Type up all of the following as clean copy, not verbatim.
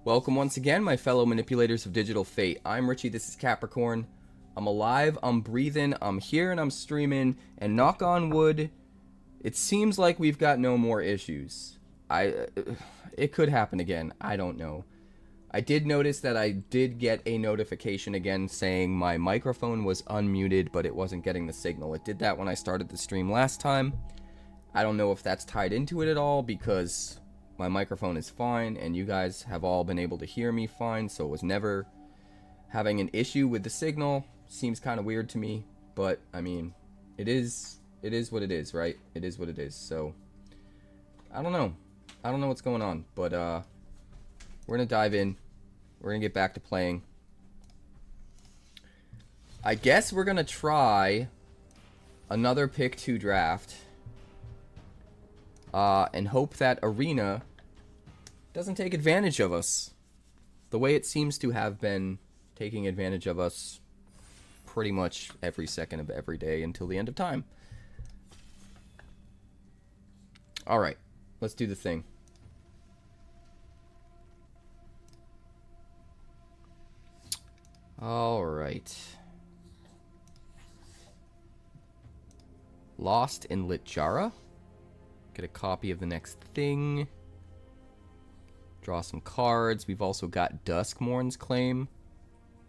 Welcome once again, my fellow manipulators of digital fate. I'm Richie, this is Capricorn. I'm alive, I'm breathing, I'm here, and I'm streaming, and knock on wood, it seems like we've got no more issues. It could happen again, I don't know. I did notice that I did get a notification again saying my microphone was unmuted, but it wasn't getting the signal. It did that when I started the stream last time. I don't know if that's tied into it at all, because my microphone is fine and you guys have all been able to hear me fine, so it was never having an issue with the signal. Seems kind of weird to me, but I mean, it is what it is, right? It is what it is. So I don't know what's going on, but we're gonna dive in. We're gonna get back to playing. I guess we're gonna try another pick 2 draft and hope that Arena doesn't take advantage of us the way it seems to have been taking advantage of us pretty much every second of every day until the end of time. Alright, let's do the thing. Alright. Lost in Litjara. Get a copy of the next thing. Draw some cards. We've also got Duskmourn's Claim,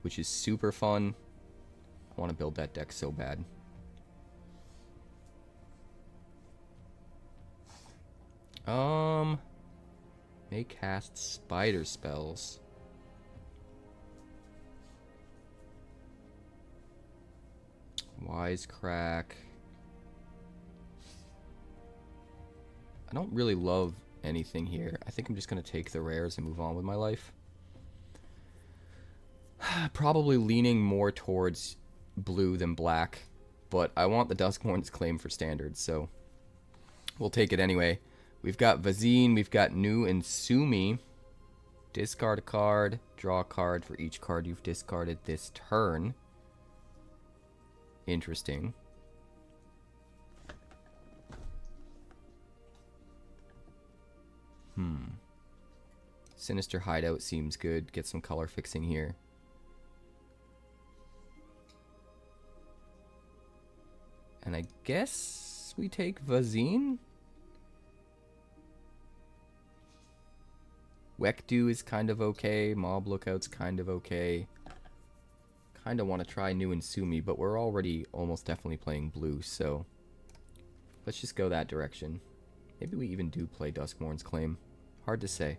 which is super fun. I want to build that deck so bad. May cast spider spells. Wisecrack. I don't really love anything here. I think I'm just going to take the rares and move on with my life. Probably leaning more towards blue than black, but I want the Duskmourn's Claim for standard, so we'll take it anyway. We've got Vazine, we've got Nu and Sumi. Discard a card, draw a card for each card you've discarded this turn. Interesting. Sinister Hideout seems good. Get some color fixing here. And I guess we take Vazine? Wekdu is kind of okay. Mob Lookout's kind of okay. Kind of want to try Nu and Sumi, but we're already almost definitely playing blue, so let's just go that direction. Maybe we even do play Duskmourn's Claim. Hard to say.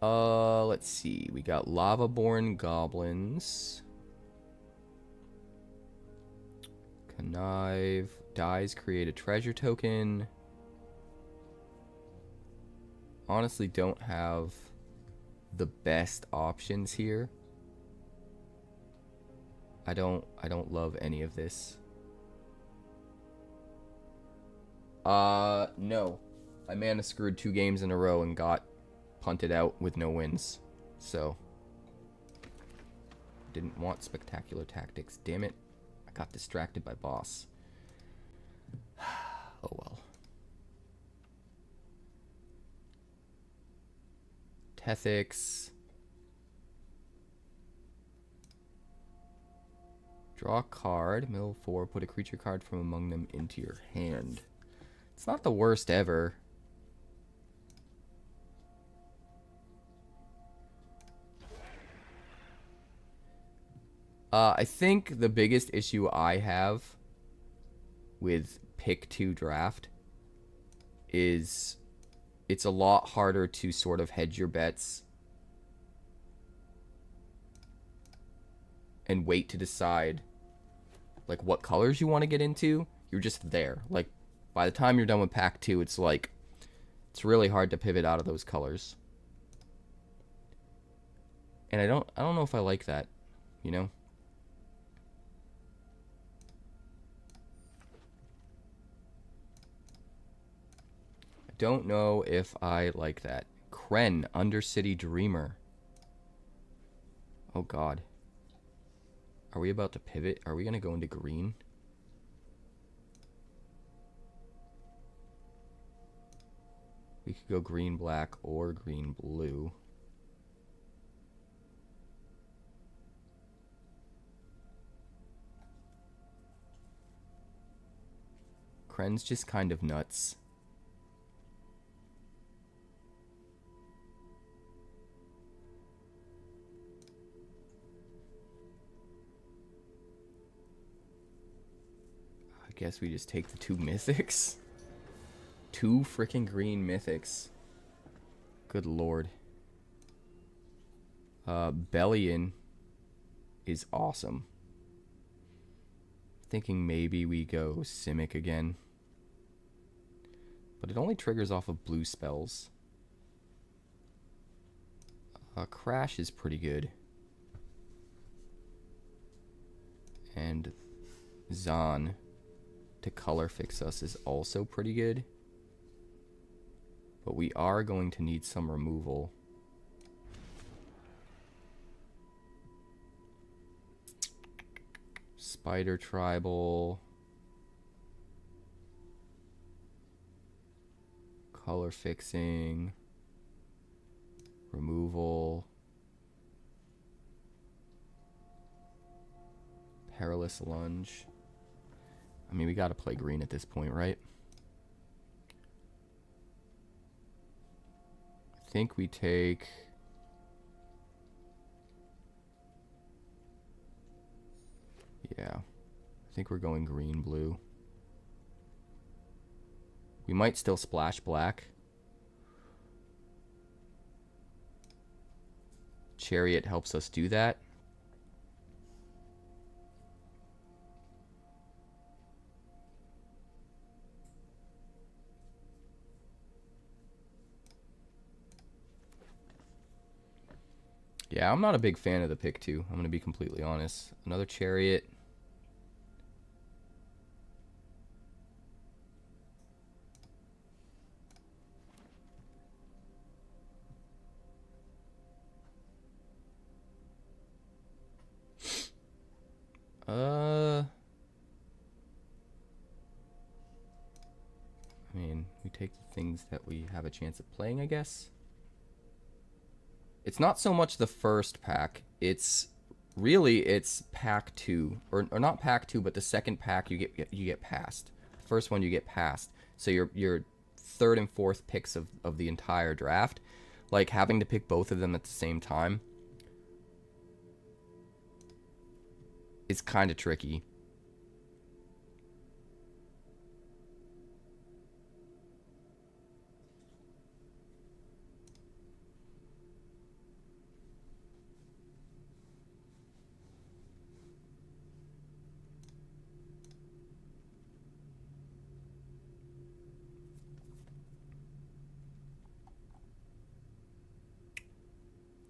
Let's see. We got Lavaborn Goblins. Connive. Dies, create a treasure token. Honestly, don't have the best options here. I don't love any of this. No. I mana screwed 2 games in a row and got punted out with no wins. So, didn't want spectacular tactics. Damn it. I got distracted by boss. Oh well. Tethix. Draw a card. Mill 4. Put a creature card from among them into your hand. It's not the worst ever. I think the biggest issue I have with pick 2 draft is it's a lot harder to sort of hedge your bets and wait to decide like what colors you want to get into. You're just there. Like by the time you're done with pack 2, it's like it's really hard to pivot out of those colors. And I don't know if I like that, you know? Don't know if I like that. Kren, Undercity Dreamer. Oh god. Are we about to pivot? Are we going to go into green? We could go green, black, or green, blue. Kren's just kind of nuts. I guess we just take the 2 mythics. 2 freaking green mythics. Good lord. Bellion is awesome. Thinking maybe we go Simic again. But it only triggers off of blue spells. Crash is pretty good. And Zahn to color fix us is also pretty good. But we are going to need some removal. Spider Tribal. Color fixing. Removal. Perilous Lunge. I mean, we gotta play green at this point, right? I think we take... Yeah. I think we're going green, blue. We might still splash black. Chariot helps us do that. Yeah, I'm not a big fan of the pick 2. I'm going to be completely honest. Another Chariot. I mean, we take the things that we have a chance of playing, I guess. It's not so much the first pack. It's pack 2, or not pack 2, but the second pack you get past. The first one you get past. So your third and fourth picks of the entire draft, like having to pick both of them at the same time is kind of tricky.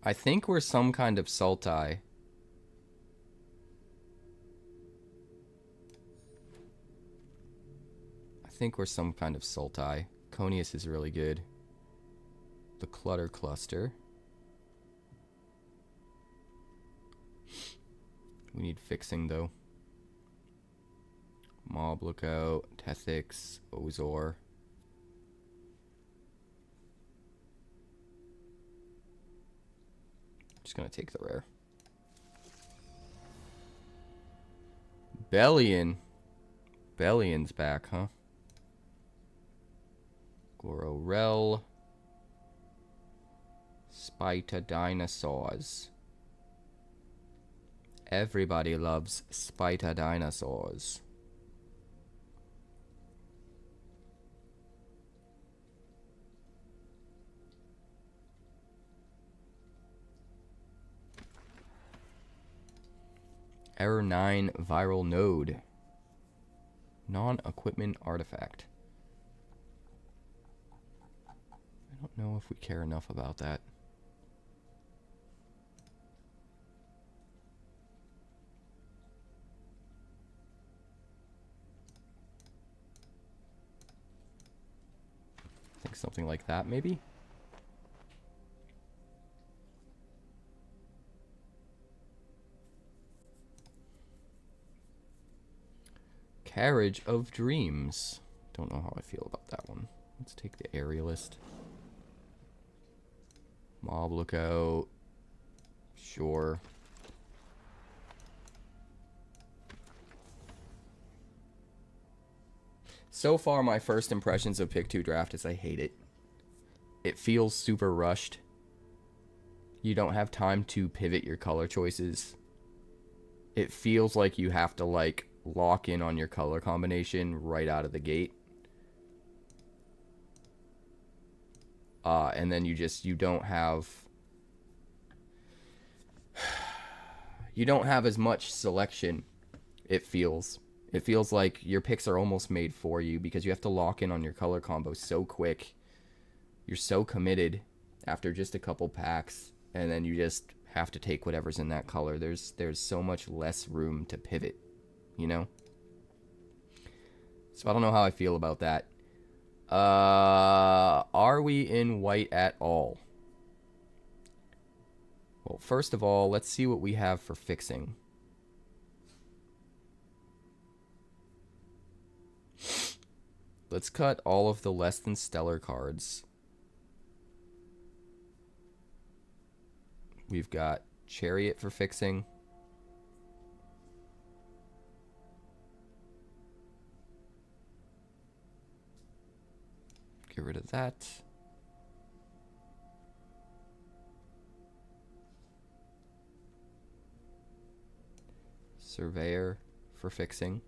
I think we're some kind of Sultai. Conius is really good. The Clutter Cluster. We need fixing, though. Mob Lookout, Tethix, Ozor. Just gonna take the rare. Bellion. Bellion's back, huh? Gororel. Spider Dinosaurs. Everybody loves Spider Dinosaurs. Error 9 Viral Node. Non-equipment artifact. I don't know if we care enough about that. I think something like that, maybe? Carriage of Dreams. Don't know how I feel about that one. Let's take the Aerialist. Mob lookout. Sure. So far, my first impressions of Pick 2 Draft is I hate it. It feels super rushed. You don't have time to pivot your color choices. It feels like you have to, like, lock in on your color combination right out of the gate. And then you don't have... You don't have as much selection, it feels. It feels like your picks are almost made for you because you have to lock in on your color combo so quick. You're so committed after just a couple packs, and then you just have to take whatever's in that color. There's so much less room to pivot, you know? So I don't know how I feel about that. Are we in white at all? Well, first of all, let's see what we have for fixing. Let's cut all of the less than stellar cards. We've got Chariot for fixing. Get rid of that. Surveyor for fixing.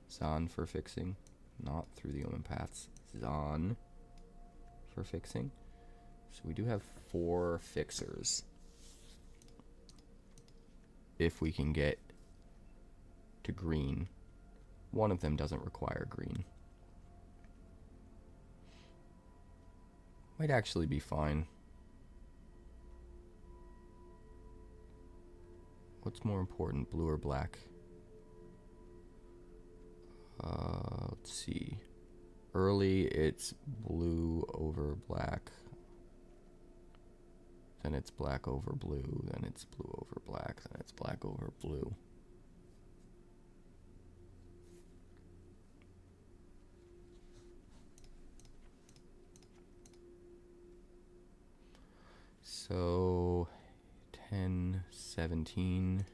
Zahn for fixing. Not through the Omenpaths. Zahn for fixing. So we do have 4 fixers. If we can get to green. One of them doesn't require green. Might actually be fine. What's more important, blue or black? Let's see. Early, it's blue over black. Then it's black over blue. Then it's blue over black. Then it's black over blue. So 10, 17.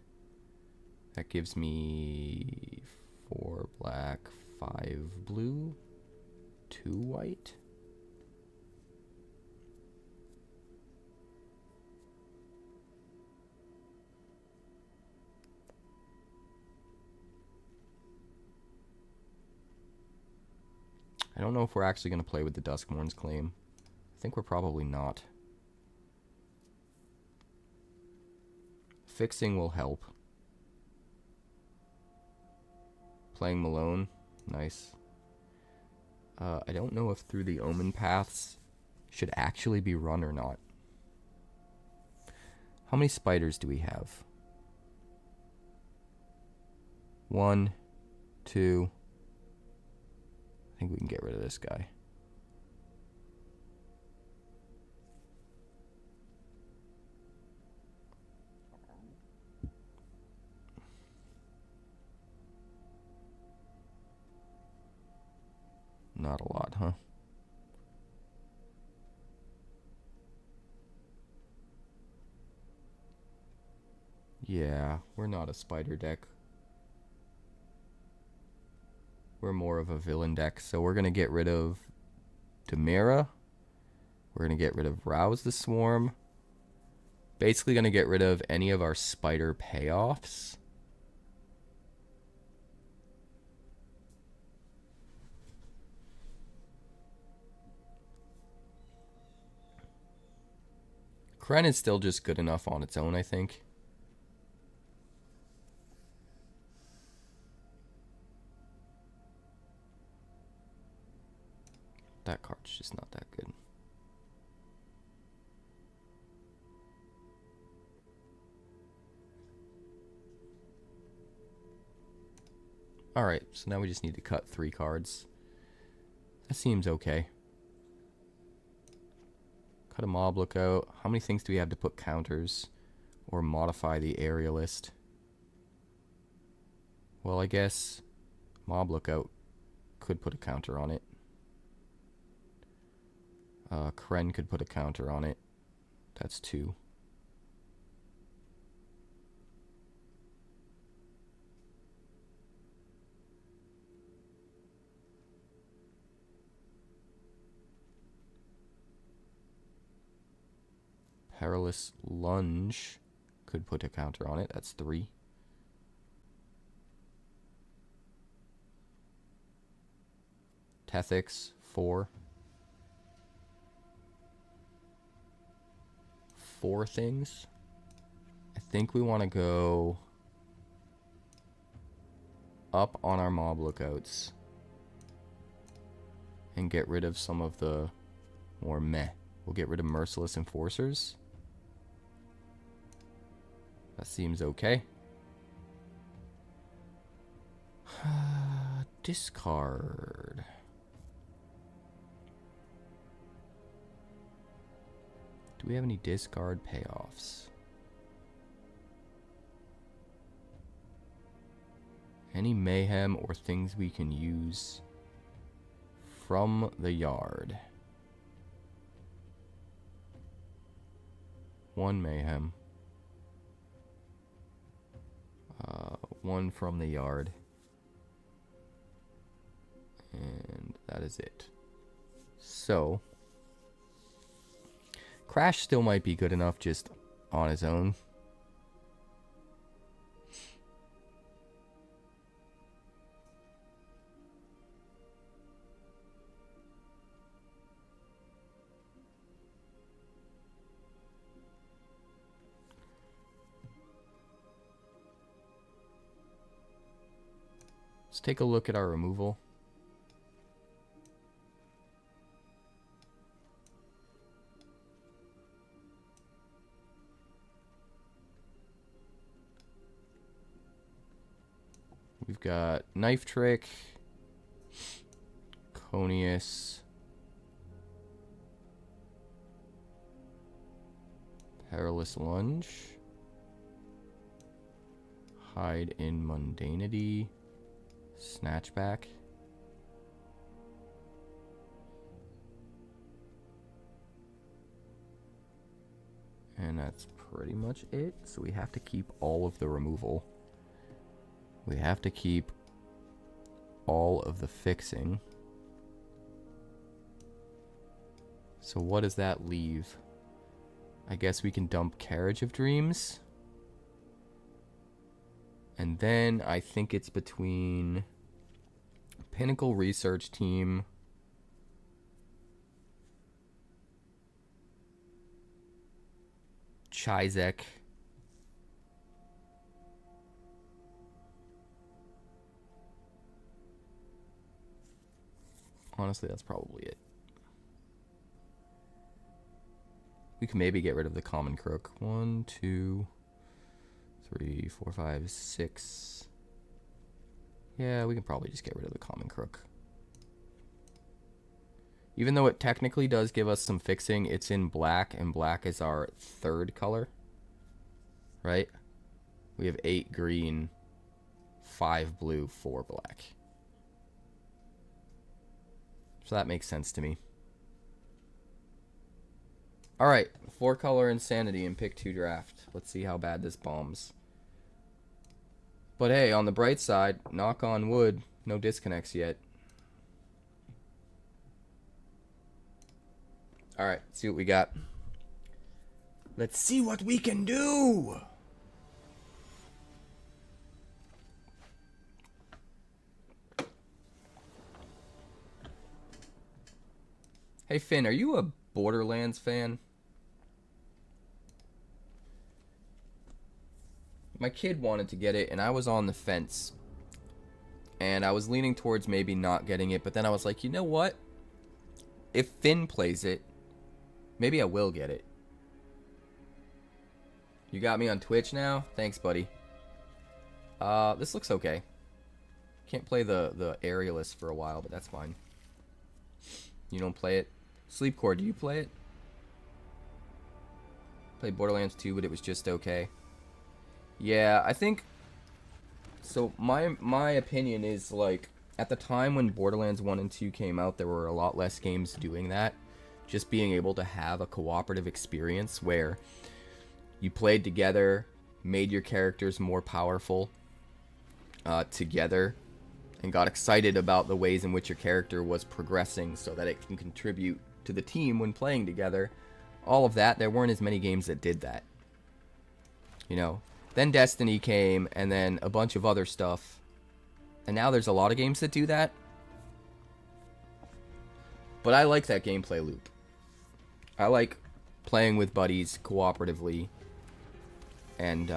That gives me 4 black, 5 blue, 2 white. I don't know if we're actually going to play with the Duskmourn's Claim. I think we're probably not. Fixing will help. Playing Malone, nice. I don't know if Through the Omenpaths should actually be run or not. How many spiders do we have? 1, 2. I think we can get rid of this guy. Not a lot, huh? Yeah, we're not a spider deck. We're more of a villain deck, so we're going to get rid of Demira. We're going to get rid of Rouse the Swarm. Basically going to get rid of any of our spider payoffs. Kren is still just good enough on its own, I think. That card's just not that good. Alright, so now we just need to cut 3 cards. That seems okay. Cut a mob lookout. How many things do we have to put counters or modify the area list? Well, I guess mob lookout could put a counter on it. Kren could put a counter on it. That's 2. Perilous Lunge could put a counter on it. That's 3. Tethix, 4. 4 things. I think we want to go up on our mob lookouts and get rid of some of the more meh. We'll get rid of Merciless Enforcers. That seems okay. Discard. Do we have any discard payoffs? Any mayhem or things we can use from the yard? 1 mayhem. 1 from the yard. And that is it. So, Crash still might be good enough just on his own. Let's take a look at our removal. We've got Knife Trick, Conius, Perilous Lunge, Hide in Mundanity, Snatchback, and that's pretty much it. So we have to keep all of the removal. We have to keep all of the fixing. So what does that leave? I guess we can dump Carriage of Dreams. And then I think it's between Pinnacle Research Team, Chizek, honestly, that's probably it. We can maybe get rid of the Common Crook. 1, 2, 3, 4, 5, 6. Yeah, we can probably just get rid of the Common Crook. Even though it technically does give us some fixing, it's in black, and black is our 3rd color. Right? We have 8 green, 5 blue, 4 black. So that makes sense to me. Alright, 4 color Insanity and pick 2 draft. Let's see how bad this bombs. But hey, on the bright side, knock on wood, no disconnects yet. Alright, see what we got. Let's see what we can do! Hey Finn, are you a Borderlands fan? My kid wanted to get it, and I was on the fence. And I was leaning towards maybe not getting it, but then I was like, you know what? if Finn plays it, maybe I will get it. You got me on Twitch now? Thanks, buddy. This looks okay. Can't play the aerialist for a while, but that's fine. You don't play it? Sleepcore, do you play it? Played Borderlands 2, but it was just okay. Yeah, I think... So, my opinion is, like, at the time when Borderlands 1 and 2 came out, there were a lot less games doing that. Just being able to have a cooperative experience where you played together, made your characters more powerful together, and got excited about the ways in which your character was progressing so that it can contribute to the team when playing together. All of that, there weren't as many games that did that. You know, then Destiny came, and then a bunch of other stuff. And now there's a lot of games that do that. But I like that gameplay loop. I like playing with buddies cooperatively. And,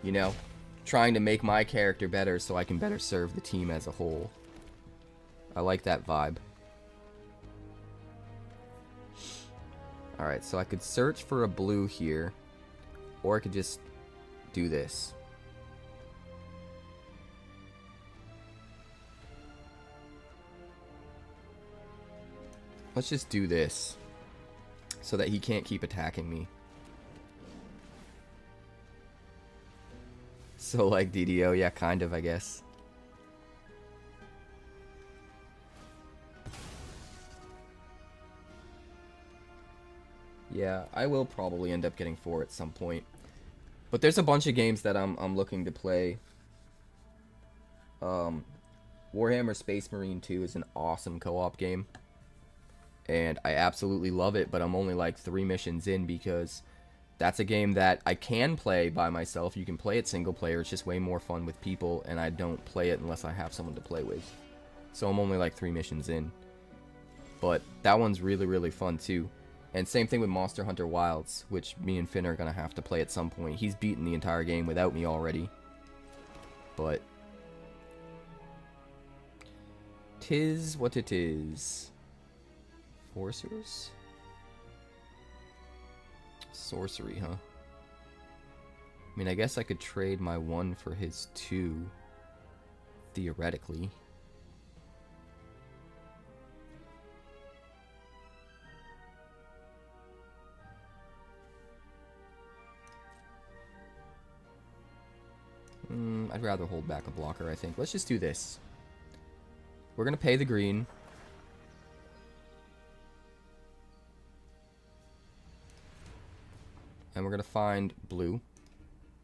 you know, trying to make my character better so I can better serve the team as a whole. I like that vibe. Alright, so I could search for a blue here. Or I could just do this. Let's just do this. So that he can't keep attacking me. So like DDO, yeah, kind of, I guess. Yeah, I will probably end up getting 4 at some point. But there's a bunch of games that I'm looking to play. Warhammer Space Marine 2 is an awesome co-op game. And I absolutely love it, but I'm only like 3 missions in because that's a game that I can play by myself. You can play it single player, it's just way more fun with people, and I don't play it unless I have someone to play with. So I'm only like 3 missions in. But that one's really, really fun too. And same thing with Monster Hunter Wilds, which me and Finn are going to have to play at some point. He's beaten the entire game without me already. But 'tis what it is. Forcers? Sorcery, huh? I mean, I guess I could trade my 1 for his 2. Theoretically. I'd rather hold back a blocker, I think. Let's just do this. We're going to pay the green. And we're going to find blue.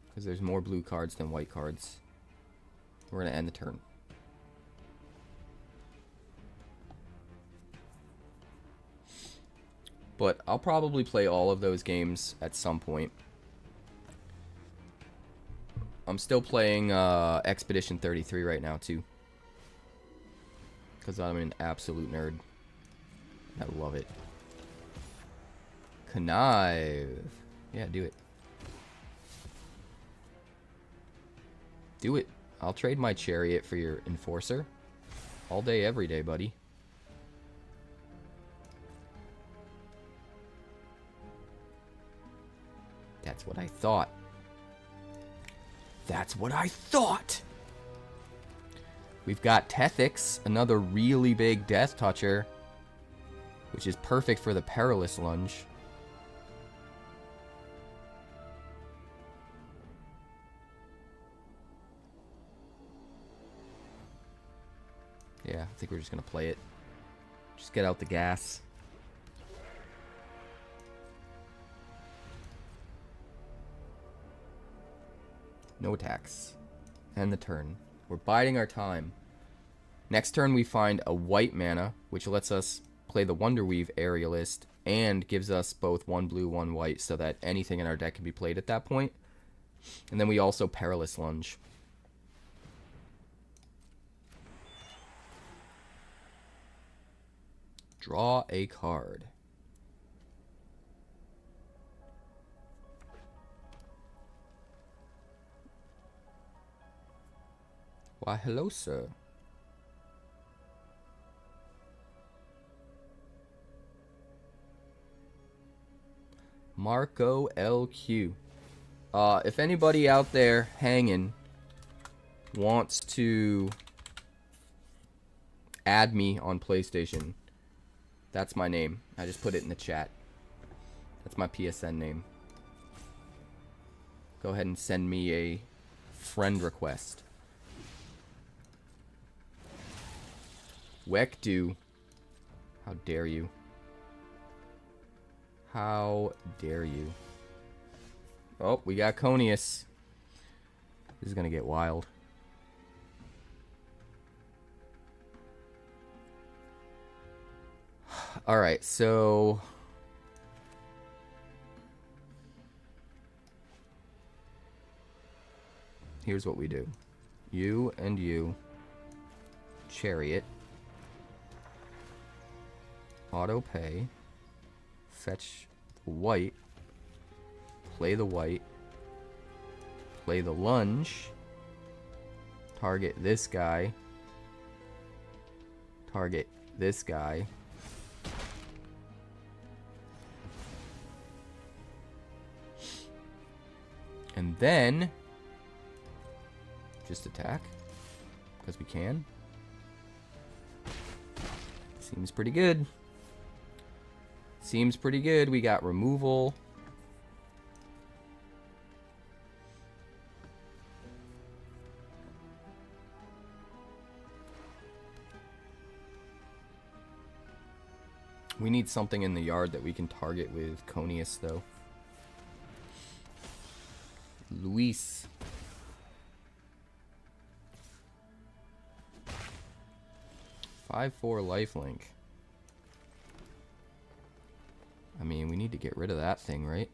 Because there's more blue cards than white cards. We're going to end the turn. But I'll probably play all of those games at some point. I'm still playing Expedition 33 right now, too. Because I'm an absolute nerd. I love it. Connive. Yeah, do it. Do it. I'll trade my chariot for your enforcer. All day, every day, buddy. That's what I thought. That's what I thought! We've got Tethix, another really big death toucher, which is perfect for the Perilous Lunge. Yeah, I think we're just going to play it. Just get out the gas. No attacks. End the turn. We're biding our time. Next turn we find a white mana, which lets us play the Wonderweave Aerialist and gives us both 1 blue, 1 white, so that anything in our deck can be played at that point. And then we also Perilous Lunge. Draw a card. Why, hello, sir. Marco LQ. If anybody out there hanging wants to add me on PlayStation, that's my name. I just put it in the chat. That's my PSN name. Go ahead and send me a friend request. Wekdu. How dare you? How dare you? Oh, we got Conius. This is gonna get wild. Alright, so here's what we do. You and you. Chariot. Auto pay. Fetch the white. Play the white. Play the lunge. Target this guy. Target this guy. And then just attack because we can. Seems pretty good. Seems pretty good. We got removal. We need something in the yard that we can target with Conius, though. Luis. Five, 4 lifelink. I mean, we need to get rid of that thing, right?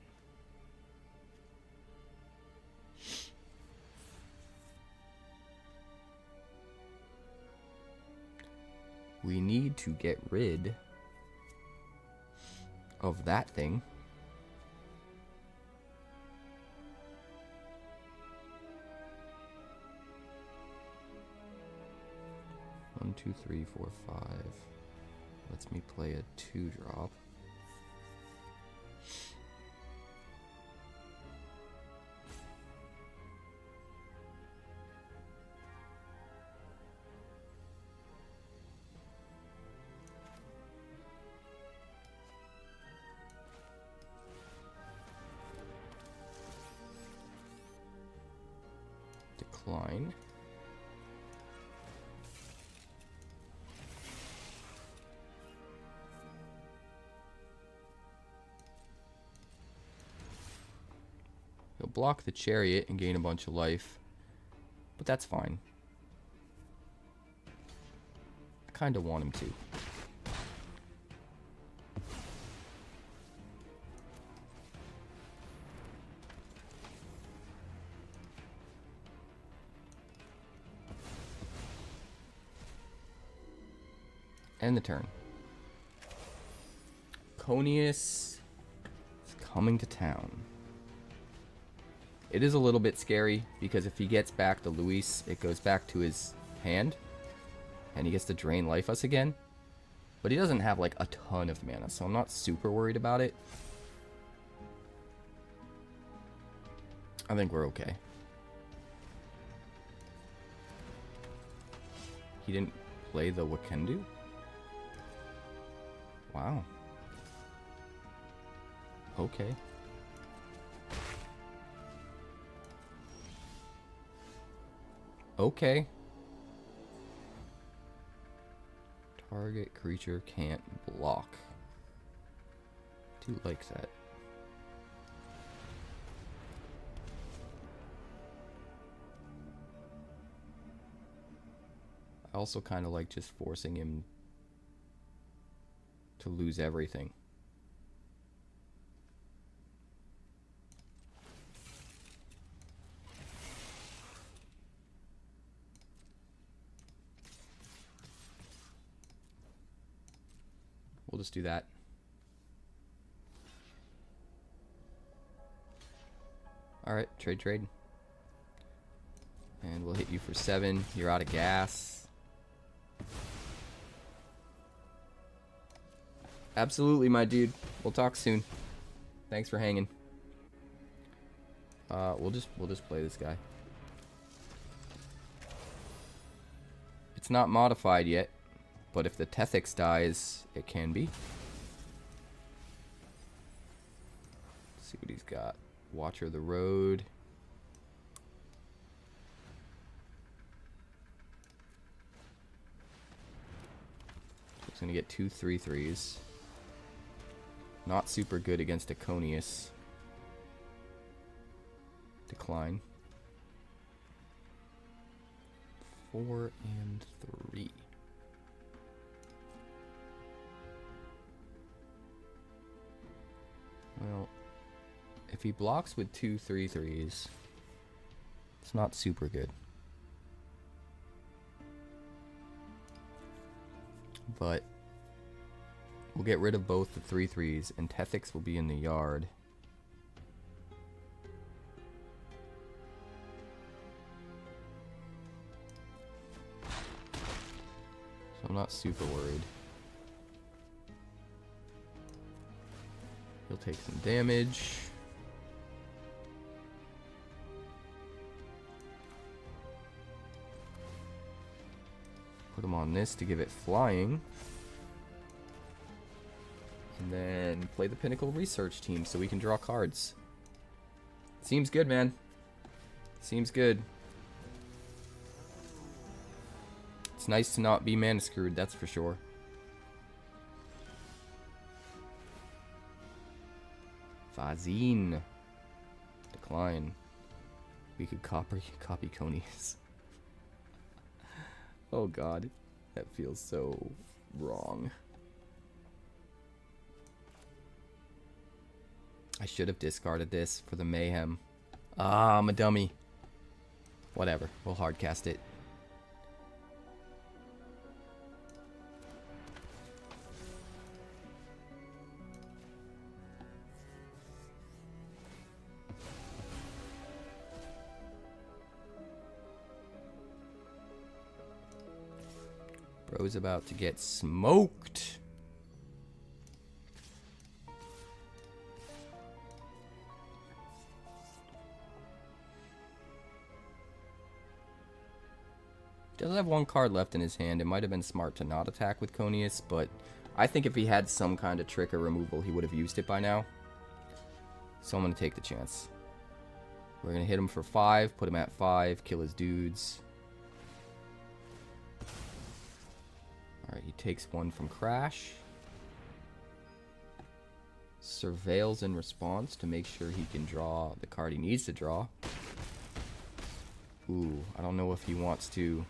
We need to get rid of that thing. One, 2, 3, 4, 5. Lets me play a 2-drop. Decline. He'll block the chariot and gain a bunch of life, but that's fine. I kind of want him to. End the turn. Conius is coming to town. It is a little bit scary because if he gets back to Luis, it goes back to his hand and he gets to drain life us again. But he doesn't have like a ton of mana, so I'm not super worried about it. I think we're okay. He didn't play the Wakendu? Wow. Okay. Okay. Target creature can't block. Dude likes that. I also kind of like just forcing him to lose everything. We'll just do that. Alright, trade. And we'll hit you for 7. You're out of gas. Absolutely, my dude. We'll talk soon. Thanks for hanging. We'll just play this guy. It's not modified yet, but if the Tethix dies, it can be. Let's see what he's got. Watcher of the Road. He's gonna get 2 3/3s. Not super good against Iconius. Decline. 4 and 3. Well, if he blocks with 2 3/3s, it's not super good. But we'll get rid of both the 3/3s, and Tethix will be in the yard. So I'm not super worried. He'll take some damage. Put him on this to give it flying. And then play the Pinnacle Research Team so we can draw cards. Seems good, man. Seems good. It's nice to not be mana screwed, that's for sure. Fazine. Decline. We could copy Conius. Oh god. That feels so wrong. I should have discarded this for the mayhem. Ah, I'm a dummy. Whatever. We'll hardcast it. Bro's about to get smoked. Does have one card left in his hand. It might have been smart to not attack with Conius, but I think if he had some kind of trick or removal, he would have used it by now. So I'm going to take the chance. We're going to hit him for 5, put him at 5, kill his dudes. Alright, he takes 1 from Crash. Surveils in response to make sure he can draw the card he needs to draw. Ooh, I don't know if he wants to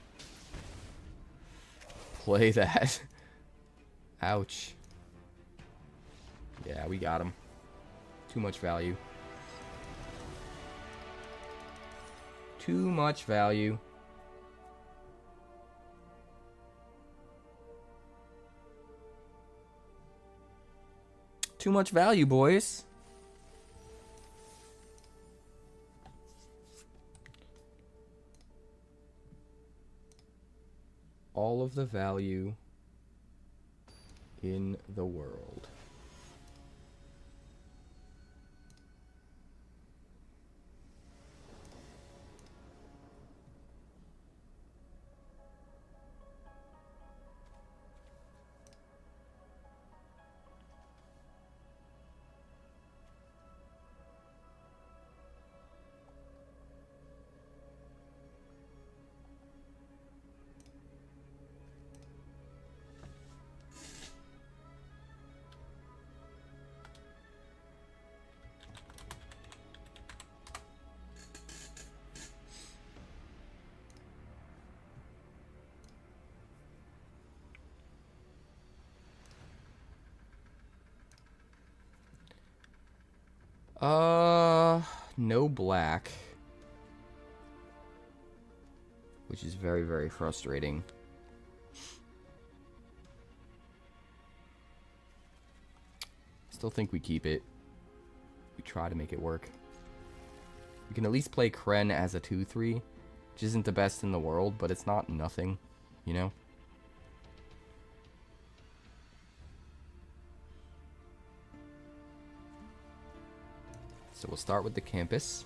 play that. Ouch. Yeah, we got him. Too much value. Too much value. Too much value, boys. All of the value in the world. No black. Which is very, very frustrating. Still think we keep it. We try to make it work. We can at least play Kren as a 2/3, which isn't the best in the world, but it's not nothing, you know? So we'll start with the campus.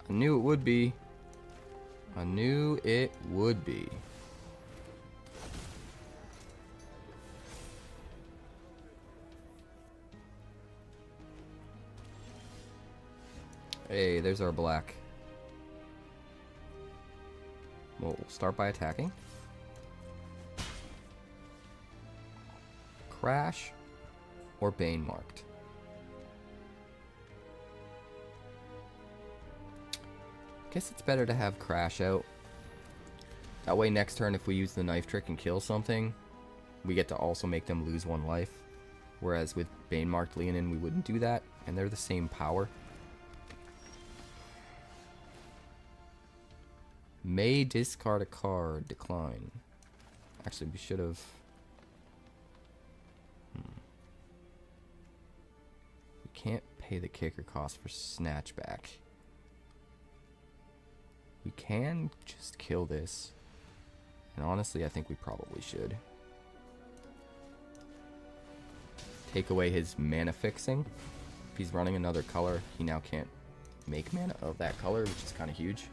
I knew it would be. I knew it would be. Hey, there's our black. Well, we'll start by attacking. Crash or Bane marked. Guess it's better to have Crash out. That way next turn if we use the knife trick and kill something, we get to also make them lose 1 life. Whereas with Bane marked Leonin we wouldn't do that, and they're the same power. May discard a card. Decline. Actually, we should have... We can't pay the kicker cost for Snatchback. We can just kill this. And honestly, I think we probably should. Take away his mana fixing. If he's running another color, he now can't make mana of that color, which is kind of huge.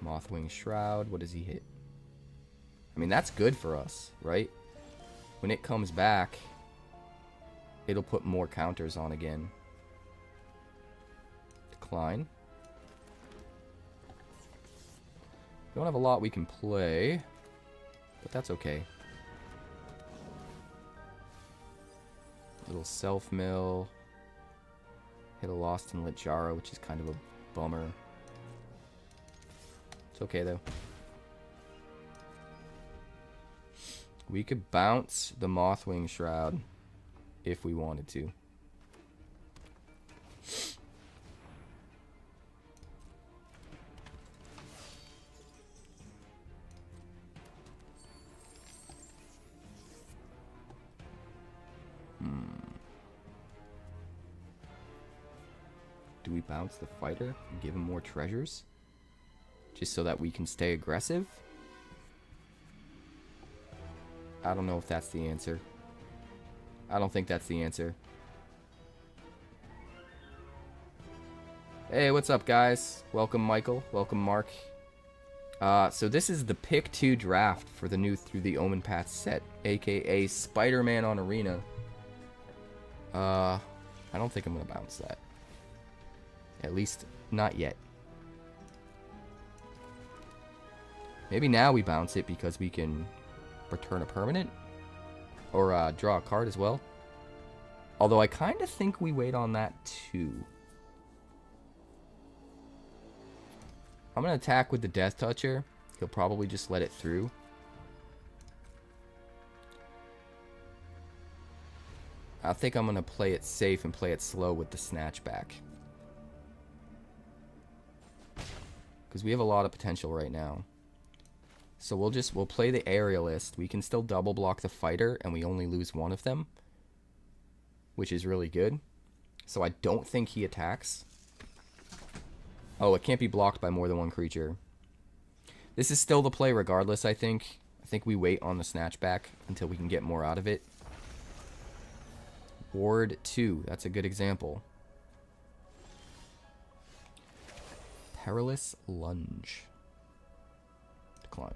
Mothwing Shroud, what does he hit? I mean, that's good for us, right? When it comes back, it'll put more counters on again. Decline. We don't have a lot we can play, but that's okay. Little self-mill. Hit a Lost and Lit Jara, which is kind of a bummer. It's okay, though. We could bounce the Mothwing Shroud if we wanted to. Do we bounce the fighter and give him more treasures? Just so that we can stay aggressive? I don't know if that's the answer. I don't think that's the answer. Hey, what's up, guys? Welcome, Michael. Welcome, Mark. So this is the pick 2 draft for the new Through the Omenpaths set, aka Spiderman on Arena. I don't think I'm gonna bounce that. At least, not yet. Maybe now we bounce it because we can return a permanent. Or draw a card as well. Although I kind of think we wait on that too. I'm going to attack with the Death Toucher. He'll probably just let it through. I think I'm going to play it safe and play it slow with the Snatchback. Because we have a lot of potential right now. So we'll play the Aerialist. We can still double block the fighter and we only lose 1 of them. Which is really good. So I don't think he attacks. Oh, it can't be blocked by more than 1 creature. This is still the play regardless, I think. I think we wait on the Snatchback until we can get more out of it. Ward 2, that's a good example. Perilous Lunge. Decline.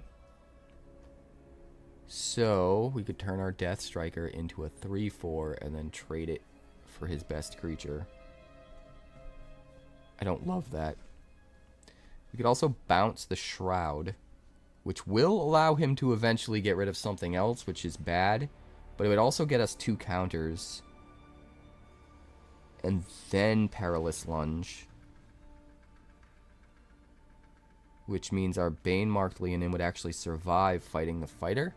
So, we could turn our Death Striker into a 3/4 and then trade it for his best creature. I don't love that. We could also bounce the Shroud, which will allow him to eventually get rid of something else, which is bad, but it would also get us 2 counters. And then Perilous Lunge, which means our Bane-marked Leonin would actually survive fighting the fighter.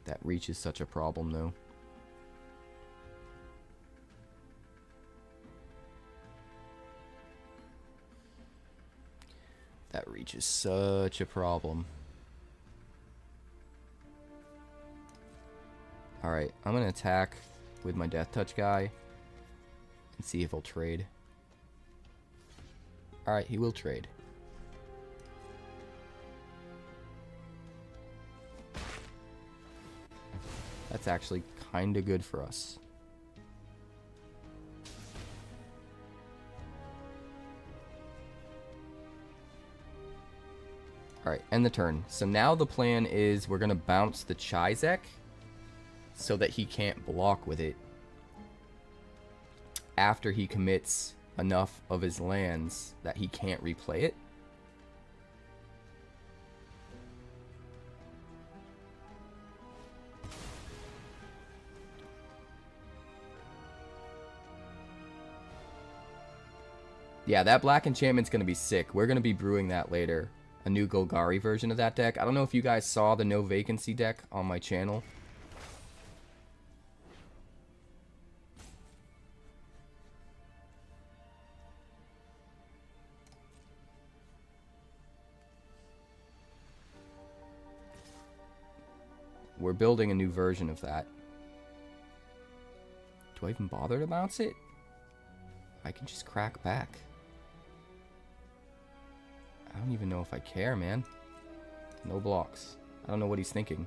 That reach is such a problem, though. That reach is such a problem. Alright, I'm going to attack with my Death Touch guy and see if he'll trade. Alright, he will trade. That's actually kind of good for us. Alright, end the turn. So now the plan is we're going to bounce the Chizek so that he can't block with it after he commits enough of his lands that he can't replay it. Yeah, that black enchantment's going to be sick. We're going to be brewing that later. A new Golgari version of that deck. I don't know if you guys saw the No Vacancy deck on my channel. We're building a new version of that. Do I even bother to bounce it? I can just crack back. I don't even know if I care, man. No blocks. I don't know what he's thinking.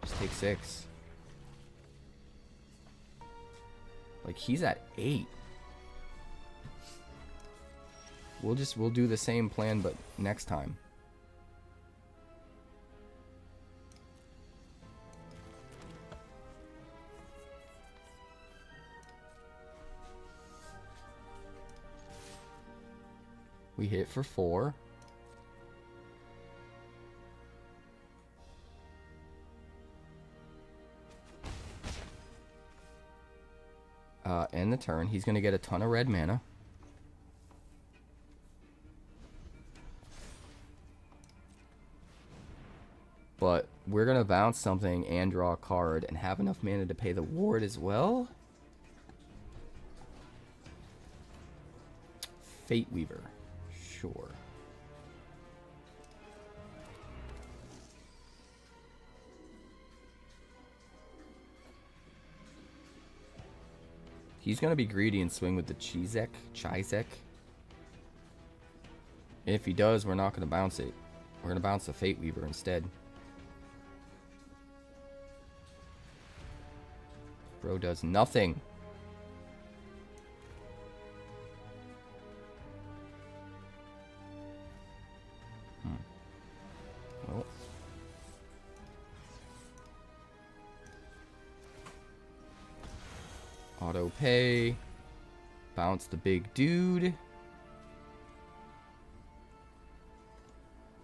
Just take 6. Like, he's at 8. We'll do the same plan, but next time. We hit for 4. End the turn. He's going to get a ton of red mana. But we're going to bounce something and draw a card and have enough mana to pay the ward as well. Fate Weaver. Sure. He's going to be greedy and swing with the Chizek. If he does, we're not going to bounce it. We're going to bounce the Fate Weaver instead. Bro does nothing. Well. Auto pay. Bounce the big dude.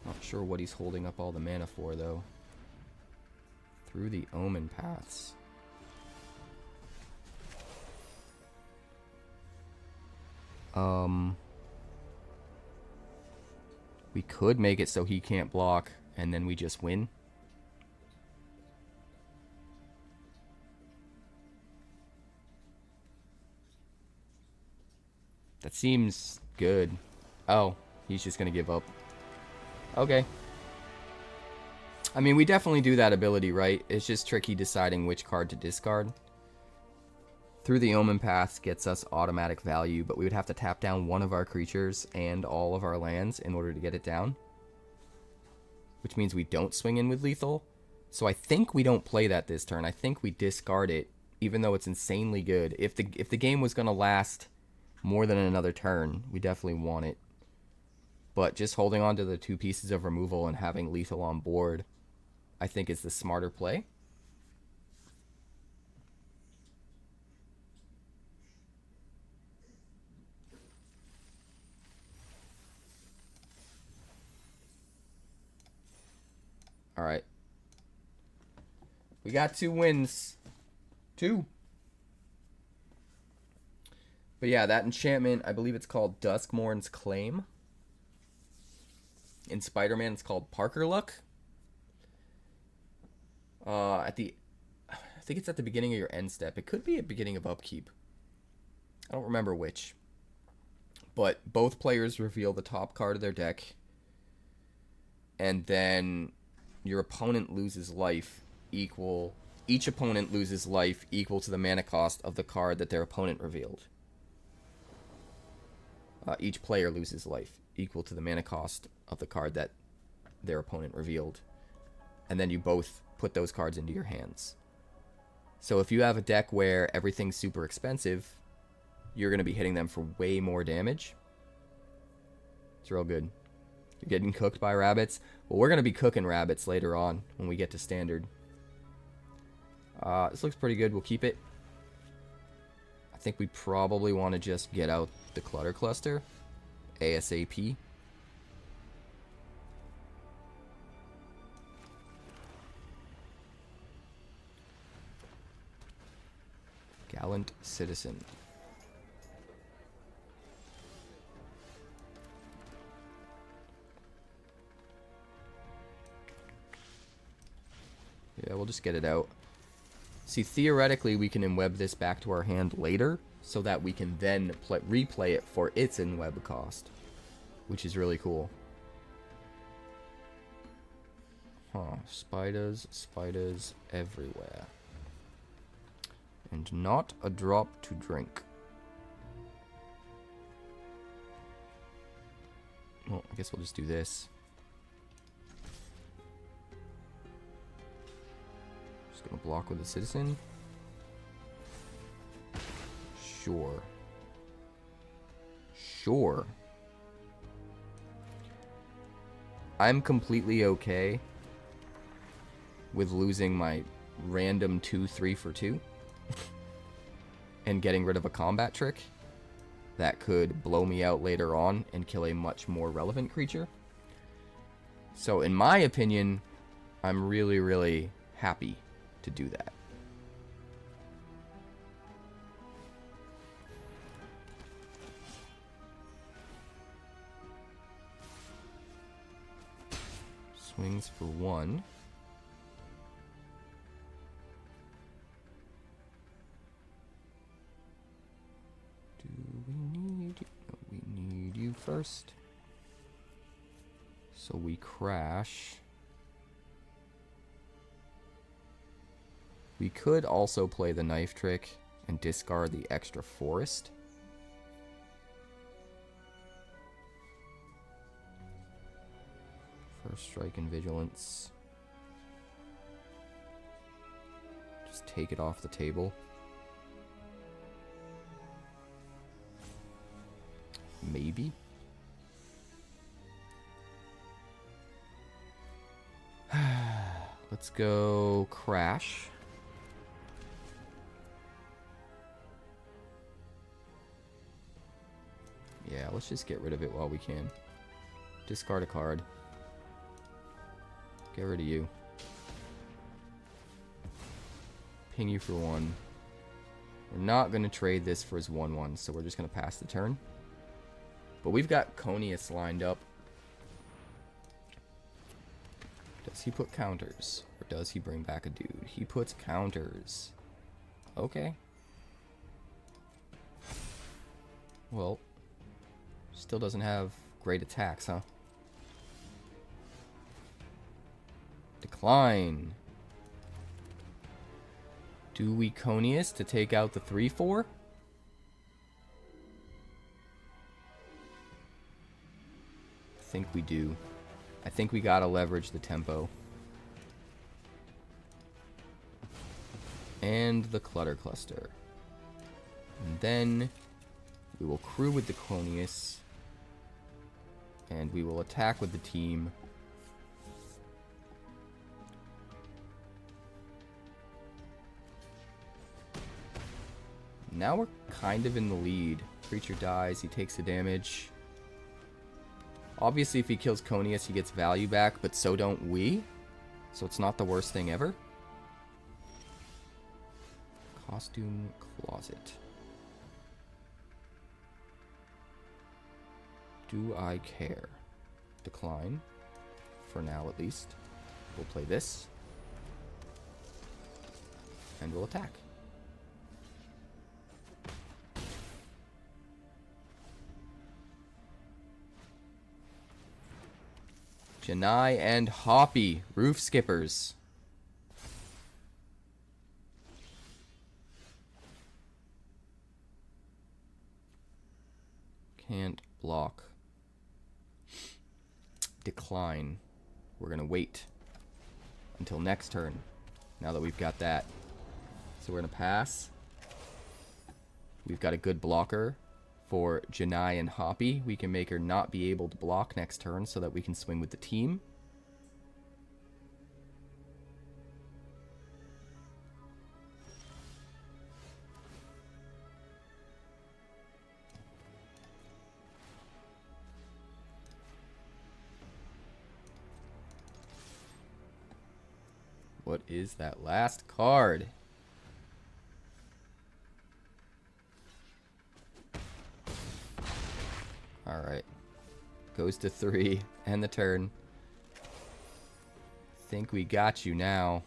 Not sure what he's holding up all the mana for, though. Through the Omenpaths. We could make it so he can't block, and then we just win. That seems good. Oh, he's just gonna give up. Okay. I mean, we definitely do that ability, right? It's just tricky deciding which card to discard. Through the Omenpaths gets us automatic value, but we would have to tap down one of our creatures and all of our lands in order to get it down. Which means we don't swing in with lethal. So I think we don't play that this turn. I think we discard it, even though it's insanely good. If the game was going to last more than another turn, we definitely want it. But just holding on to the 2 pieces of removal and having lethal on board, I think is the smarter play. Alright. We got 2 wins. 2. But yeah, that enchantment, I believe it's called Duskmourn's Claim. In Spiderman, it's called Parker Luck. I think it's at the beginning of your end step. It could be at the beginning of upkeep. I don't remember which. But both players reveal the top card of their deck. And then your opponent loses life equal... Each opponent loses life equal to the mana cost of the card that their opponent revealed. Each player loses life equal to the mana cost of the card that their opponent revealed. And then you both put those cards into your hands. So if you have a deck where everything's super expensive, you're going to be hitting them for way more damage. It's real good. You're getting cooked by rabbits. Well, we're going to be cooking rabbits later on when we get to standard. This looks pretty good. We'll keep it. I think we probably want to just get out the Clutter Cluster ASAP. Gallant Citizen. Yeah, we'll just get it out. See, theoretically, we can enweb this back to our hand later, so that we can then replay it for its enweb cost, which is really cool. Huh, spiders everywhere. And not a drop to drink. Well, I guess we'll just do this. Just gonna block with a citizen. Sure. Sure. I'm completely okay with losing my random 2/3 for 2 and getting rid of a combat trick that could blow me out later on and kill a much more relevant creature. So in my opinion, I'm really, really happy to do that. Swings for 1. Do we need you? No, we need you first. So we crash. We could also play the knife trick and discard the extra forest. First strike and vigilance. Just take it off the table. Maybe. Let's go crash. Yeah, let's just get rid of it while we can. Discard a card. Get rid of you. Ping you for 1. We're not going to trade this for his 1/1, so we're just going to pass the turn. But we've got Conius lined up. Does he put counters? Or does he bring back a dude? He puts counters. Okay. Well, still doesn't have great attacks, huh? Decline. Do we Conius to take out the 3/4? I think we do. I think we gotta leverage the tempo. And the Clutter Cluster. And then we will crew with the Conius. And we will attack with the team. Now we're kind of in the lead. Creature dies, he takes the damage. Obviously, if he kills Conius, he gets value back, but so don't we. So it's not the worst thing ever. Costume Closet. Do I care? Decline. For now, at least. We'll play this. And we'll attack. Janai and Hoppy, Roof Skippers. Can't block. Decline. We're going to wait until next turn, now that we've got that. So we're going to pass. We've got a good blocker for Janai and Hoppy. We can make her not be able to block next turn so that we can swing with the team. What is that last card? Alright. Goes to 3. End the turn. Think we got you now.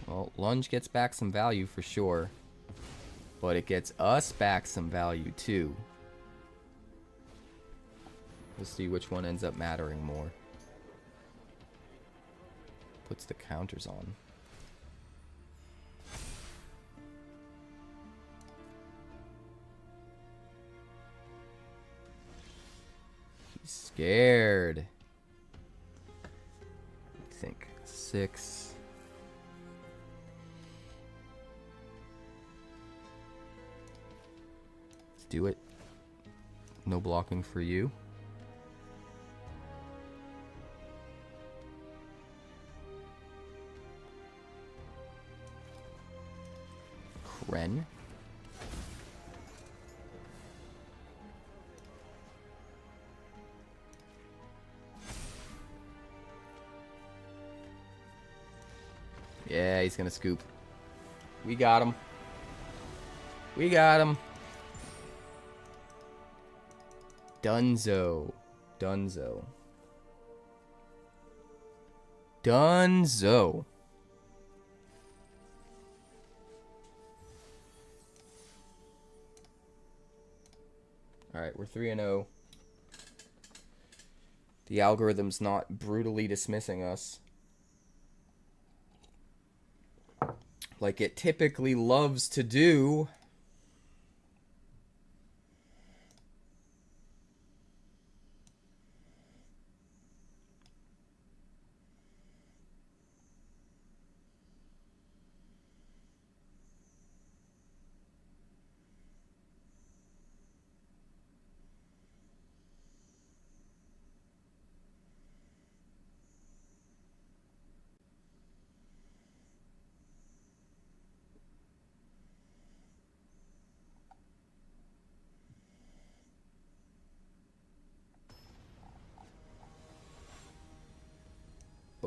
Well, Lunge gets back some value for sure. But it gets us back some value too. We'll see which one ends up mattering more. Puts the counters on. He's scared. I think 6. Let's do it. No blocking for you. Ren. Yeah, he's gonna scoop. We got him. We got him. Dunzo. Dunzo. Dunzo. Alright, we're 3-0. The algorithm's not brutally dismissing us like it typically loves to do.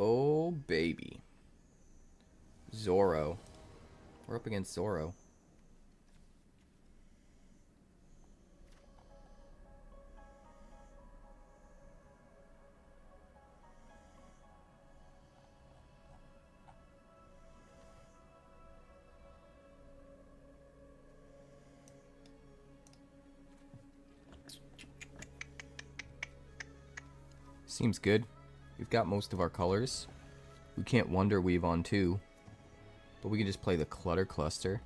Oh, baby. Zoro. We're up against Zoro. Seems good. We've got most of our colors. We can't Wonder Weave on 2. But we can just play the Clutter Cluster.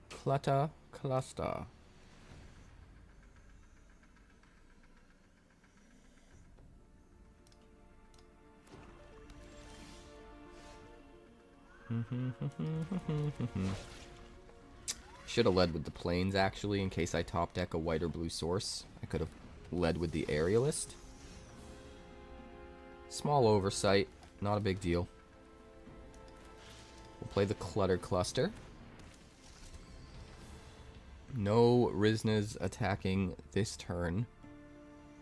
Clutter Cluster. Should have led with the planes, actually, in case I top deck a white or blue source. I could have led with the aerialist. Small oversight, not a big deal. We'll play the Clutter Cluster. No Riznas attacking this turn,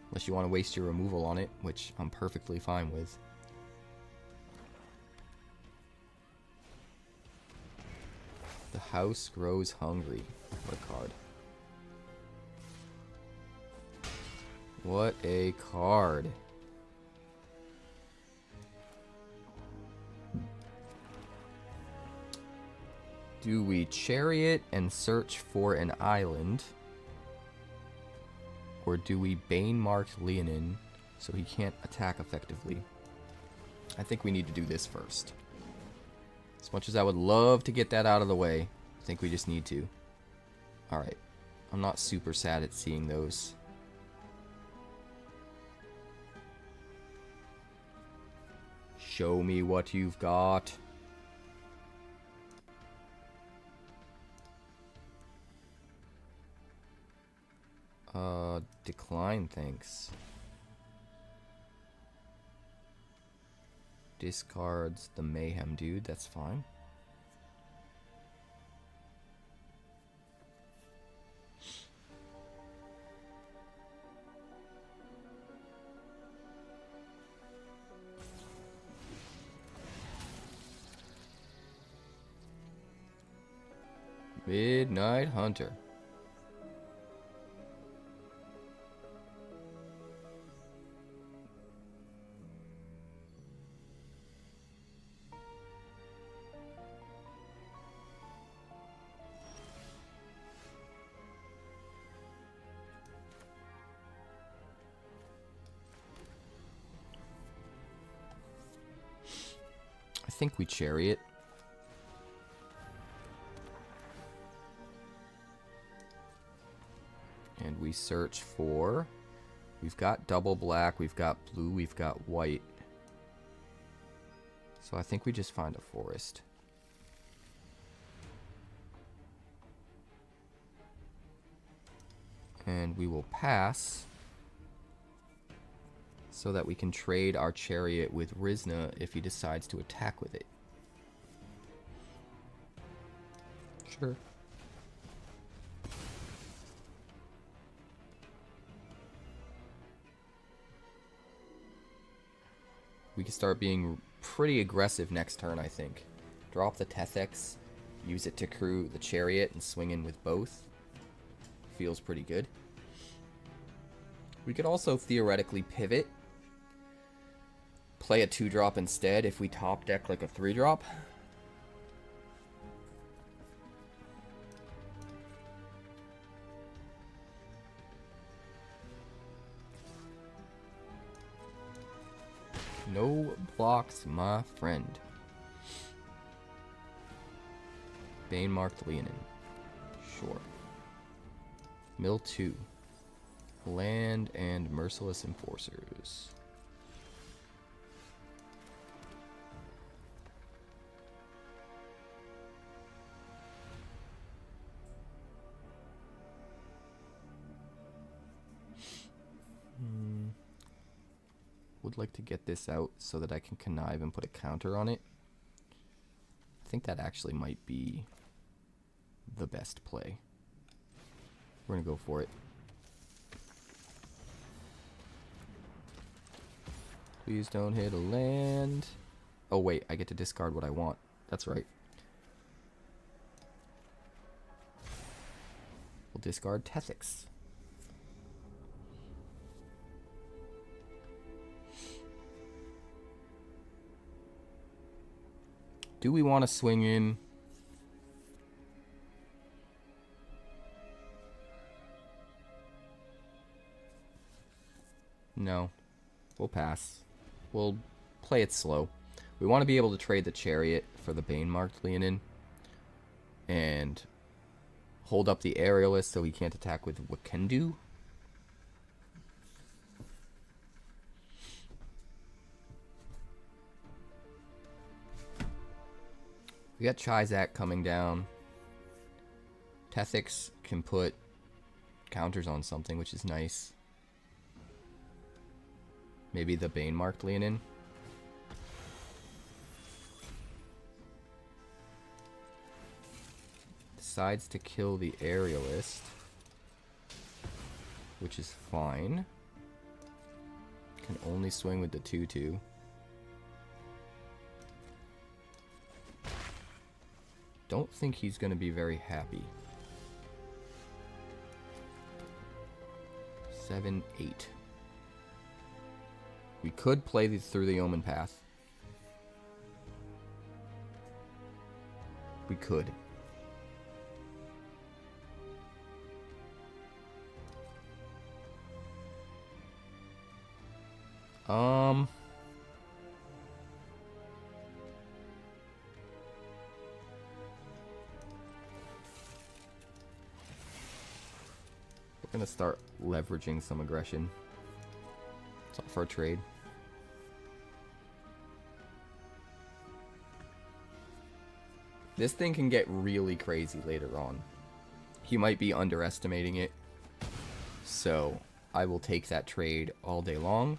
unless you want to waste your removal on it, which I'm perfectly fine with. The house grows hungry. What a card. What a card. Do we chariot and search for an island? Or do we Bane-marked Leonin so he can't attack effectively? I think we need to do this first. As much as I would love to get that out of the way, I think we just need to. Alright. I'm not super sad at seeing those. Show me what you've got. Decline, thanks. Discards the Mayhem dude, that's fine. Midnight Hunter. I think we chariot. And we search for... We've got double black, we've got blue, we've got white. So I think we just find a forest. And we will pass so that we can trade our chariot with Rizna if he decides to attack with it. Sure. We can start being pretty aggressive next turn, I think. Drop the Tethex, use it to crew the chariot, and swing in with both. Feels pretty good. We could also theoretically pivot. Play a 2-drop instead if we top deck like a 3-drop. No blocks, my friend. Bane-marked Leonin. Sure. Mill 2. Land and Merciless Enforcers. Would like to get this out so that I can connive and put a counter on it. I think that actually might be the best play. We're gonna go for it. Please don't hit a land. Oh wait, I get to discard what I want. That's right. We'll discard Tethex. Do we want to swing in? No. We'll pass. We'll play it slow. We want to be able to trade the chariot for the Bane-marked Leonin. And hold up the aerialist so he can't attack with Wakendu. We got Chizak coming down. Tethex can put counters on something, which is nice. Maybe the Bane-marked Leonin. Decides to kill the aerialist, which is fine. Can only swing with the 2/2. Don't think he's going to be very happy. 7, 8. We could play these through the Omenpath. We could. Um... We're gonna start leveraging some aggression. It's all for a trade. This thing can get really crazy later on. He might be underestimating it. So, I will take that trade all day long.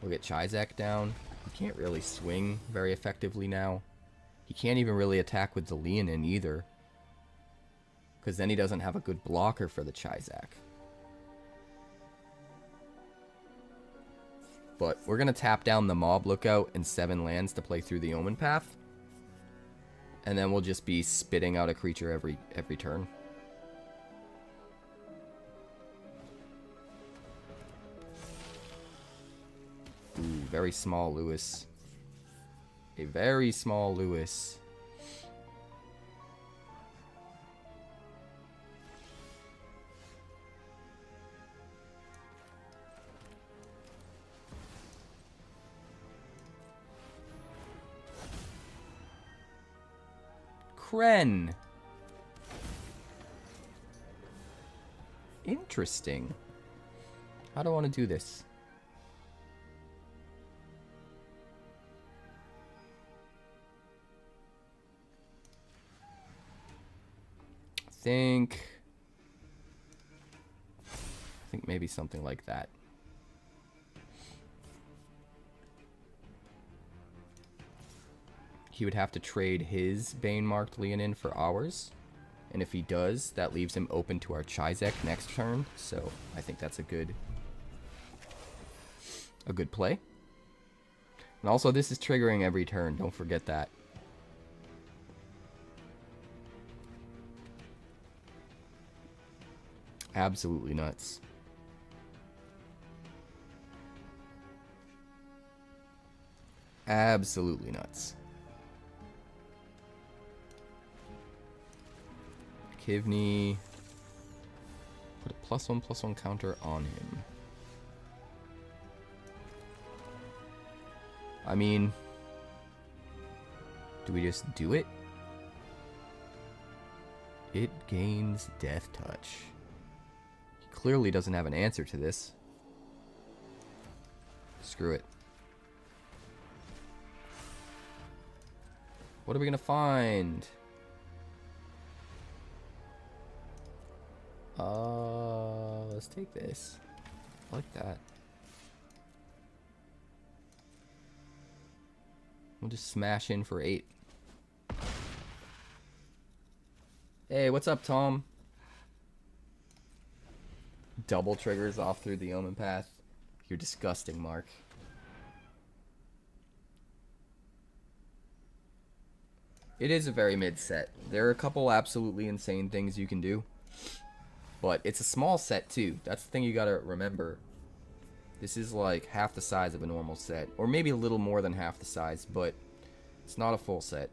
We'll get Chizak down. He can't really swing very effectively now. He can't even really attack with the Leonin either. Because then he doesn't have a good blocker for the Chizak. But we're going to tap down the Mob Lookout and 7 lands to play through the Omenpath. And then we'll just be spitting out a creature every turn. Ooh, very small Lewis. A very small Lewis. Kren. Interesting. How do I want to do this? I think maybe something like that. He would have to trade his Bane-marked Leonin for ours. And if he does, that leaves him open to our Chizak next turn. So I think that's a good play. And also, this is triggering every turn. Don't forget that. Absolutely nuts. Absolutely nuts. Kivney. Put a +1/+1 counter on him. I mean, do we just do it? It gains Death Touch. He clearly doesn't have an answer to this. Screw it. What are we gonna find? Let's take this. I like that. We'll just smash in for 8. Hey, what's up, Tom? Double triggers off through the Omenpath. You're disgusting, Mark. It is a very mid set. There are a couple absolutely insane things you can do. But it's a small set, too. That's the thing you gotta remember. This is like half the size of a normal set. Or maybe a little more than half the size, but it's not a full set.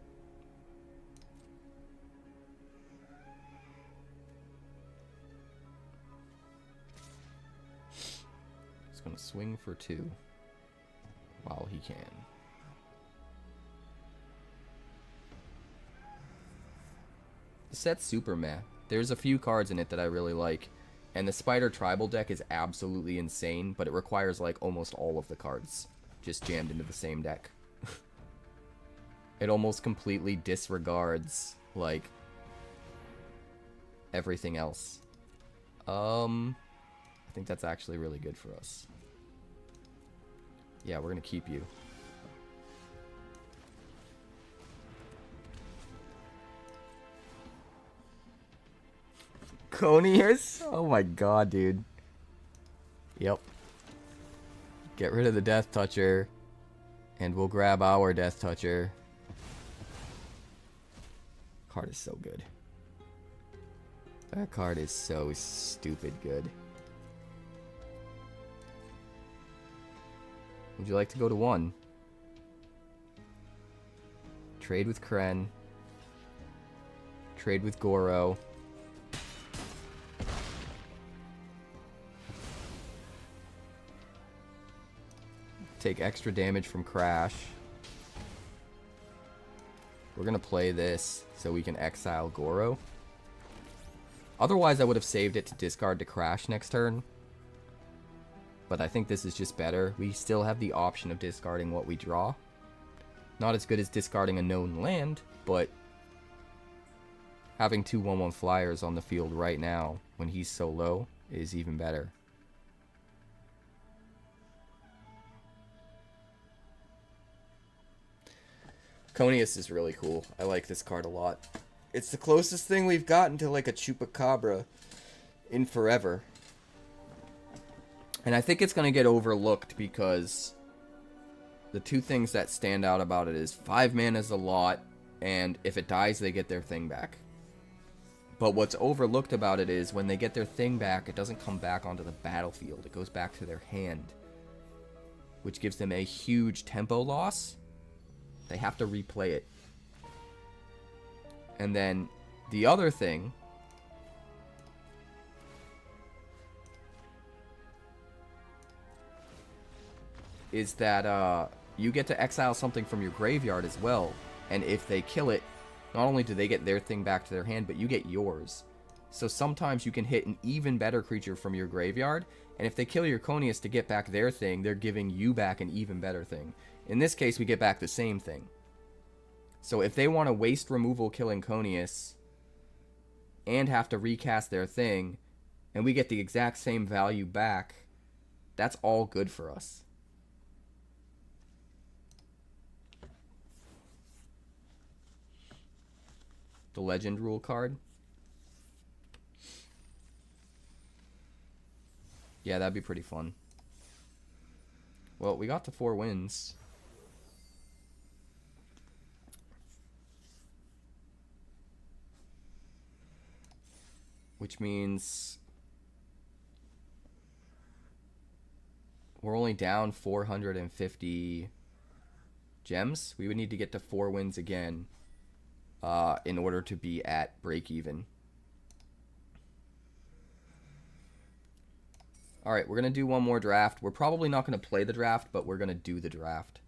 He's gonna swing for 2 while he can. The set's super meh. There's a few cards in it that I really like. And the Spider Tribal deck is absolutely insane, but it requires like almost all of the cards just jammed into the same deck. It almost completely disregards like everything else. I think that's actually really good for us. Yeah, we're gonna keep you. Conius? Oh my god, dude. Yep. Get rid of the Death Toucher. And we'll grab our Death Toucher. Card is so good. That card is so stupid good. Would you like to go to 1? Trade with Kren. Trade with Goro. take extra damage from Crash. We're going to play this so we can exile Goro. Otherwise, I would have saved it to discard to Crash next turn. But I think this is just better. We still have the option of discarding what we draw. Not as good as discarding a known land, but having two 1/1 flyers on the field right now when he's so low is even better. Conius is really cool. I like this card a lot. It's the closest thing we've gotten to like a Chupacabra in forever. And I think it's going to get overlooked because the two things that stand out about it is 5 mana is a lot, and if it dies, they get their thing back. But what's overlooked about it is when they get their thing back, it doesn't come back onto the battlefield. It goes back to their hand, which gives them a huge tempo loss. They have to replay it. And then the other thing is that you get to exile something from your graveyard as well. And if they kill it, not only do they get their thing back to their hand, but you get yours. So sometimes you can hit an even better creature from your graveyard, and if they kill your Conius to get back their thing, they're giving you back an even better thing. In this case, we get back the same thing. So if they want to waste removal killing Conius and have to recast their thing, and we get the exact same value back, that's all good for us. The Legend Rule card. Yeah, that'd be pretty fun. Well, we got to 4 wins. Which means we're only down 450 gems. We would need to get to 4 wins again in order to be at break even. Alright, we're going to do one more draft. We're probably not going to play the draft, but we're going to do the draft.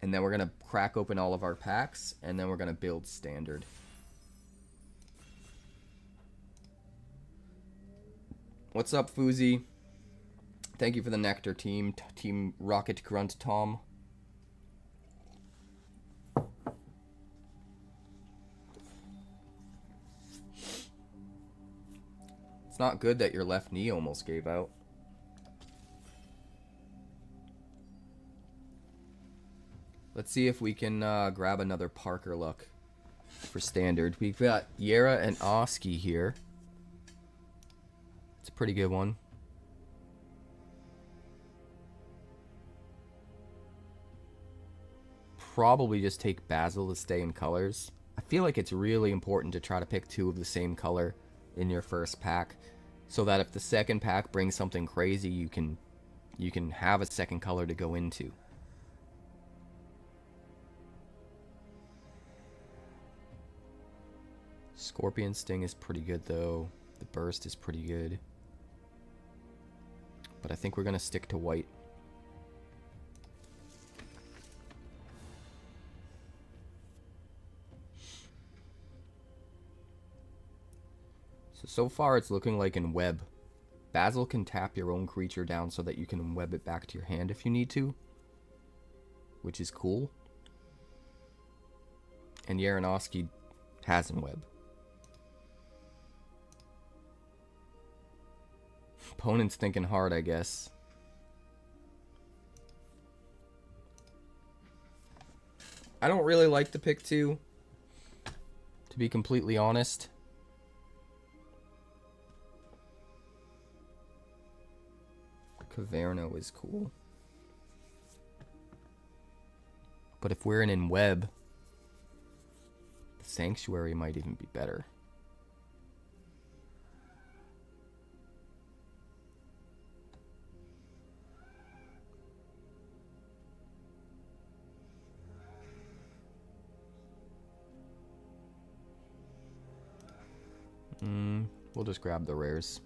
And then we're going to crack open all of our packs, and then we're going to build standard. What's up, Foozy? Thank you for the nectar, team. Team Rocket Grunt Tom. It's not good that your left knee almost gave out. Let's see if we can grab another Parker Luck for standard. We've got Yera and Oski here. It's a pretty good one. Probably just take Basil to stay in colors. I feel like it's really important to try to pick 2 of the same color in your first pack, so that if the second pack brings something crazy, you can have a second color to go into. Scorpion Sting is pretty good though. The Burst is pretty good. But I think we're going to stick to white. So far it's looking like in web, Basil can tap your own creature down so that you can web it back to your hand if you need to, which is cool. And Yaranowski has in web. Opponent's thinking hard, I guess. I don't really like the pick 2, to be completely honest. Caverno is cool. But if we're in web, the Sanctuary might even be better. We'll just grab the rares.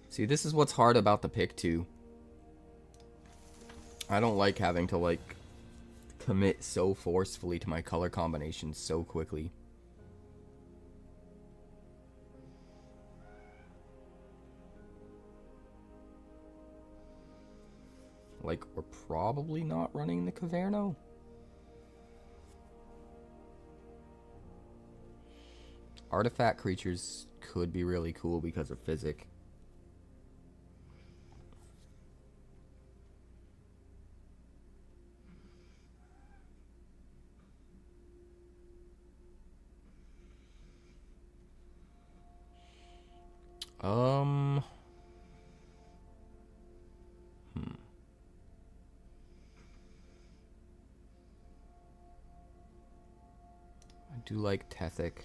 See, this is what's hard about the pick 2. I don't like having to, like, commit so forcefully to my color combinations so quickly. Like, we're probably not running the Caverno. Artifact creatures could be really cool because of Physic. I do like Tethic.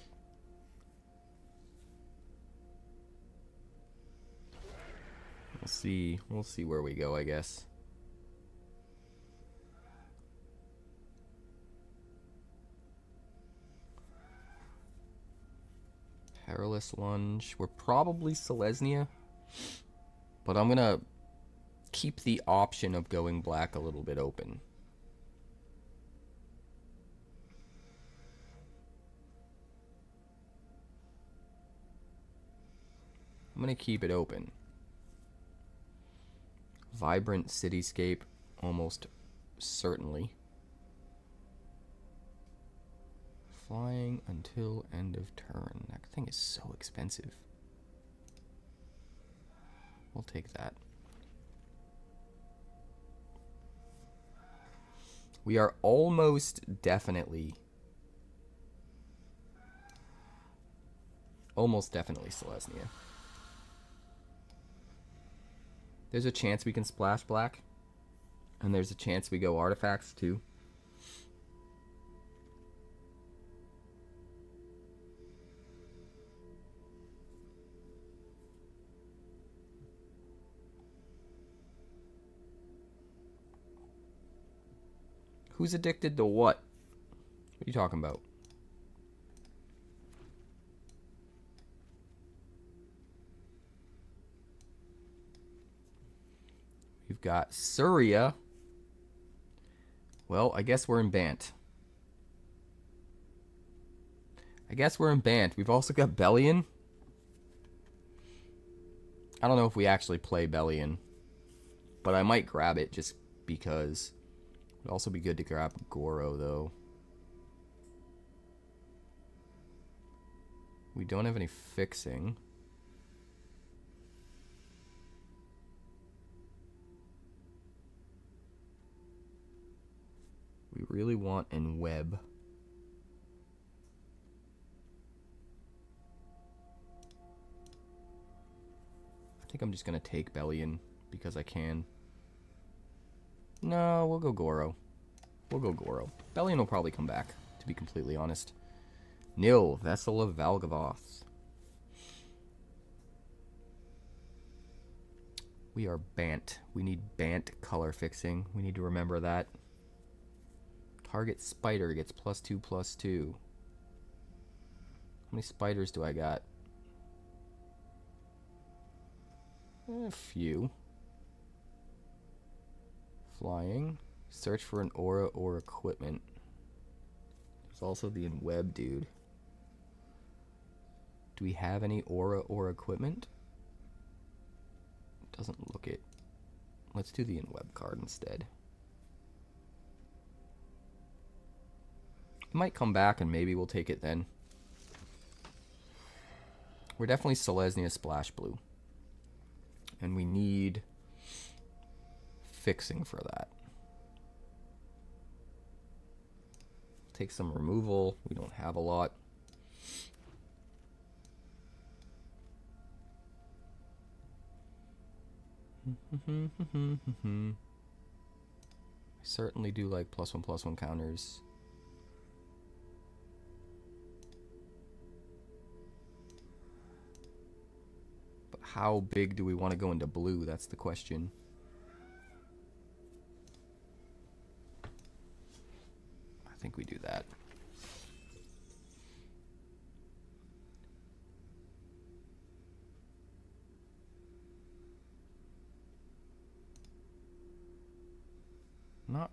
We'll see where we go, I guess. Perilous Lunge. We're probably Selesnya, but I'm gonna keep the option of going black a little bit open. I'm gonna keep it open. Vibrant Cityscape, almost certainly. Flying until end of turn. That thing is so expensive. We'll take that. We are almost definitely Selesnya. There's a chance we can splash black. And there's a chance we go artifacts too. Who's addicted to what? What are you talking about? We've got Surya. Well, I guess we're in Bant. We've also got Bellion. I don't know if we actually play Bellion, but I might grab it just because. It'd also be good to grab Goro, though. We don't have any fixing. We really want an web. I think I'm just going to take Bellion because I can. No, we'll go Goro. Bellion will probably come back, to be completely honest. Nil, Vessel of Valgavoth. We are Bant. We need Bant color fixing. We need to remember that. Target spider gets +2/+2. How many spiders do I got? A few. Flying. Search for an aura or equipment. There's also the Inweb dude. Do we have any aura or equipment? Doesn't look it. Let's do the Inweb card instead. It might come back and maybe we'll take it then. We're definitely Selesnya Splash Blue. And we need fixing for that. Take some removal. We don't have a lot. I certainly do like +1/+1 counters. But how big do we want to go into blue? That's the question. I think we do that.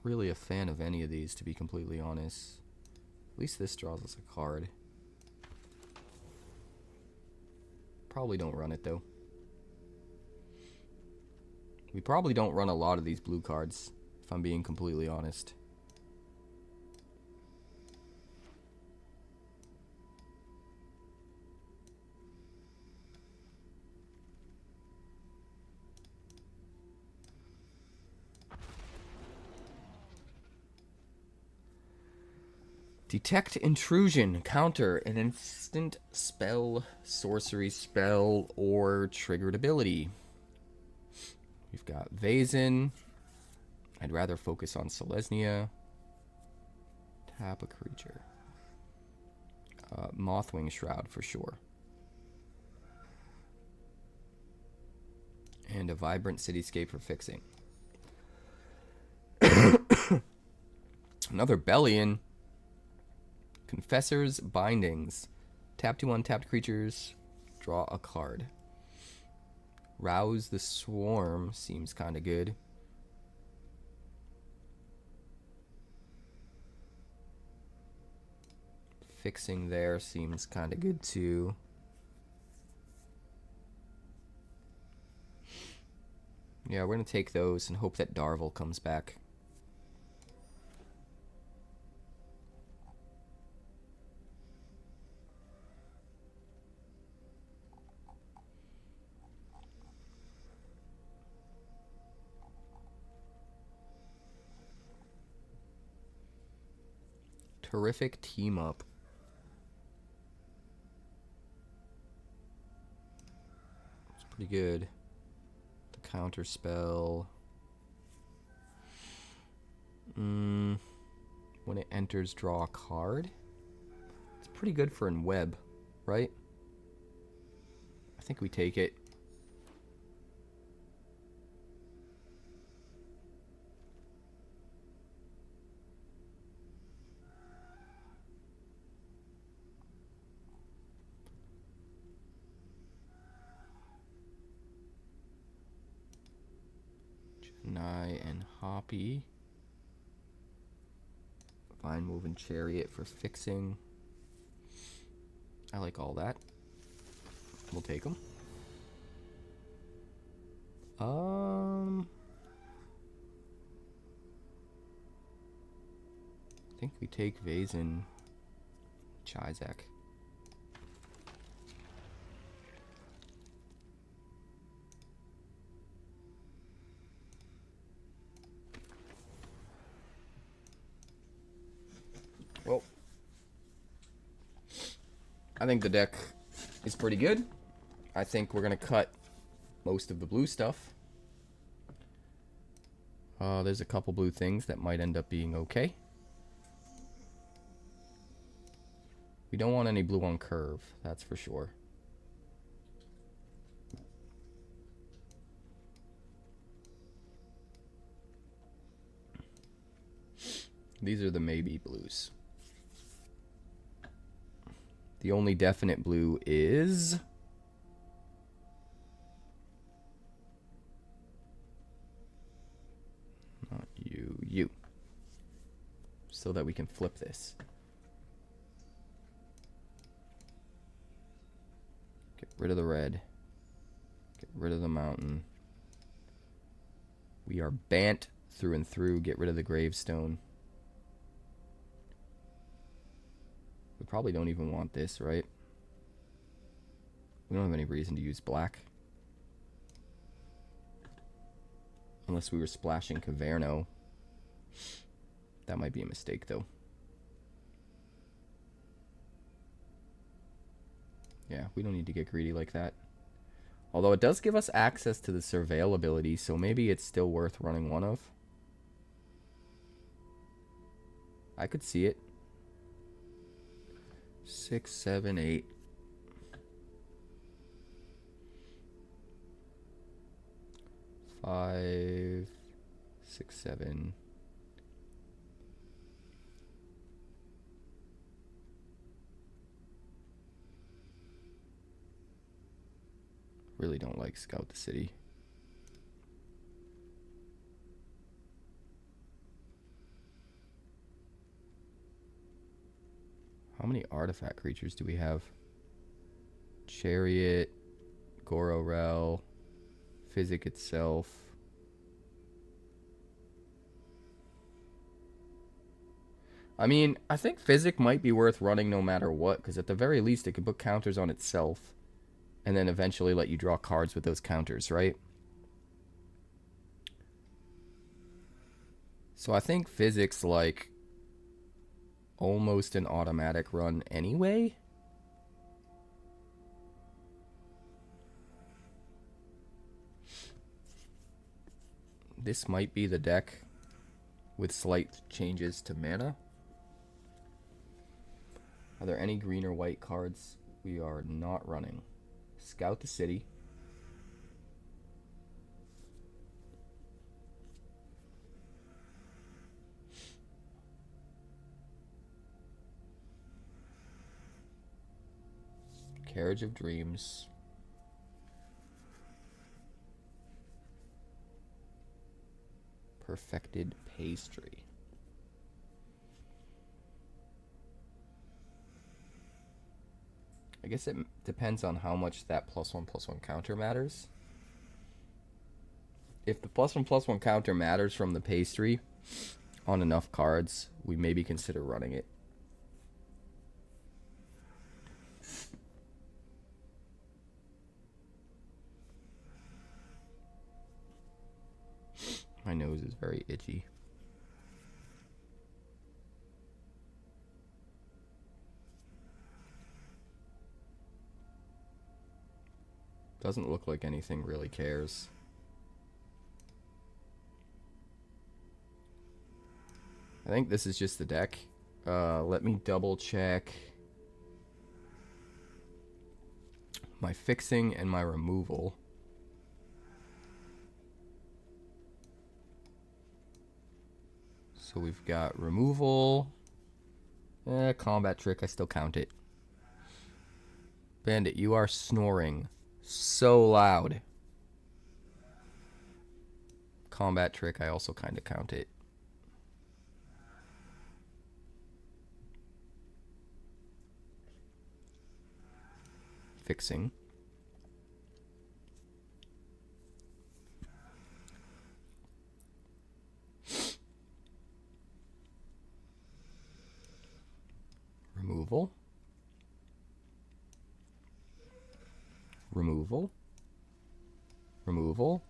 Not really a fan of any of these, to be completely honest. At least this draws us a card. Probably don't run it, though. We probably don't run a lot of these blue cards, if I'm being completely honest. Detect intrusion. Counter an instant spell, sorcery spell, or triggered ability. We've got Vazen. I'd rather focus on Selesnya. Tap a creature. Mothwing Shroud for sure. And a Vibrant Cityscape for fixing. Another Bellion. Confessor's Bindings. Tap 2 untapped creatures. Draw a card. Rouse the Swarm seems kind of good. Fixing there seems kind of good too. Yeah, we're going to take those and hope that Darvel comes back. Terrific team up. It's pretty good. The counter spell. When it enters, draw a card. It's pretty good for in web, right? I think we take it. Nye and Hoppy. Vine Moving Chariot for fixing. I like all that. We'll take them. I think we take Vazen Chizak. Well, I think the deck is pretty good. I think we're going to cut most of the blue stuff. There's a couple blue things that might end up being okay. We don't want any blue on curve, that's for sure. These are the maybe blues. The only definite blue is... not you, you. So that we can flip this. Get rid of the red. Get rid of the mountain. We are Bant through and through. Get rid of the gravestone. We probably don't even want this, right? We don't have any reason to use black. Unless we were splashing Caverno. That might be a mistake, though. Yeah, we don't need to get greedy like that. Although it does give us access to the Surveil ability, so maybe it's still worth running one of. I could see it. 6, 7, 8. Five, 6, 7. Really don't like Scout the City. How many artifact creatures do we have? Chariot, Gororel, Physic itself. I mean, I think Physic might be worth running no matter what, because at the very least it could put counters on itself, and then eventually let you draw cards with those counters, right? So I think Physic's like almost an automatic run anyway. This might be the deck with slight changes to mana. Are there any green or white cards we are not running? Scout the City. Carriage of Dreams. Perfected Pastry. I guess it depends on how much that +1/+1 counter matters. If the +1/+1 counter matters from the pastry on enough cards, we maybe consider running it. My nose is very itchy. Doesn't look like anything really cares. I think this is just the deck. Let me double check my fixing and my removal. So we've got removal. Combat trick, I still count it. Bandit, you are snoring so loud. Combat trick, I also kind of count it. Fixing. Removal. Removal. Removal.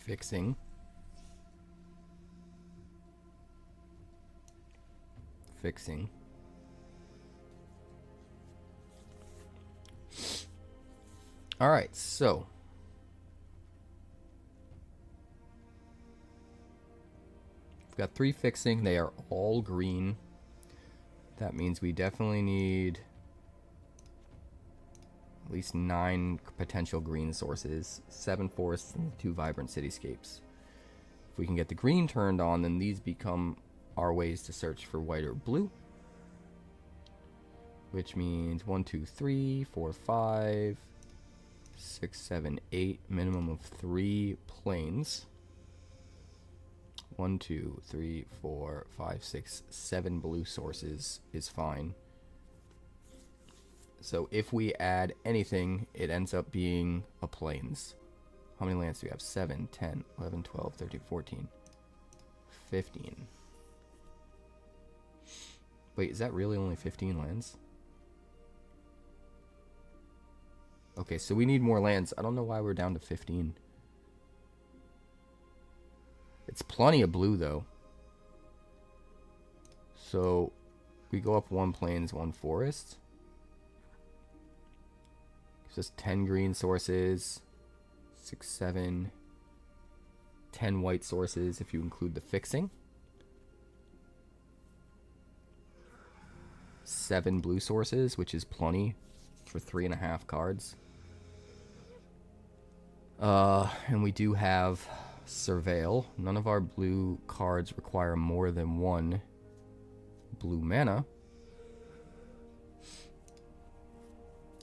Fixing. Fixing. All right, so we've got 3 fixing. They are all green. That means we definitely need at least 9 potential green sources, 7 forests, and 2 vibrant cityscapes. If we can get the green turned on, then these become our ways to search for white or blue. Which means 1, 2, 3, 4, 5, 6, 7, 8, minimum of 3 planes. 1, 2, 3, 4, 5, 6, 7 blue sources is fine. So if we add anything, it ends up being a plains. How many lands do we have? 7, 10, 11, 12, 13, 14, 15. Wait, is that really only 15 lands? Okay, so we need more lands. I don't know why we're down to 15. It's plenty of blue, though. So we go up 1 plains, 1 forest. Gives us 10 green sources, 6, 7, 10 white sources if you include the fixing. 7 blue sources, which is plenty for 3.5 cards. And we do have Surveil. None of our blue cards require more than 1 blue mana.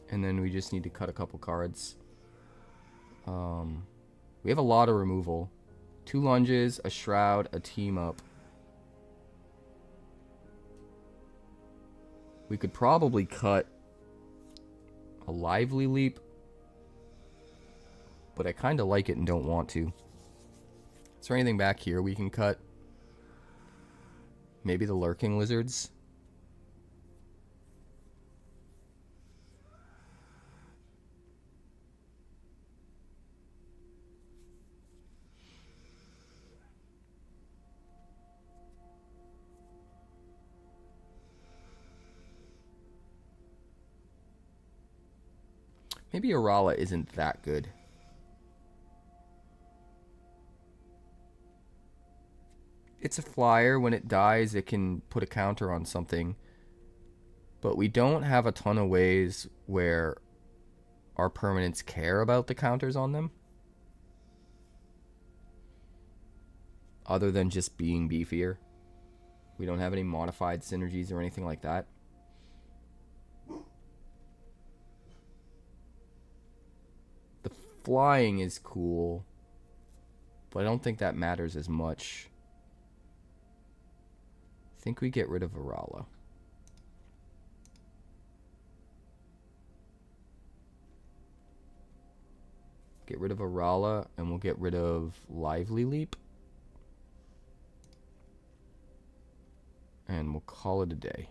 And then we just need to cut a couple cards. We have a lot of removal. 2 lunges, a shroud, a team up. We could probably cut a lively leap, but I kind of like it and don't want to. Is there anything back here we can cut? Maybe the lurking lizards? Maybe Arala isn't that good. It's a flyer. When it dies, it can put a counter on something. But we don't have a ton of ways where our permanents care about the counters on them. Other than just being beefier. We don't have any modified synergies or anything like that. The flying is cool, but I don't think that matters as much. I think we get rid of Arala. Get rid of Arala, and we'll get rid of Lively Leap. And we'll call it a day.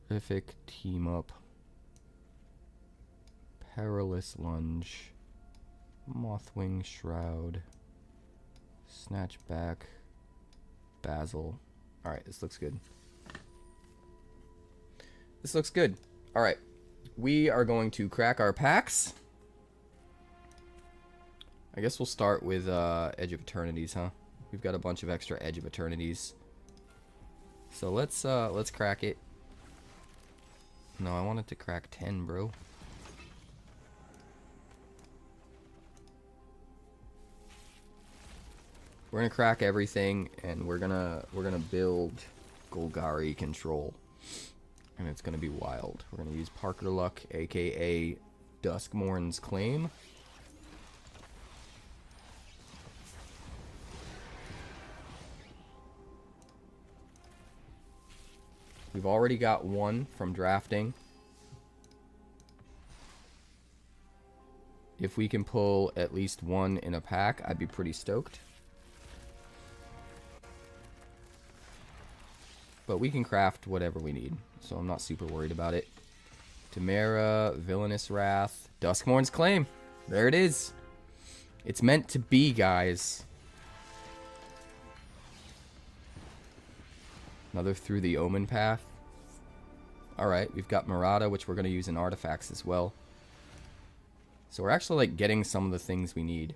Terrific team up. Perilous Lunge. Mothwing Shroud. Snatchback. Basil. Alright, this looks good. This looks good. Alright. We are going to crack our packs. I guess we'll start with Edge of Eternities, huh? We've got a bunch of extra Edge of Eternities. So let's crack it. No, I wanted to crack 10, bro. We're gonna crack everything, and we're gonna build Golgari control, and it's gonna be wild. We're gonna use Parker Luck, aka Duskmourn's Claim. We've already got one from drafting. If we can pull at least one in a pack, I'd be pretty stoked. But we can craft whatever we need, so I'm not super worried about it. Tamara, Villainous Wrath, Duskmourn's Claim. There it is. It's meant to be, guys. Another Through the Omenpath. Alright, we've got Murata, which we're going to use in artifacts as well. So we're actually like getting some of the things we need.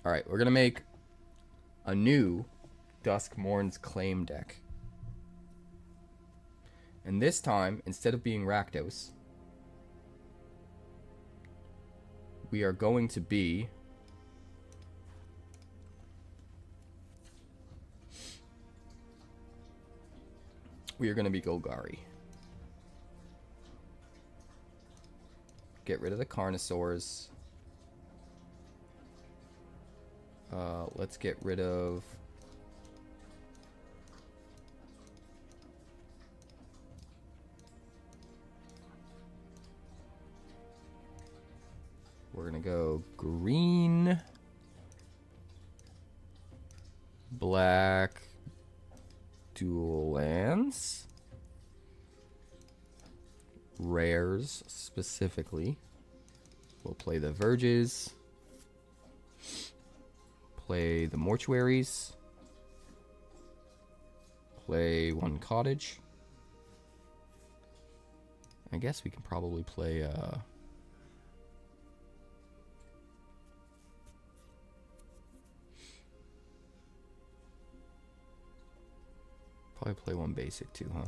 Alright, we're going to make a new Duskmourn's Claim deck. And this time, instead of being Rakdos, we are going to be Golgari. Get rid of the Carnosaurs. Let's get rid of we're gonna go green, black, dual lands, rares specifically. We'll play the Verges, play the Mortuaries, play one Cottage. I guess we can probably play probably play one basic too, huh?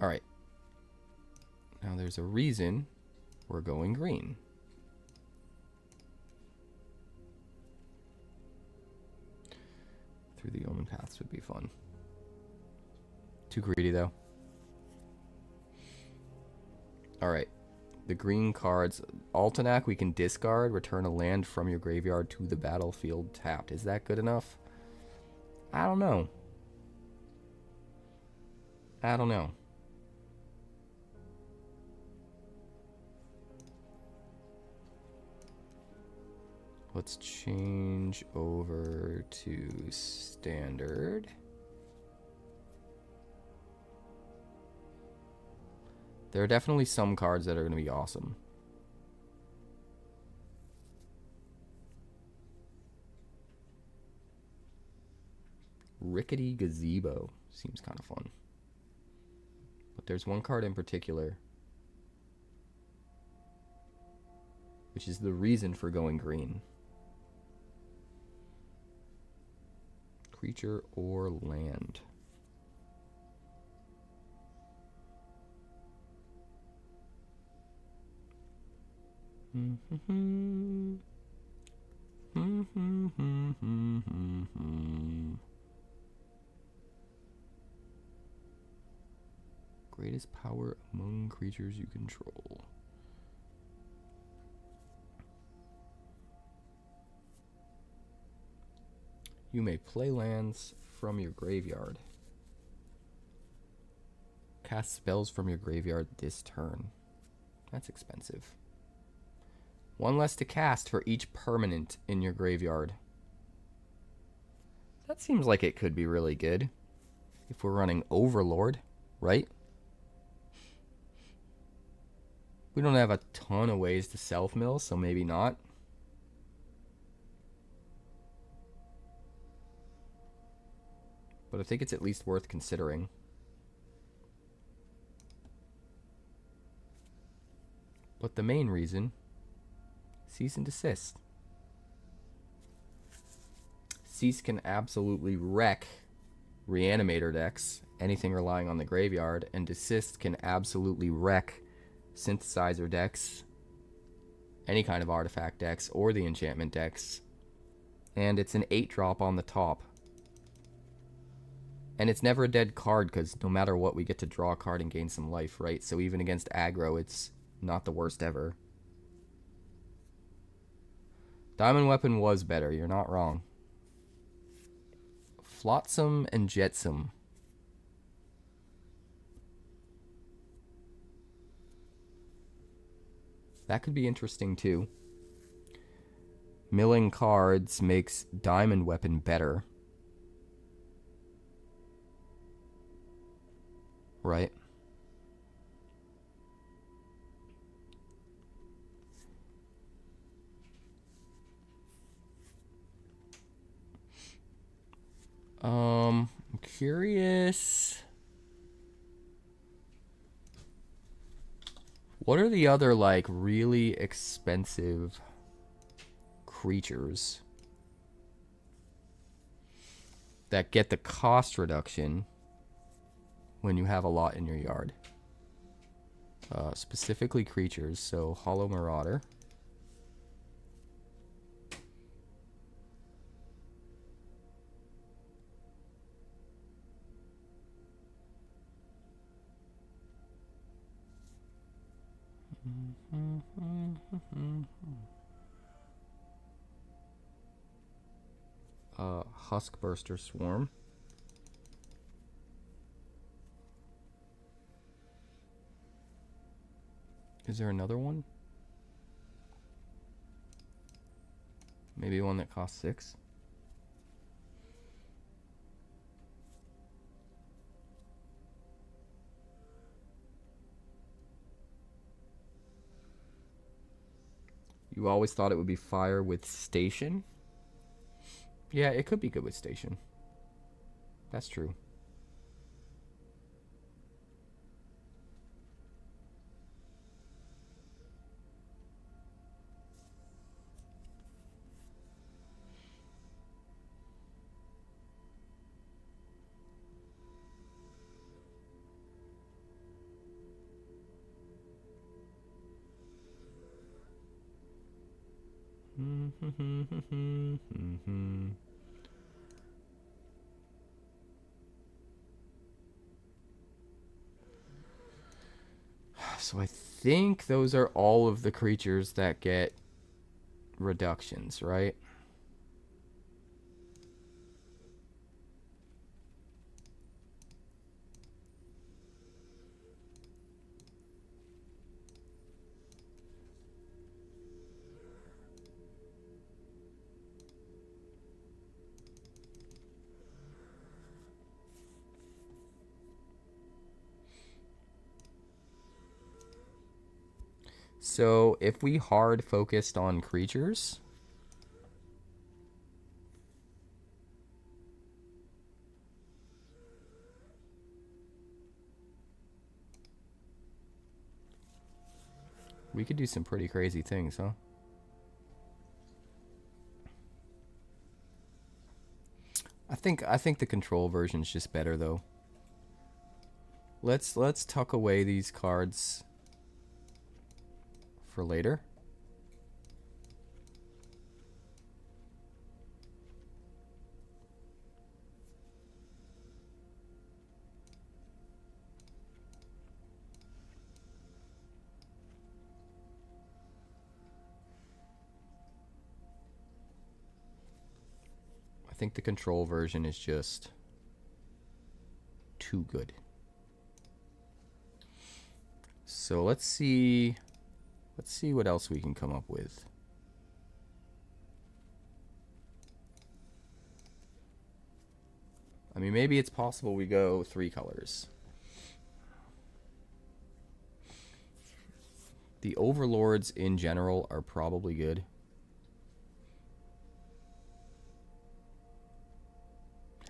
Alright. Now there's a reason we're going green. through the Omenpaths would be fun. Too greedy, though. Alright. The green cards. Altenac we can discard. Return a land from your graveyard to the battlefield tapped. Is that good enough? I don't know. I don't know. Let's change over to standard. There are definitely some cards that are going to be awesome. Rickety Gazebo seems kind of fun. But there's one card in particular, which is the reason for going green. Creature or land. Greatest power among creatures you control. You may play lands from your graveyard. Cast spells from your graveyard this turn. That's expensive. One less to cast for each permanent in your graveyard. That seems like it could be really good if we're running Overlord, right? We don't have a ton of ways to self-mill, so maybe not. But I think it's at least worth considering. But the main reason, cease and desist. Cease can absolutely wreck Reanimator decks, anything relying on the graveyard, and desist can absolutely wreck Synthesizer decks, any kind of artifact decks, or the enchantment decks. And it's an 8-drop on the top. And it's never a dead card, because no matter what, we get to draw a card and gain some life, right? So even against aggro, it's not the worst ever. Diamond Weapon was better, you're not wrong. Flotsam and Jetsam. That could be interesting too. Milling cards makes Diamond Weapon better. Right? I'm curious. What are the other, like, really expensive creatures that get the cost reduction when you have a lot in your yard? Specifically creatures, so Hollow Marauder. Huskburster Swarm. Is there another one? Maybe one that costs 6? You always thought it would be fire with Station? Yeah, it could be good with Station. That's true. So I think those are all of the creatures that get reductions, right? So if we hard focused on creatures, we could do some pretty crazy things, huh? I think the control version's just better though. Let's tuck away these cards for later. I think the control version is just too good. So let's see what else we can come up with. I mean, maybe it's possible we go 3 colors. The overlords in general are probably good.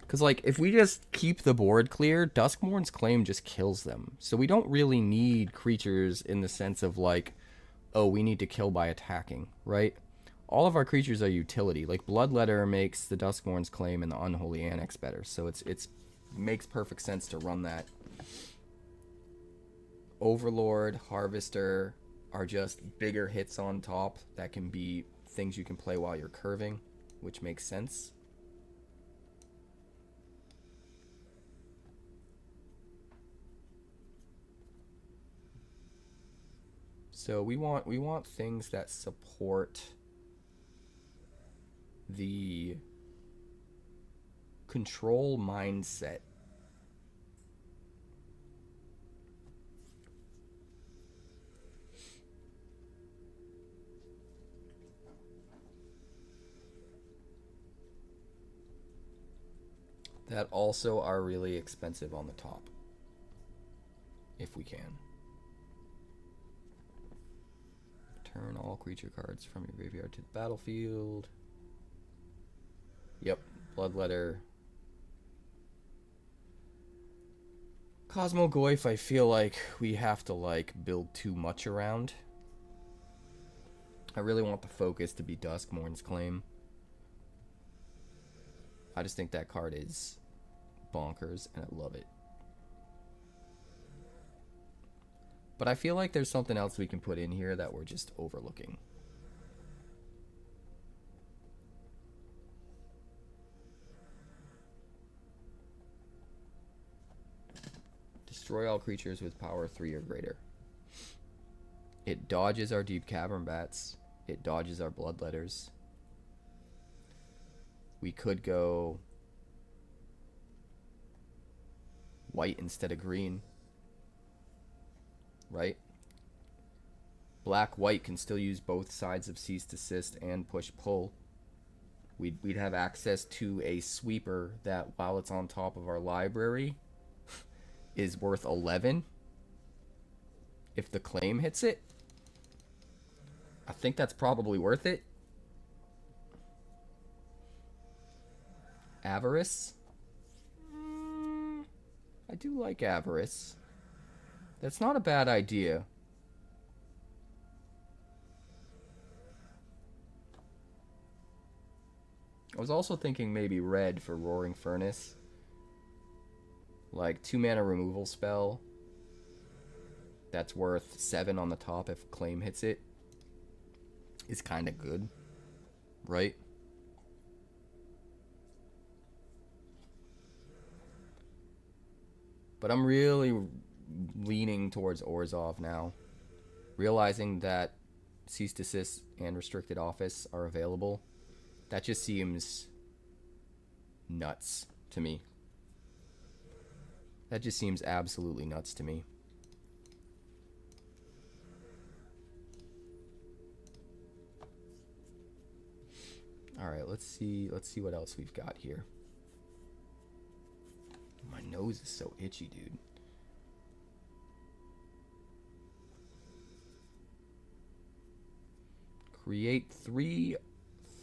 Because, like, if we just keep the board clear, Duskmourn's Claim just kills them. So we don't really need creatures in the sense of, like, oh, we need to kill by attacking, right? All of our creatures are utility. Like, Bloodletter makes the Duskmourn's Claim and the Unholy Annex better. So it's makes perfect sense to run that. Overlord, Harvester are just bigger hits on top that can be things you can play while you're curving, which makes sense. So we want things that support the control mindset. That also are really expensive on the top, if we can. Turn all creature cards from your graveyard to the battlefield. Yep, Bloodletter. Cosmogoyf, I feel like we have to, like, build too much around. I really want the focus to be Duskmourn's Claim. I just think that card is bonkers, and I love it. But I feel like there's something else we can put in here that we're just overlooking. Destroy all creatures with power 3 or greater. It dodges our Deep Cavern Bats. It dodges our Bloodletters. We could go white instead of green. Right? Black-white can still use both sides of Cease Desist and Push-Pull. We'd have access to a sweeper that, while it's on top of our library, is worth 11 if the claim hits it. I think that's probably worth it. Avarice. I do like Avarice. That's not a bad idea. I was also thinking maybe red for Roaring Furnace. Like 2-mana removal spell. That's worth 7 on the top if claim hits it. Is kind of good. Right? But I'm really leaning towards Orzhov now. realizing that cease desist and restricted office are available, that just seems nuts to me. That just seems absolutely nuts to me. All right, let's see what else we've got here. My nose is so itchy, dude. Create 3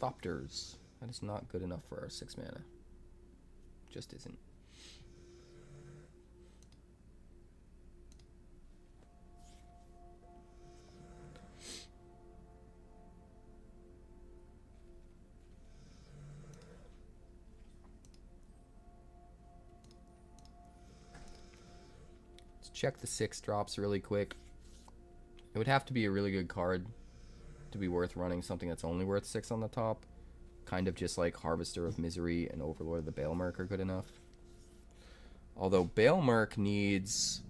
Thopters. That is not good enough for our 6 mana. Just isn't. Let's check the 6 drops really quick. It would have to be a really good card to be worth running something that's only worth 6 on the top. Kind of just like Harvester of Misery and Overlord of the Balemerc are good enough. Although Balemerc needs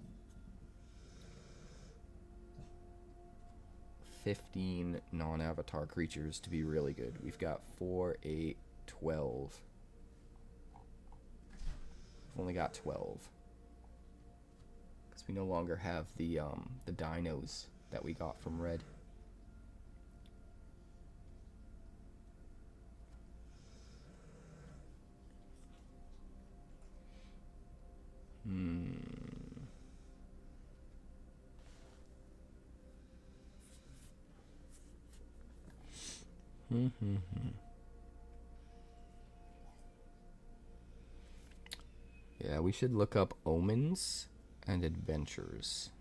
15 non-avatar creatures to be really good. We've got 4, 8, 12. We've only got 12. Because we no longer have the dinos that we got from Red. Yeah, we should look up omens and adventures.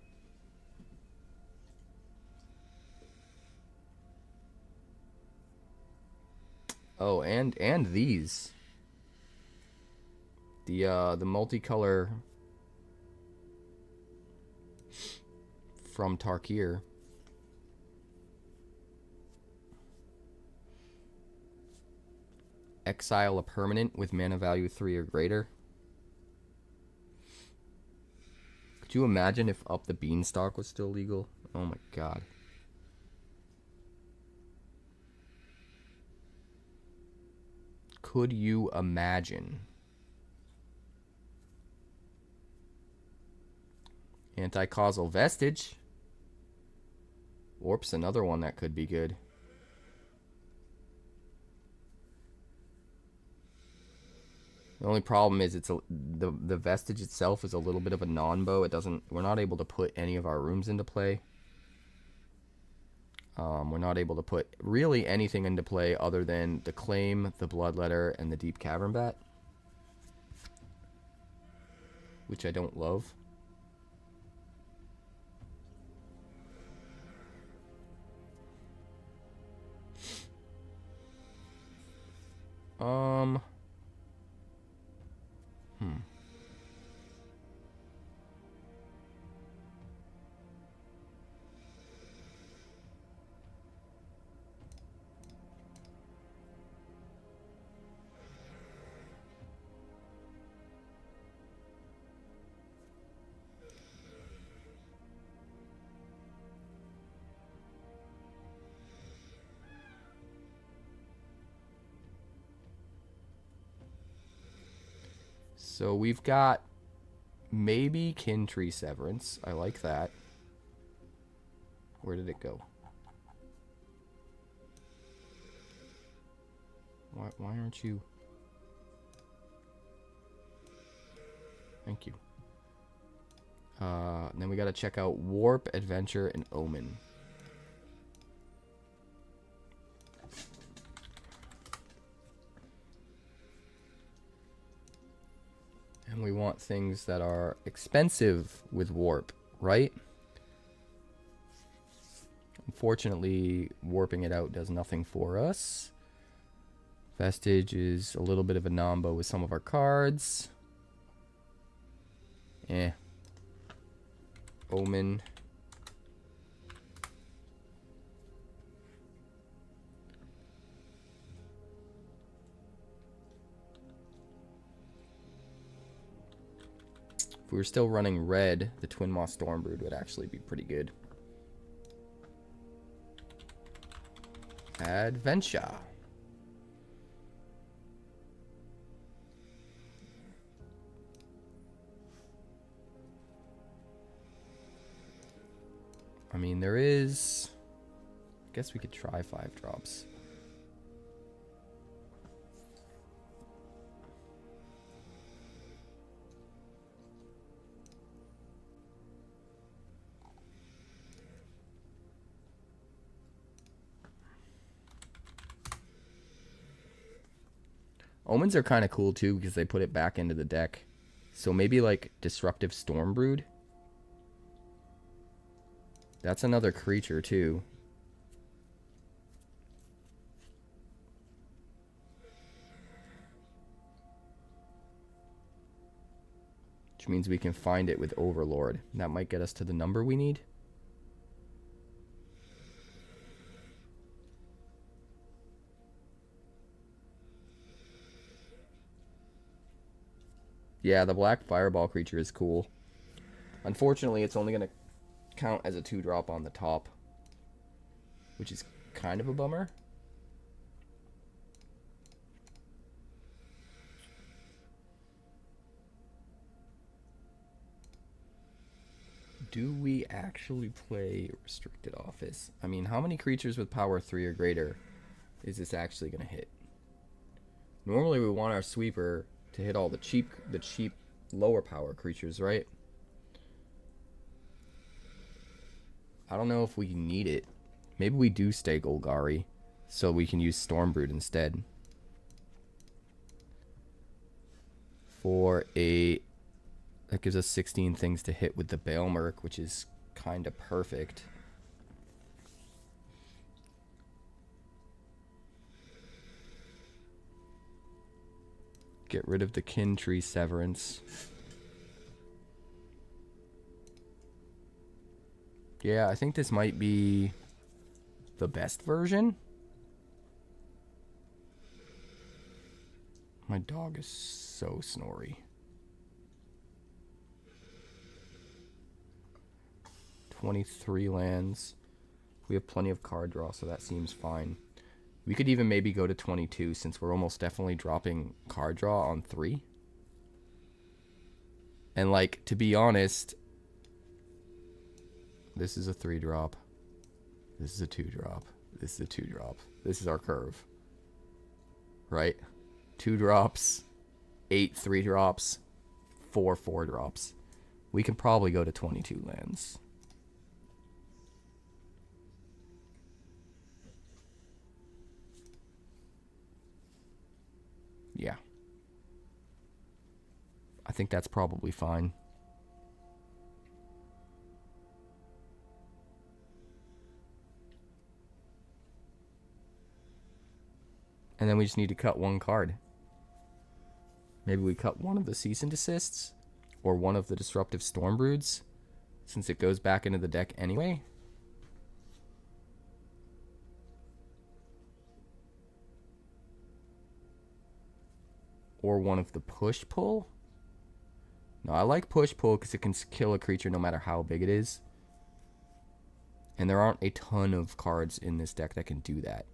Oh, and these. The multicolor from Tarkir. Exile a permanent with mana value 3 or greater. Could you imagine if Up the Beanstalk was still legal? Oh my god. Could you imagine? Anti-causal Vestige. Warp's another one that could be good. The only problem is the Vestige itself is a little bit of a non-bow. We're not able to put any of our rooms into play. We're not able to put really anything into play other than the Claim, the Bloodletter, and the Deep Cavern Bat, which I don't love. So we've got maybe Kin Tree Severance. I like that. Where did it go? Why aren't you? Thank you. Then we got to check out Warp, Adventure, and Omen. And we want things that are expensive with Warp, right? Unfortunately, warping it out does nothing for us. Vestige is a little bit of a nombo with some of our cards. Omen. If we were still running red, the Twin Maw Stormbrood would actually be pretty good. Adventure. I mean, there is... I guess we could try 5 drops. Omens are kind of cool too because they put it back into the deck. So maybe like Disruptive Stormbrood. That's another creature too. Which means we can find it with Overlord. That might get us to the number we need. Yeah, the black fireball creature is cool. Unfortunately, it's only going to count as a 2-drop on the top, which is kind of a bummer. Do we actually play Restricted Office? I mean, how many creatures with power 3 or greater is this actually going to hit? Normally we want our sweeper to hit all the cheap lower power creatures, right? I don't know if we need it. Maybe we do stay Golgari so we can use Stormbrood instead. For a... That gives us 16 things to hit with the Baelmerk, which is kind of perfect. Get rid of the Kin Tree Severance. Yeah, I think this might be the best version. My dog is so snory. 23 lands. We have plenty of card draw, so that seems fine. We could even maybe go to 22 since we're almost definitely dropping card draw on 3. And like, to be honest, this is a 3-drop. This is a 2-drop. This is a 2-drop. This is our curve. Right? 2 drops, 8 3-drops, 4 4-drops. We can probably go to 22 lands. Yeah. I think that's probably fine. And then we just need to cut 1 card. Maybe we cut one of the Cease and Desists or one of the Disruptive Stormbroods since it goes back into the deck anyway. Or one of the Push-Pull. No, I like Push-Pull because it can kill a creature no matter how big it is. And there aren't a ton of cards in this deck that can do that.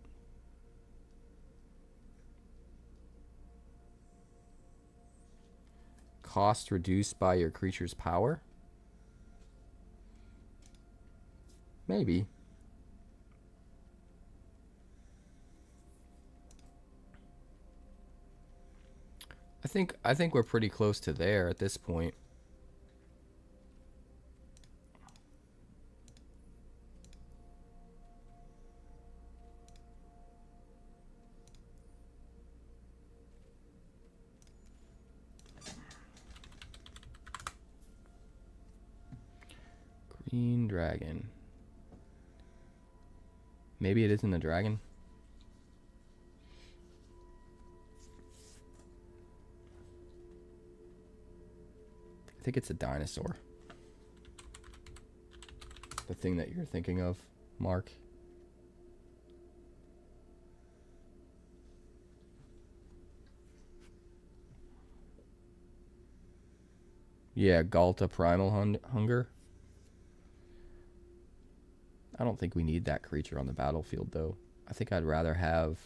Cost reduced by your creature's power? Maybe. I think we're pretty close to there at this point. Green dragon. Maybe it isn't a dragon. I think it's a dinosaur. The thing that you're thinking of, Mark. Yeah, Galta Primal Hunger. I don't think we need that creature on the battlefield, though. I think I'd rather have...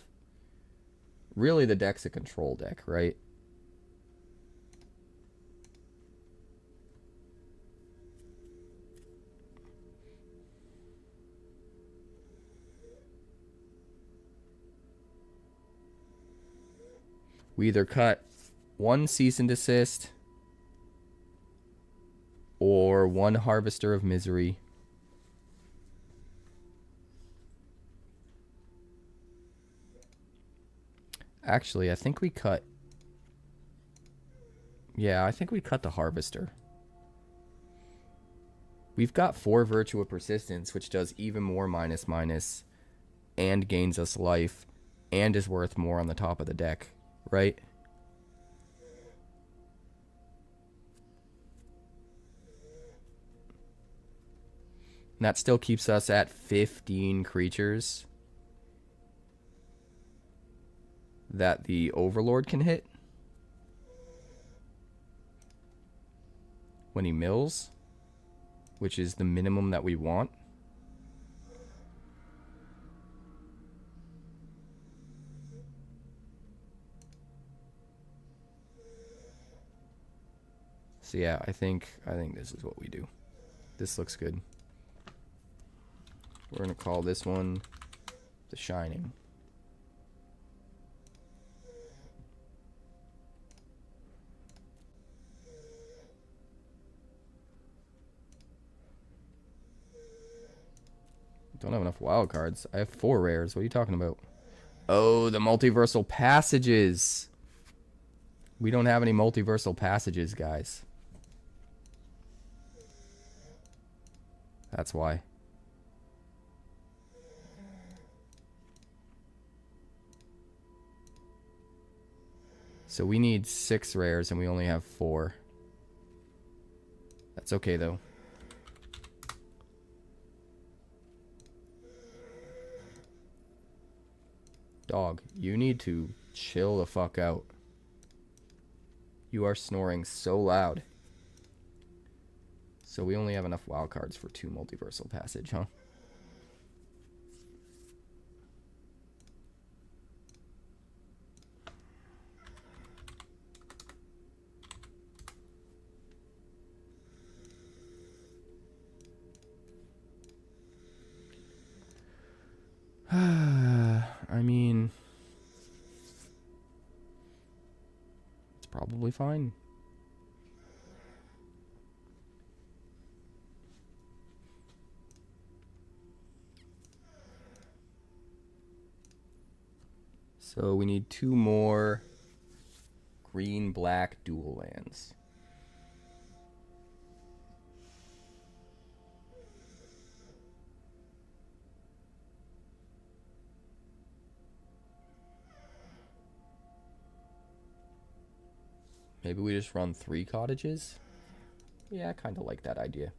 Really, the deck's a control deck, right? We either cut one Cease and Desist or one Harvester of Misery. Actually, I think we cut... Yeah, I think we cut the Harvester. We've got 4 Virtue of Persistence, which does even more --, and gains us life, and is worth more on the top of the deck, right? And that still keeps us at 15 creatures that the Overlord can hit when he mills, which is the minimum that we want. So yeah, I think this is what we do. This looks good. We're gonna call this one The Shining. Don't have enough wild cards. I have 4 rares. What are you talking about? Oh, the multiversal passages. We don't have any multiversal passages, guys. That's why. So we need 6 rares and we only have 4. That's okay though. Dog, you need to chill the fuck out. You are snoring so loud. So we only have enough wild cards for 2 multiversal passage, huh? I mean, it's probably fine. So we need 2 more green-black dual lands. Maybe we just run 3 cottages? Yeah, I kind of like that idea.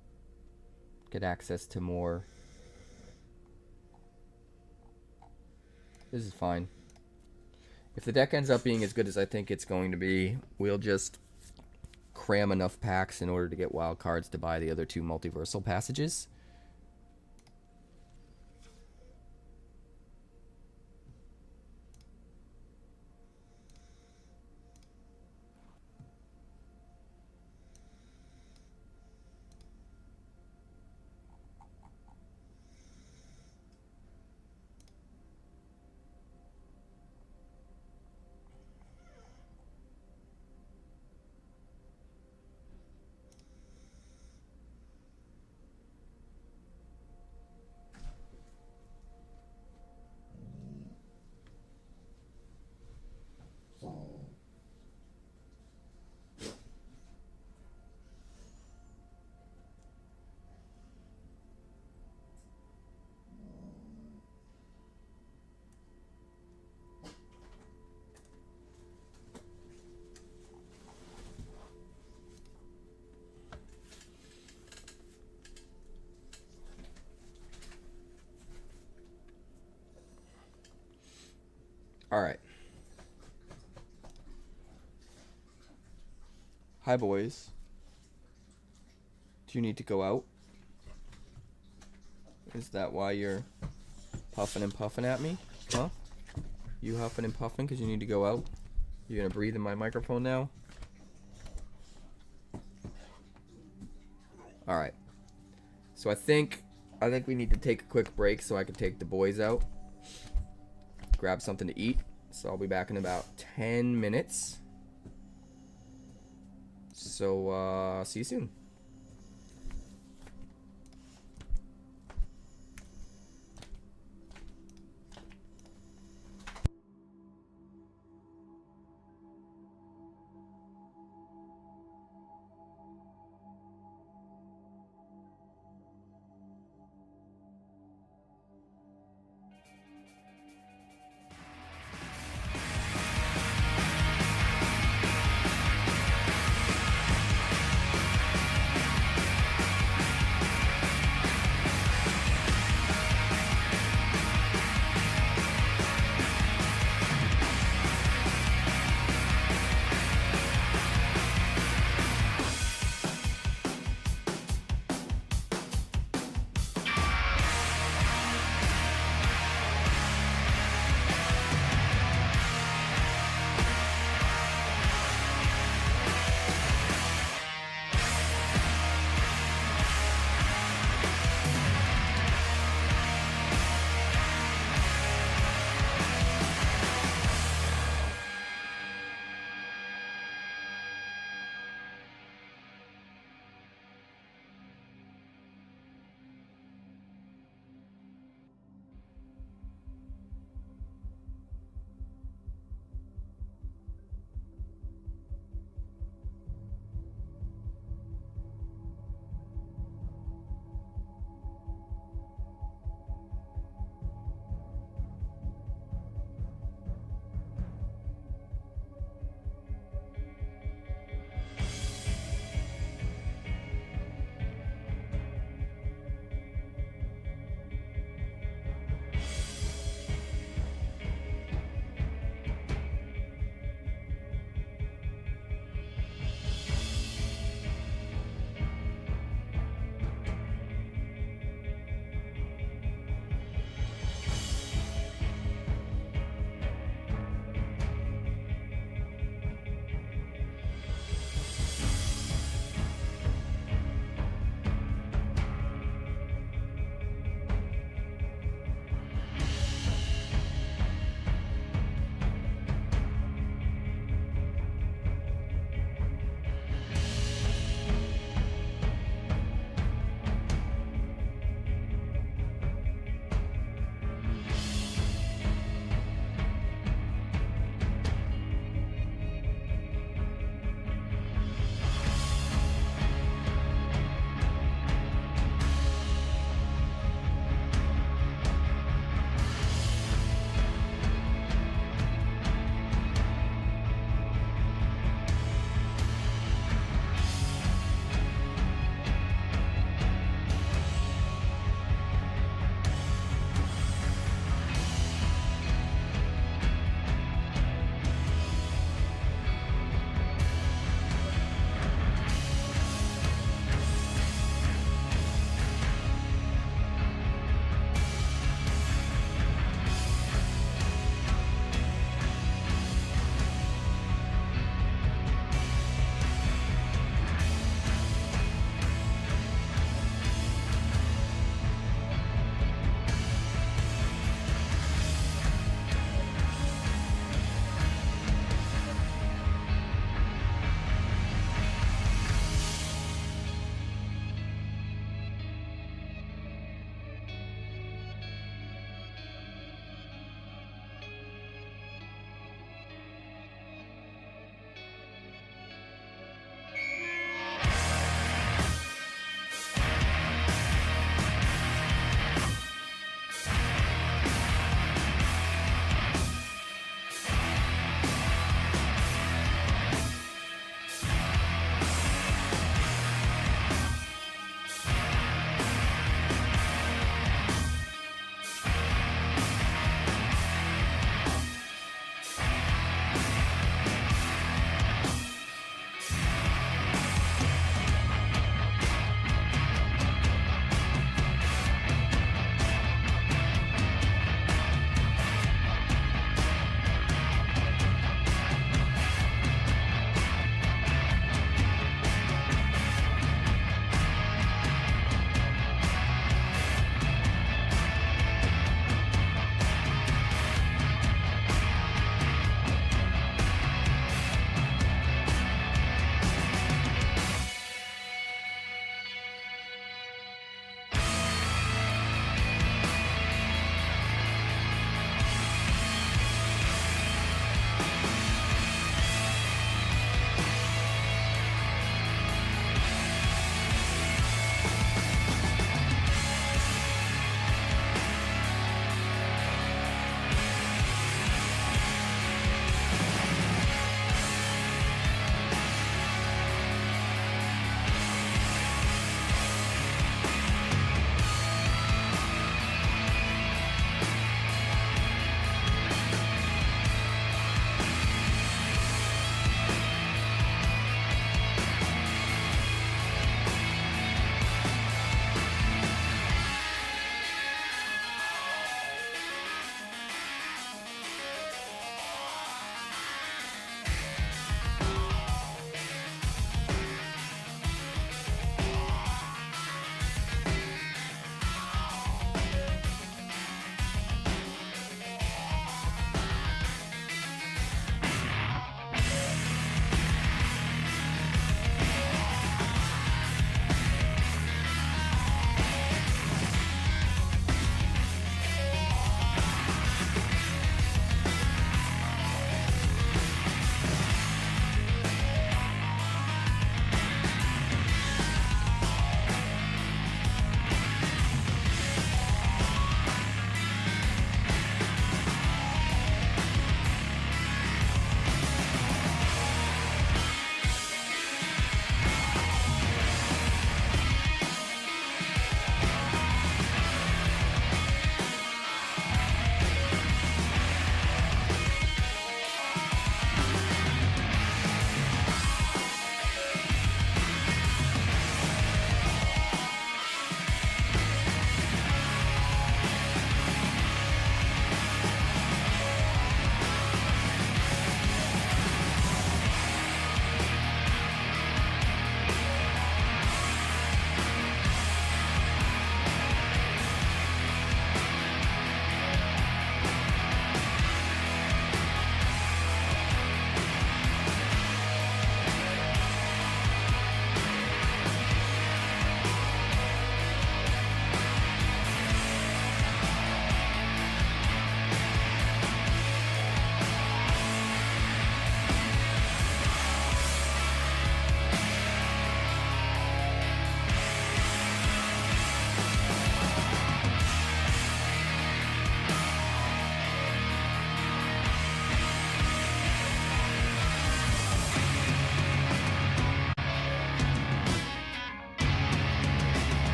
Get access to more. This is fine. If the deck ends up being as good as I think it's going to be, we'll just cram enough packs in order to get wild cards to buy the other 2 multiversal passages. All right. Hi, boys. Do you need to go out? Is that why you're puffing and puffing at me? Huh? You huffing and puffing because you need to go out? You're gonna breathe in my microphone now? Alright. So I think we need to take a quick break so I can take the boys out. Grab something to eat. So I'll be back in about 10 minutes. So, see you soon.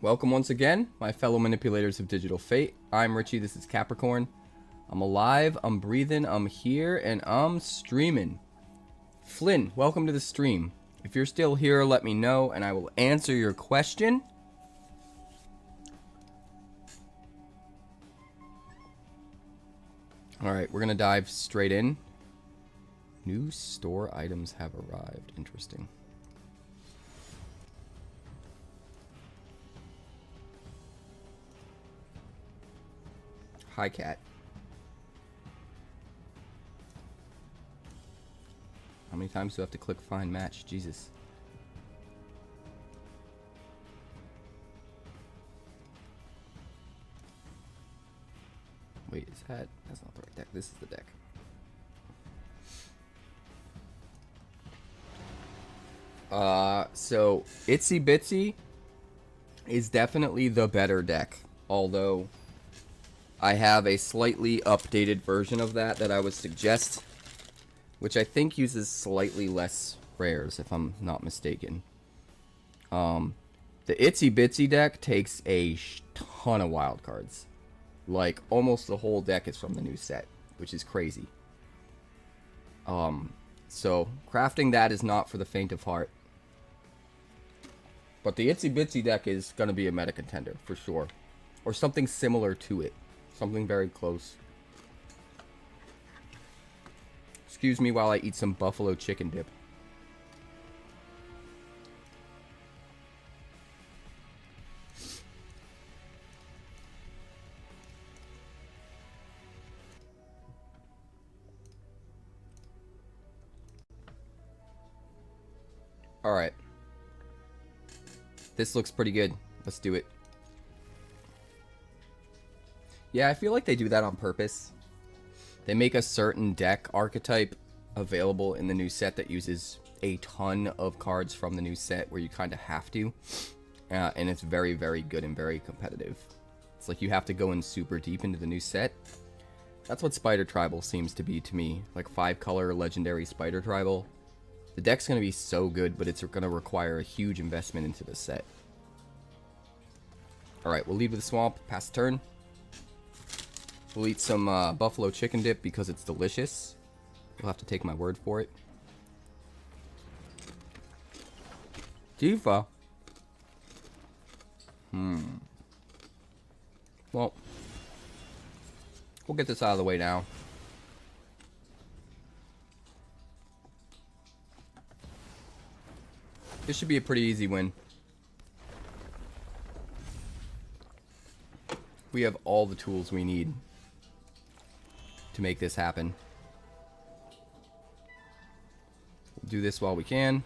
Welcome once again, my fellow manipulators of digital fate. I'm Richie, this is Capricorn. I'm alive, I'm breathing, I'm here, and I'm streaming. Flynn, welcome to the stream. If you're still here, let me know, and I will answer your question. Alright, we're gonna dive straight in. New store items have arrived. Interesting. Hi, cat. How many times do I have to click find match? Jesus. Wait, is that... That's not the right deck. This is the deck. So Itsy Bitsy is definitely the better deck. Although I have a slightly updated version of that I would suggest, which I think uses slightly less rares, if I'm not mistaken. The Itsy Bitsy deck takes a ton of wild cards. Like, almost the whole deck is from the new set, which is crazy. So, crafting that is not for the faint of heart. But the Itsy Bitsy deck is going to be a meta contender, for sure. Or something similar to it. Something very close. Excuse me while I eat some buffalo chicken dip. Alright. This looks pretty good. Let's do it. Yeah, I feel like they do that on purpose. They make a certain deck archetype available in the new set that uses a ton of cards from the new set where you kind of have to. And it's very, very good and very competitive. It's like you have to go in super deep into the new set. That's what Spider Tribal seems to be to me. Like 5-color legendary Spider Tribal. The deck's going to be so good, but it's going to require a huge investment into the set. Alright, we'll lead with the swamp, pass the turn. We'll eat some buffalo chicken dip because it's delicious. You'll have to take my word for it. Tifa. Well, we'll get this out of the way now. This should be a pretty easy win. We have all the tools we need to make this happen. We'll do this while we can.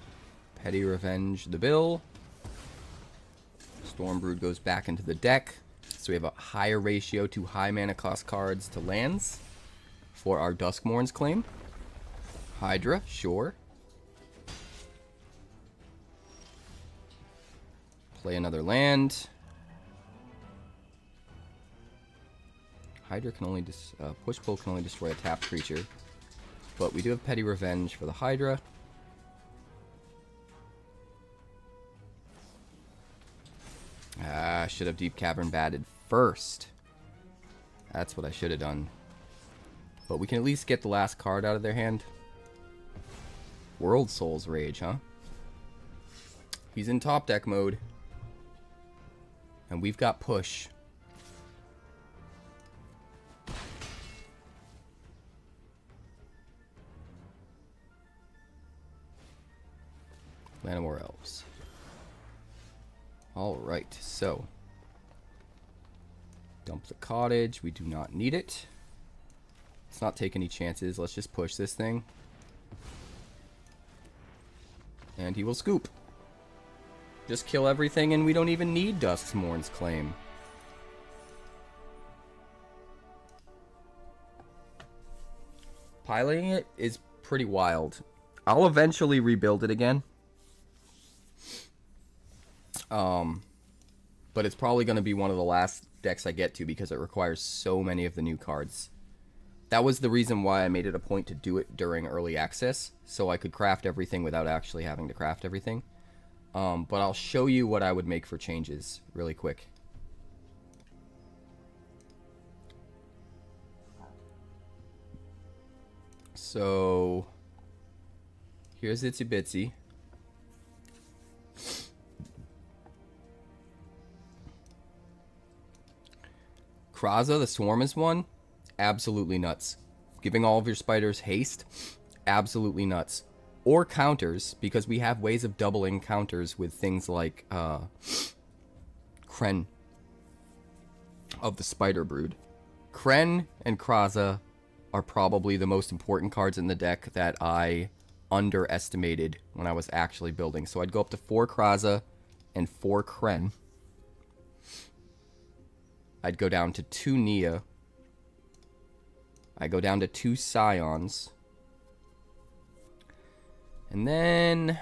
Petty Revenge the Bill. Stormbrood goes back into the deck. So we have a higher ratio to high mana cost cards to lands for our Duskmourn's claim. Hydra, sure. Play another land. Hydra can only push pull can only destroy a tapped creature, but we do have Petty Revenge for the Hydra. Should have Deep Cavern batted first. That's what I should have done. But we can at least get the last card out of their hand. World Soul's Rage, huh? He's in top deck mode. And we've got push. Llanowar Elves. Alright, so. Dump the cottage. We do not need it. Let's not take any chances. Let's just push this thing. And he will scoop. Just kill everything and we don't even need Duskmourn's claim. Piloting it is pretty wild. I'll eventually rebuild it again. But it's probably going to be one of the last decks I get to because it requires so many of the new cards. That was the reason why I made it a point to do it during early access, so I could craft everything without actually having to craft everything. But I'll show you what I would make for changes really quick. So here's Itsy Bitsy. Kraza, the Swarmist one, absolutely nuts. Giving all of your spiders haste, absolutely nuts. Or counters, because we have ways of doubling counters with things like Kren of the Spider Brood. Kren and Kraza are probably the most important cards in the deck that I underestimated when I was actually building. So I'd go up to 4 Kraza and 4 Kren. I'd go down to 2 Nia. I go down to 2 Scions. And then,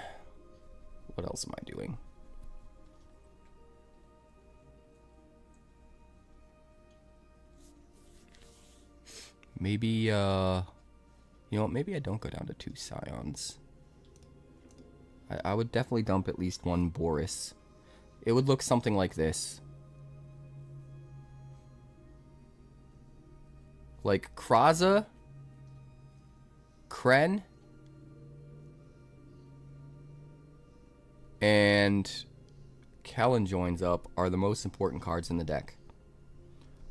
what else am I doing? Maybe, you know what, maybe I don't go down to 2 Scions. I would definitely dump at least 1 Boris. It would look something like this. Like Kraza, Kren, and Kellen joins up are the most important cards in the deck.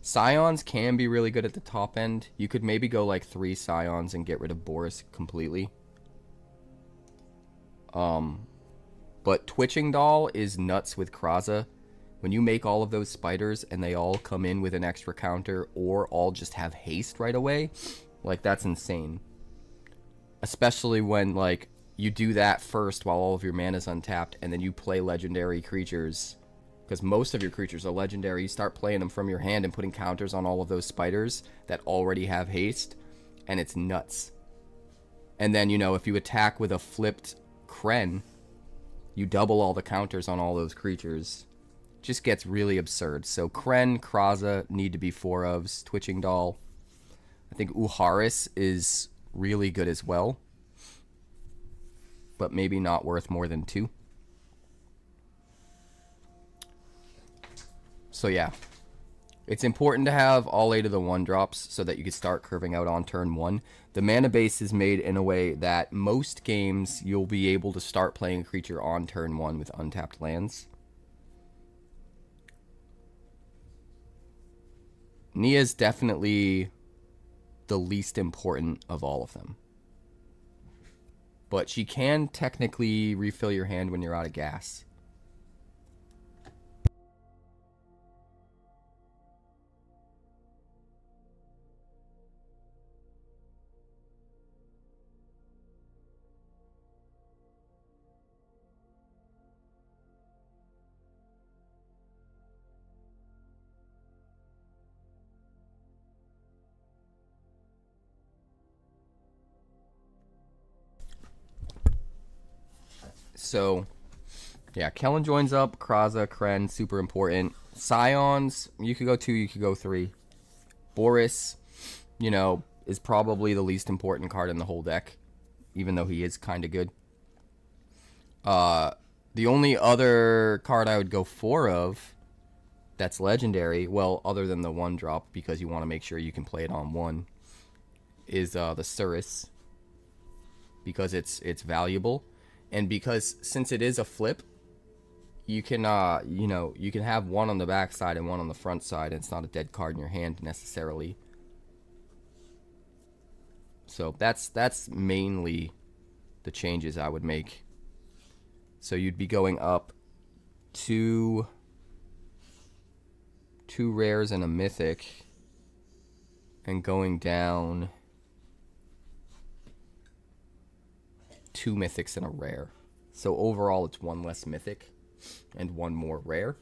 Scions can be really good at the top end. You could maybe go like 3 Scions and get rid of Boris completely. But Twitching Doll is nuts with Kraza. When you make all of those spiders and they all come in with an extra counter or all just have haste right away, like that's insane. Especially when like you do that first while all of your mana's untapped and then you play legendary creatures. Because most of your creatures are legendary. You start playing them from your hand and putting counters on all of those spiders that already have haste. And it's nuts. And then, you know, if you attack with a flipped Kren, you double all the counters on all those creatures. Just gets really absurd. So Kren, Kraza need to be 4 ofs. Twitching Doll. I think Uharis is really good as well. But maybe not worth more than 2. So yeah. It's important to have all 8 of the 1-drops so that you can start curving out on turn 1. The mana base is made in a way that most games you'll be able to start playing a creature on turn 1 with untapped lands. Nia's definitely the least important of all of them. But she can technically refill your hand when you're out of gas. So, yeah, Kellen joins up. Kraza, Kren, super important. Scions, you could go 2, you could go 3. Boris, you know, is probably the least important card in the whole deck, even though he is kind of good. The only other card I would go 4 of that's legendary, well, other than the 1-drop, because you want to make sure you can play it on 1, is the Surus, because it's valuable. And because since it is a flip, you can you know, you can have 1 on the back side and 1 on the front side, and it's not a dead card in your hand necessarily. So that's mainly the changes I would make. So you'd be going up 2 rares and a mythic, and going down 2 mythics and a rare. So overall it's 1 less mythic and 1 more rare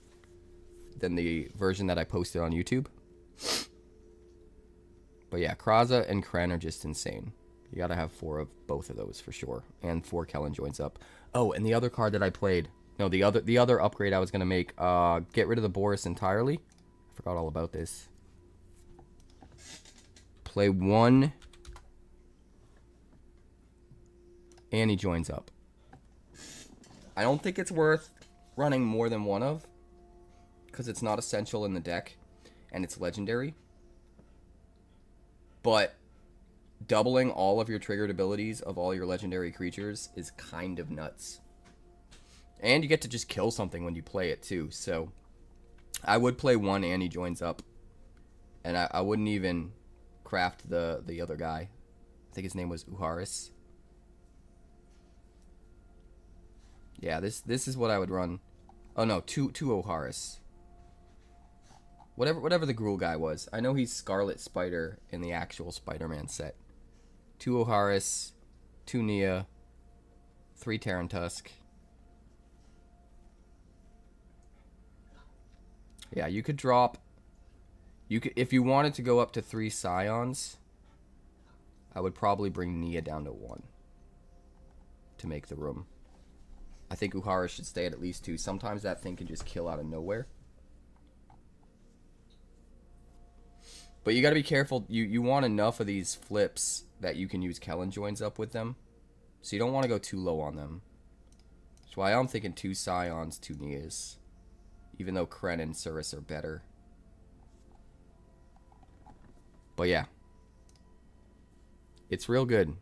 than the version that I posted on YouTube. But yeah, Kraza and Kren are just insane. You gotta have 4 of both of those for sure. And 4 Kellen joins up. Oh, and the other card that I played, no, the other upgrade I was gonna make, get rid of the Boris entirely. I forgot all about this. Play 1 and he joins up. I don't think it's worth running more than one of, because it's not essential in the deck, and it's legendary. But doubling all of your triggered abilities of all your legendary creatures is kind of nuts. And you get to just kill something when you play it too, so I would play one Annie joins up, and I wouldn't even craft the other guy. I think his name was Uharis. Yeah, this is what I would run. Oh no, two Uharis. Whatever the Gruul guy was. I know he's Scarlet Spider in the actual Spider-Man set. 2 Uharis, 2 Nia, 3 Terran Tusk. Yeah, you could drop. You could, if you wanted to go up to 3 Scions, I would probably bring Nia down to 1 to make the room. I think Uharis should stay at least 2. Sometimes that thing can just kill out of nowhere. But you got to be careful. You want enough of these flips that you can use Kellen joins up with them. So you don't want to go too low on them. That's why I'm thinking 2 Scions, 2 Nias. Even though Kren and Cirrus are better. But yeah. It's real good.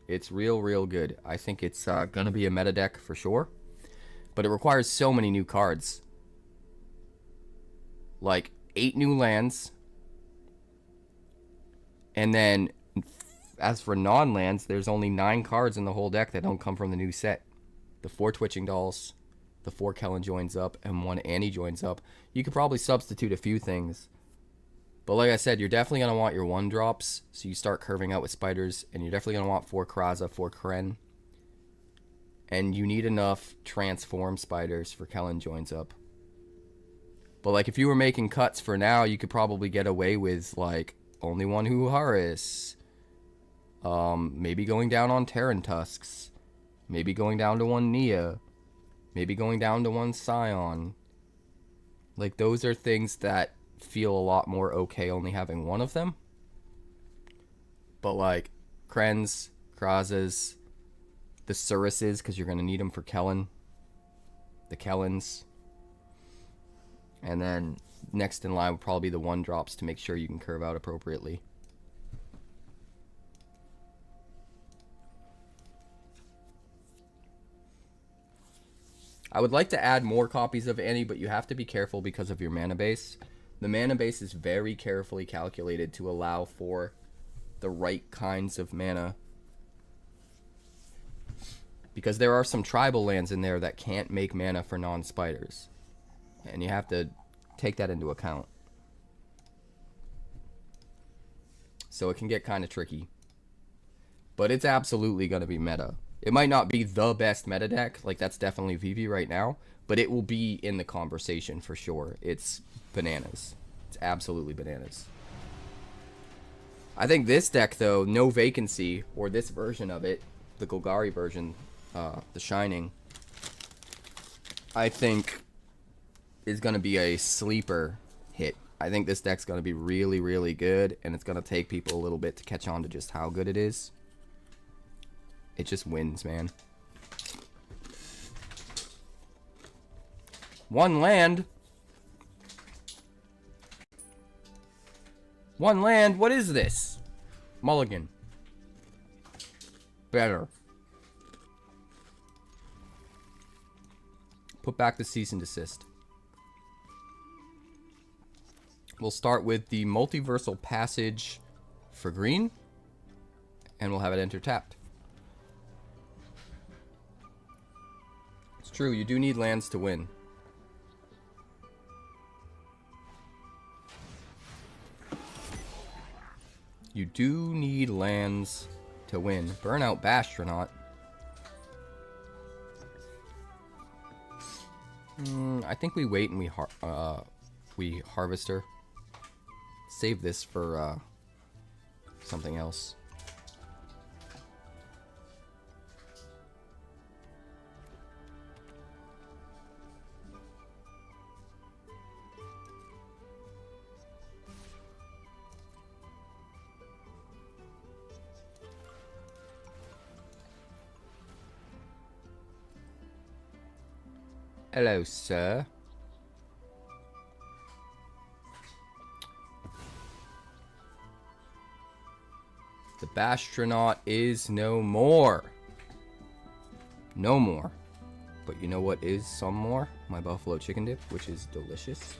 It's real good. I think it's going to be a meta deck for sure. But it requires so many new cards. Like 8 new lands. And then, as for non-lands, there's only 9 cards in the whole deck that don't come from the new set. The 4 Twitching Dolls, the 4 Kellen joins up, and 1 Annie joins up. You could probably substitute a few things. But like I said, you're definitely going to want your 1-drops, so you start curving out with spiders, and you're definitely going to want 4 Kraza, 4 Kren. And you need enough transform spiders for Kellen joins up. But like if you were making cuts for now, you could probably get away with like only 1 Uharis. Maybe going down on Terran Tusks. Maybe going down to 1 Nia. Maybe going down to 1 Scion. Like those are things that feel a lot more okay only having 1 of them. But like Krens, Krazas, the Cirruses, because you're going to need them for Kellen. The Kellens. And then next in line would probably be the 1-drops to make sure you can curve out appropriately. I would like to add more copies of Annie, but you have to be careful because of your mana base. The mana base is very carefully calculated to allow for the right kinds of mana. Because there are some tribal lands in there that can't make mana for non-spiders. And you have to take that into account. So it can get kind of tricky. But it's absolutely going to be meta. It might not be the best meta deck, like that's definitely Vivi right now, but it will be in the conversation for sure. It's bananas. It's absolutely bananas. I think this deck though, No Vacancy, or this version of it, the Golgari version, the Shining, I think is going to be a sleeper hit. I think this deck's going to be really good, and it's going to take people a little bit to catch on to just how good it is. It just wins, man. 1 land. 1 land. What is this? Mulligan. Better. Put back the cease and desist. We'll start with the Multiversal Passage for green, and we'll have it enter tapped. It's true, you do need lands to win. You do need lands to win. Burnout Bastronaut. I think we wait and we harvest her. Save this for something else. Hello, sir. The Bastronaut is no more. No more. But you know what is some more? My buffalo chicken dip, which is delicious.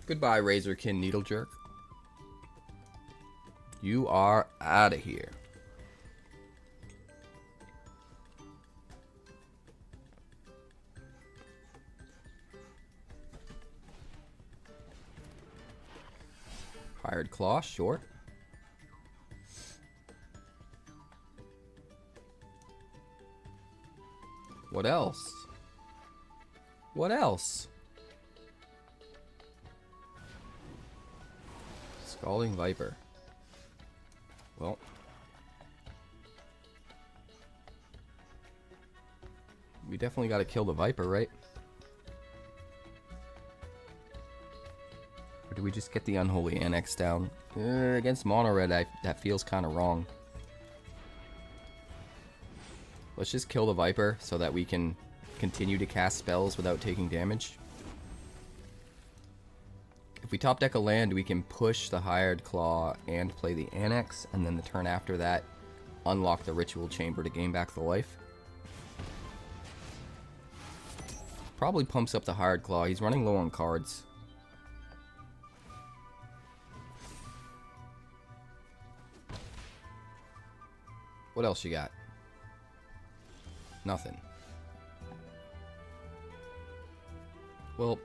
Goodbye, Razorkin Needle Jerk. You are out of here. Hired Claw, sure. What else? What else? Scalding Viper. Well. We definitely got to kill the Viper, right? Or do we just get the Unholy Annex down? Against Mono Red, that feels kind of wrong. Let's just kill the Viper so that we can continue to cast spells without taking damage. If we top deck a land, we can push the Hired Claw and play the Annex, and then the turn after that, unlock the Ritual Chamber to gain back the life. Probably pumps up the Hired Claw. He's running low on cards. What else you got? Nothing. Well,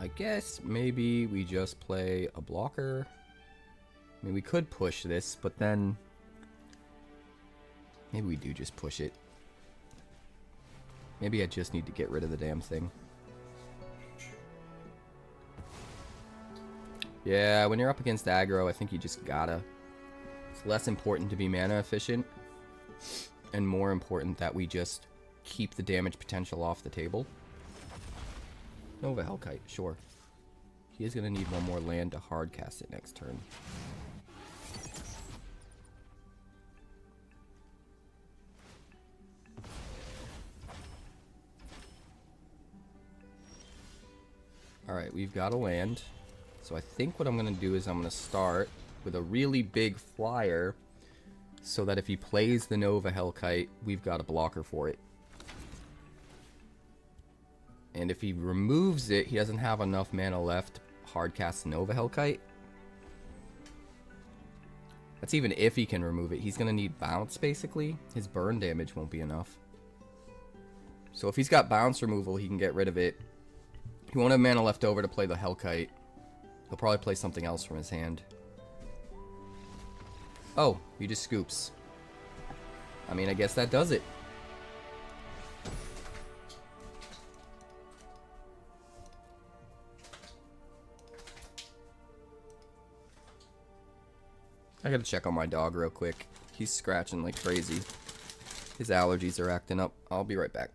I guess maybe we just play a blocker. I mean, we could push this, but then maybe we do just push it. Maybe I just need to get rid of the damn thing. Yeah, when you're up against aggro, I think you just gotta. It's less important to be mana efficient, and more important that we just keep the damage potential off the table. Nova Hellkite, sure. He is going to need one more land to hard cast it next turn. Alright, we've got a land. So I think what I'm going to do is I'm going to start with a really big flyer so that if he plays the Nova Hellkite, we've got a blocker for it. And if he removes it, he doesn't have enough mana left to hardcast Nova Hellkite. That's even if he can remove it. He's going to need bounce, basically. His burn damage won't be enough. So if he's got bounce removal, he can get rid of it. He won't have mana left over to play the Hellkite. He'll probably play something else from his hand. Oh, he just scoops. I mean, I guess that does it. I gotta check on my dog real quick. He's scratching like crazy. His allergies are acting up. I'll be right back.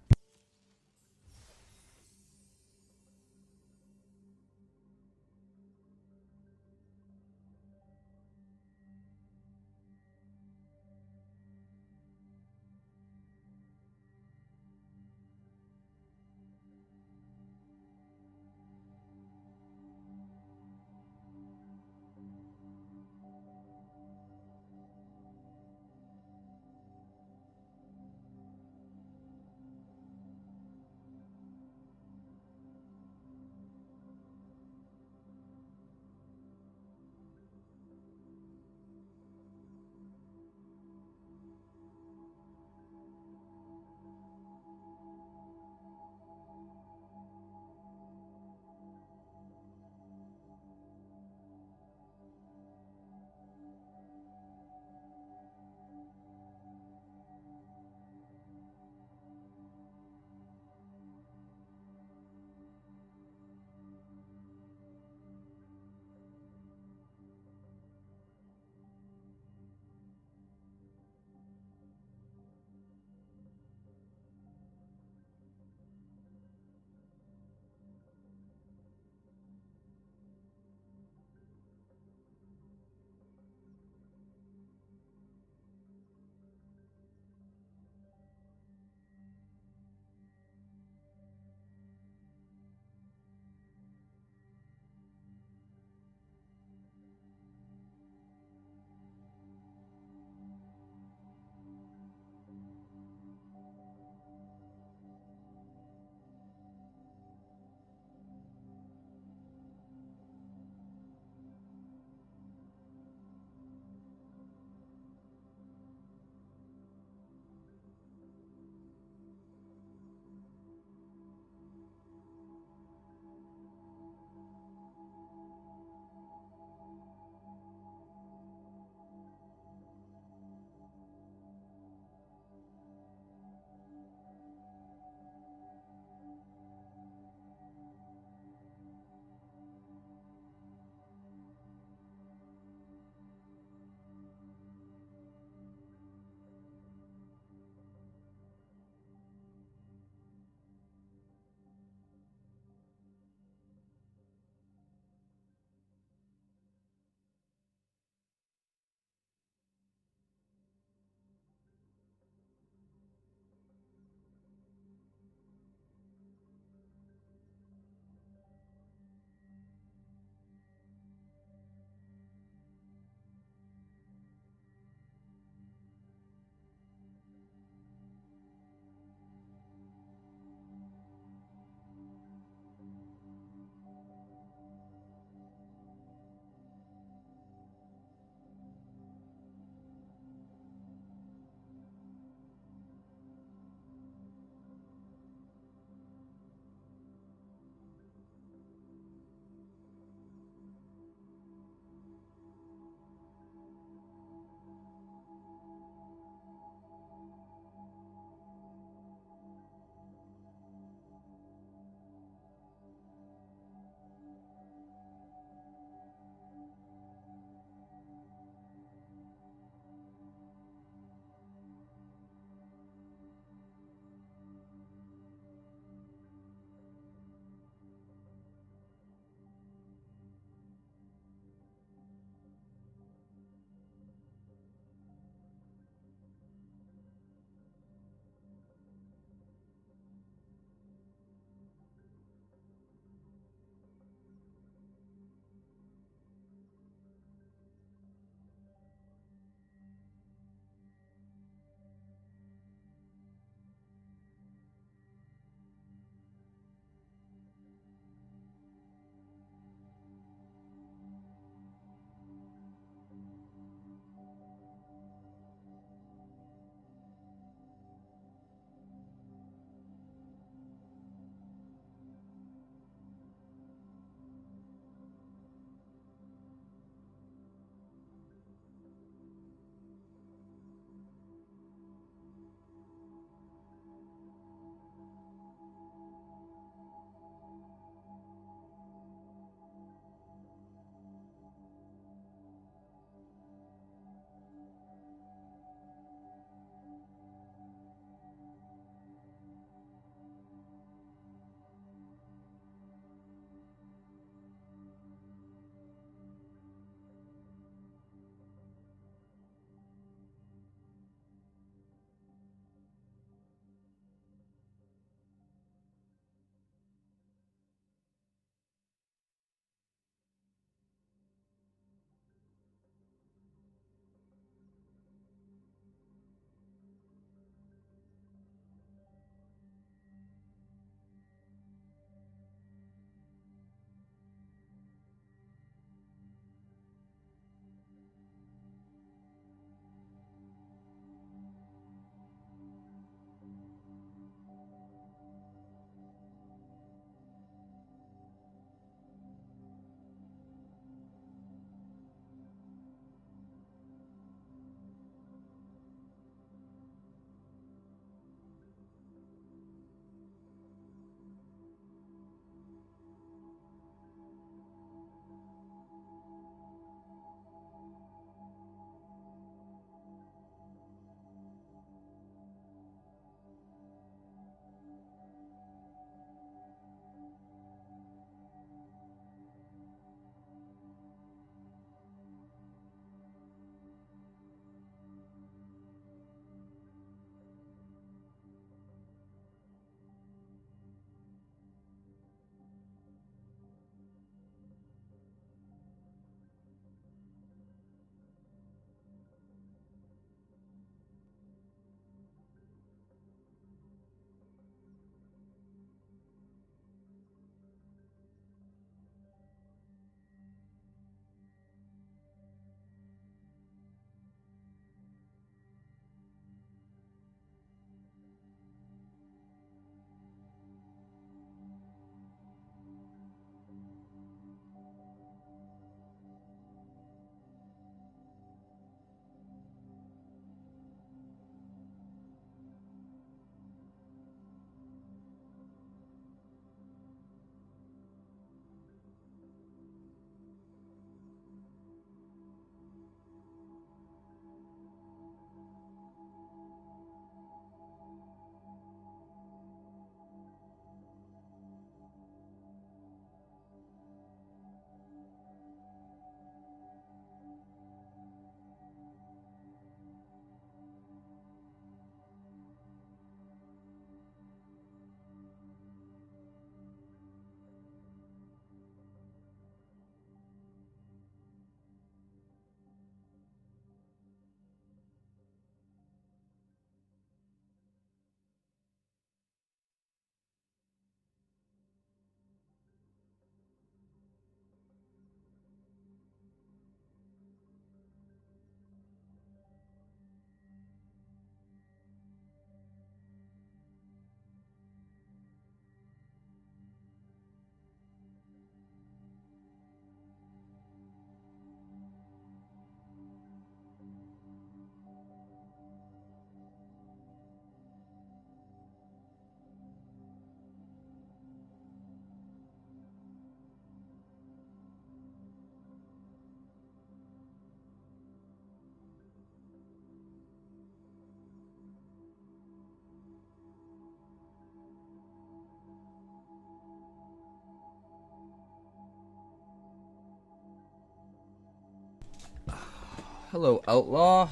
Hello, Outlaw.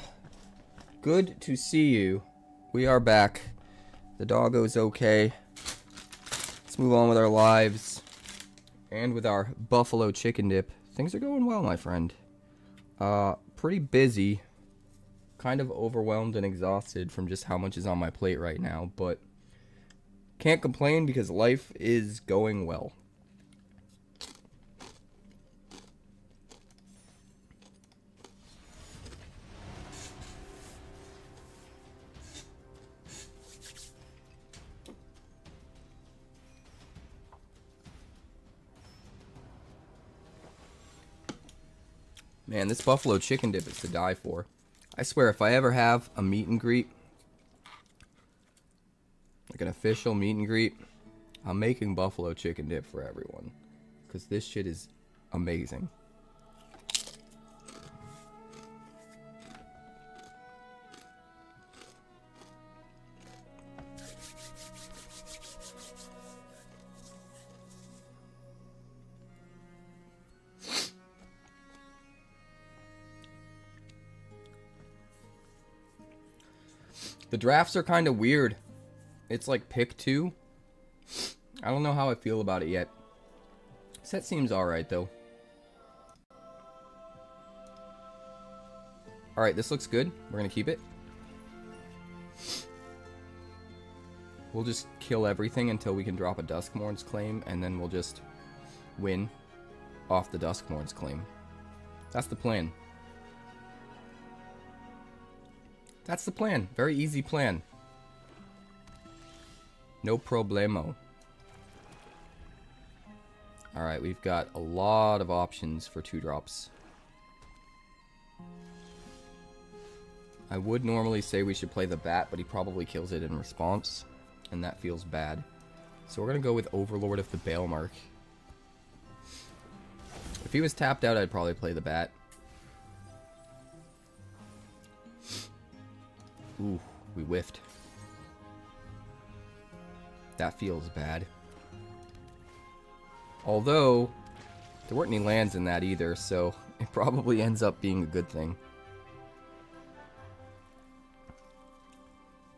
Good to see you. We are back. The doggo's okay. Let's move on with our lives. And with our buffalo chicken dip. Things are going well, my friend. Pretty busy. Kind of overwhelmed and exhausted from just how much is on my plate right now. But can't complain because life is going well. Man, this buffalo chicken dip is to die for. I swear, if I ever have a meet and greet, like an official meet and greet, I'm making buffalo chicken dip for everyone. Because this shit is amazing. The drafts are kind of weird. It's like pick 2. I don't know how I feel about it yet. Set seems alright though. Alright, this looks good. We're gonna keep it. We'll just kill everything until we can drop a Duskmourn's claim, and then we'll just win off the Duskmourn's claim. That's the plan. That's the plan. Very easy plan. No problemo. Alright, we've got a lot of options for 2-drops. I would normally say we should play the bat, but he probably kills it in response, and that feels bad. So we're going to go with Overlord of the Balemark. If he was tapped out, I'd probably play the bat. Ooh, we whiffed. That feels bad. Although, there weren't any lands in that either, so it probably ends up being a good thing.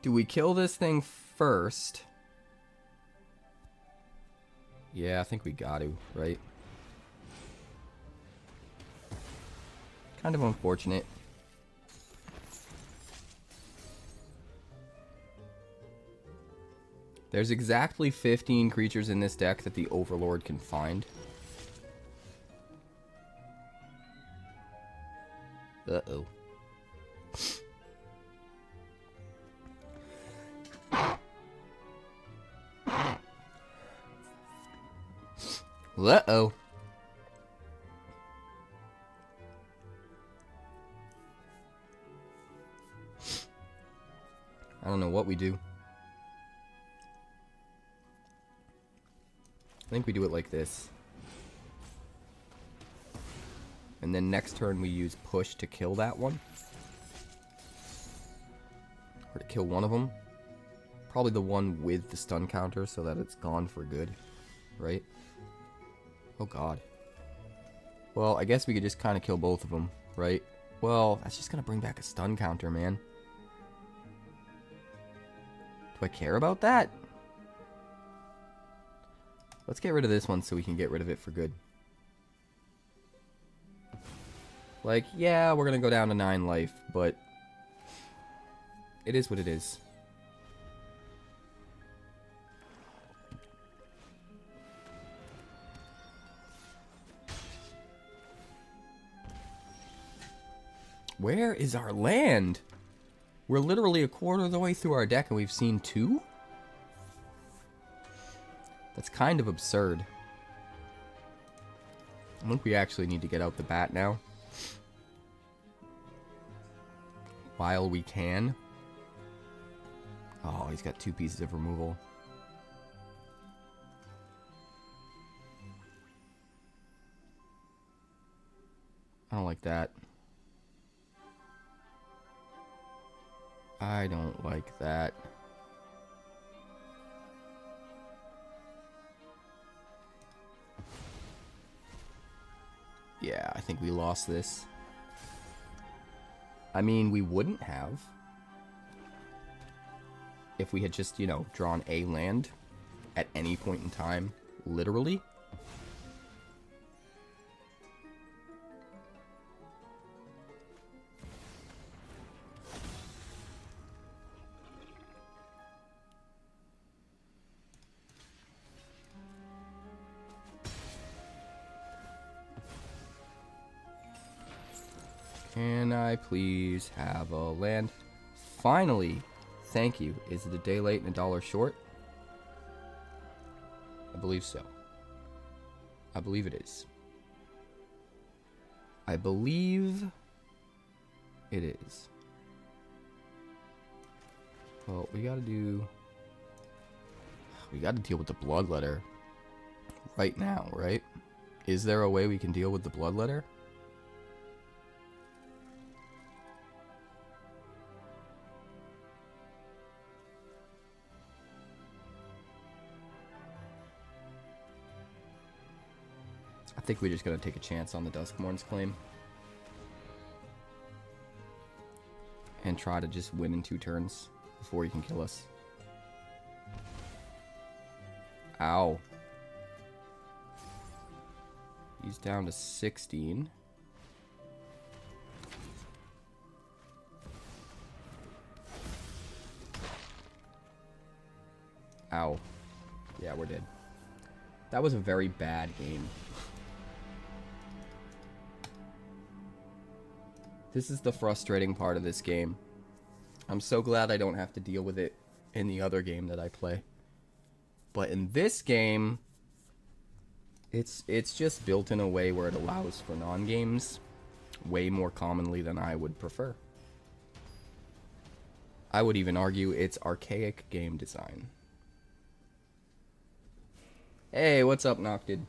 Do we kill this thing first? Yeah, I think we got to, right? Kind of unfortunate. There's exactly 15 creatures in this deck that the Overlord can find. Uh-oh. Uh-oh. I don't know what we do. I think we do it like this. And then next turn we use push to kill that one. Or to kill one of them. Probably the one with the stun counter so that it's gone for good. Right? Oh god. Well, I guess we could just kind of kill both of them, right? Well, that's just going to bring back a stun counter, man. Do I care about that? Let's get rid of this one so we can get rid of it for good. Like, yeah, we're going to go down to 9 life, but it is what it is. Where is our land? We're literally a quarter of the way through our deck and we've seen 2? That's kind of absurd. I think we actually need to get out the bat now. While we can. Oh, he's got 2 pieces of removal. I don't like that. I don't like that. Yeah, I think we lost this. I mean, we wouldn't have if we had just, you know, drawn a land at any point in time, literally. Can I please have a land? Finally! Thank you. Is it a day late and $1 short? I believe so. I believe it is. I believe it is. Well, we gotta deal with the bloodletter right now, right? Is there a way we can deal with the bloodletter? I think we're just gonna take a chance on the Duskmourn's claim and try to just win in 2 turns before he can kill us. Ow. He's down to 16. Ow. Yeah, we're dead. That was a very bad game. This is the frustrating part of this game. I'm so glad I don't have to deal with it in the other game that I play. But in this game, it's just built in a way where it allows for non-games way more commonly than I would prefer. I would even argue it's archaic game design. Hey, what's up, Noctid?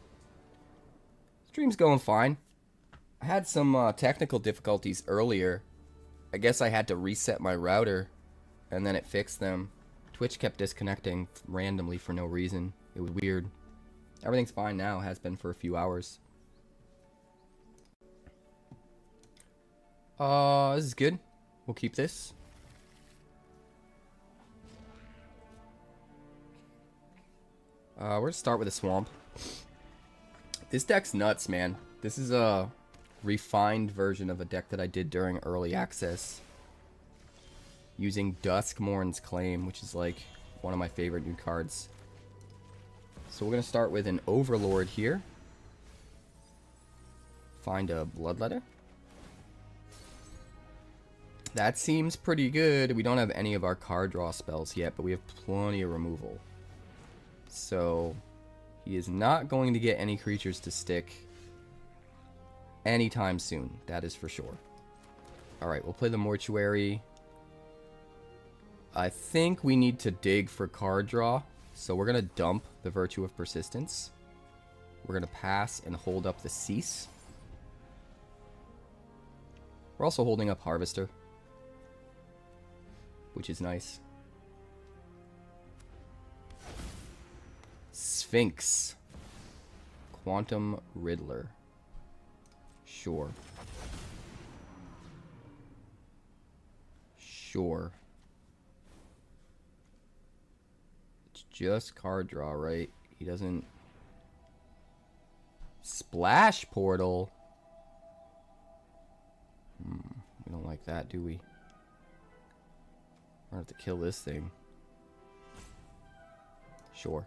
Stream's going fine. I had some technical difficulties earlier. I guess I had to reset my router, and then it fixed them. Twitch kept disconnecting randomly for no reason. It was weird. Everything's fine now, has been for a few hours. This is good. We'll keep this. We're gonna start with a swamp. This deck's nuts, man. This is a refined version of a deck that I did during early access using Duskmourn's Claim, which is like one of my favorite new cards. So we're gonna start with an Overlord here. Find a Bloodletter. That seems pretty good. We don't have any of our card draw spells yet, but we have plenty of removal. So he is not going to get any creatures to stick anytime soon. That is for sure. Alright, we'll play the Mortuary. I think we need to dig for card draw. So we're going to dump the Virtue of Persistence. We're going to pass and hold up the Cease. We're also holding up Harvester, which is nice. Sphinx. Quantum Riddler. Sure. Sure. It's just card draw, right? He doesn't... Splash Portal? We don't like that, do we? We're gonna have to kill this thing. Sure.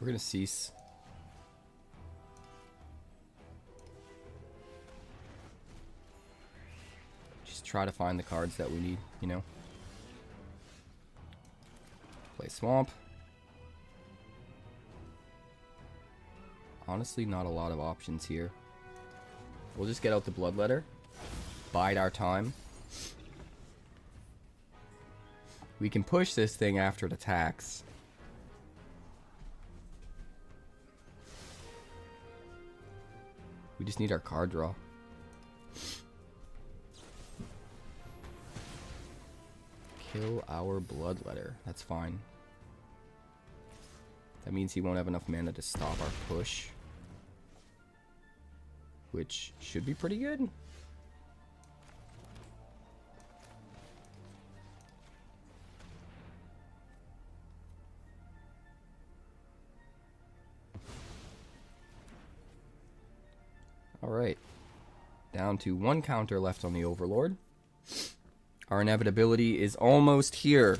We're gonna cease. Just try to find the cards that we need, you know? Play Swamp. Honestly, not a lot of options here. We'll just get out the Bloodletter. Bide our time. We can push this thing after it attacks. We just need our card draw. kill our Bloodletter. That's fine. That means he won't have enough mana to stop our push, which should be pretty good. Alright. Down to 1 counter left on the Overlord. Our inevitability is almost here.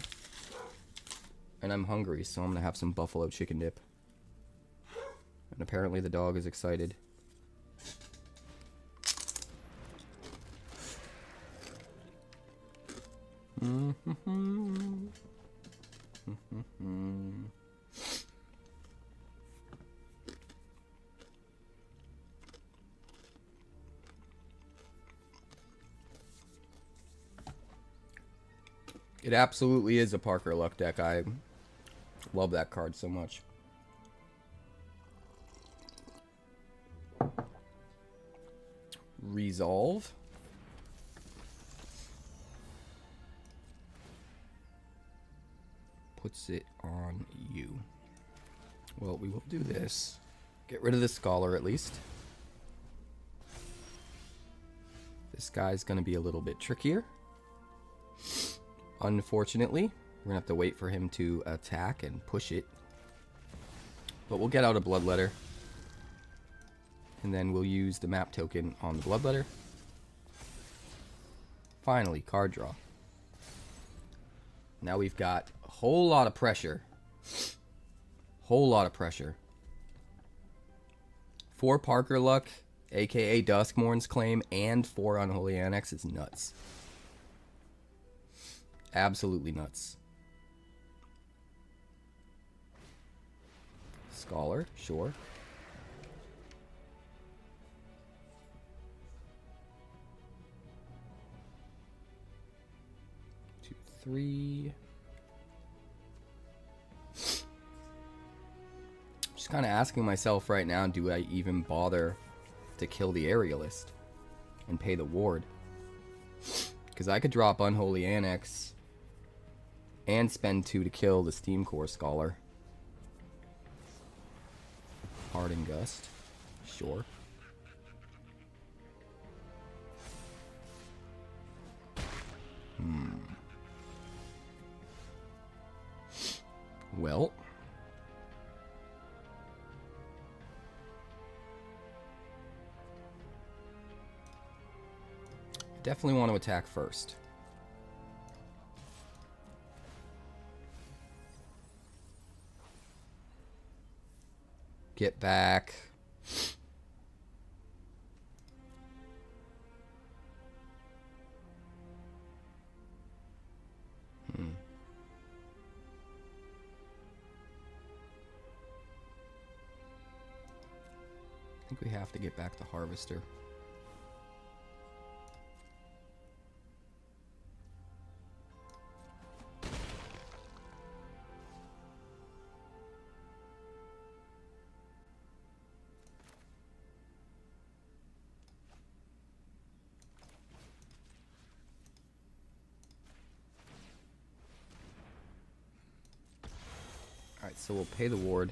And I'm hungry, so I'm going to have some buffalo chicken dip. And apparently the dog is excited. It absolutely is a Parker Luck deck. I love that card so much. Resolve. Puts it on you. Well, we will do this. Get rid of the Scholar at least. This guy's going to be a little bit trickier. Unfortunately, we're going to have to wait for him to attack and push it. But we'll get out a Bloodletter. And then we'll use the map token on the Bloodletter. Finally, card draw. Now we've got a whole lot of pressure. Whole lot of pressure. 4 Parker Luck, aka Duskmourn's Claim, and 4 Unholy Annex is nuts. Absolutely nuts. Scholar, sure. Two, three. Just kind of asking myself right now, do I even bother to kill the Aerialist and pay the ward? Because I could drop Unholy Annex and spend 2 to kill the Steam Core Scholar. Parting Gust. Sure. Well. Definitely want to attack first. Get back. I think we have to get back the Harvester. Alright, so we'll pay the ward.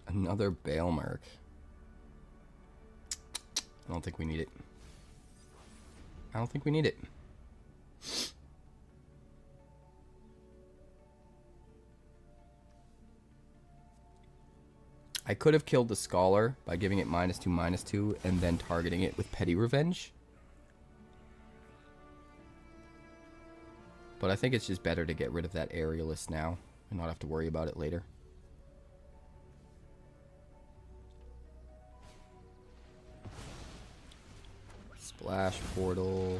Another Bailmark. I don't think we need it. I don't think we need it. I could have killed the Scholar by giving it -2/-2 and then targeting it with Petty Revenge. But I think it's just better to get rid of that Aerialist now and not have to worry about it later. Splash Portal.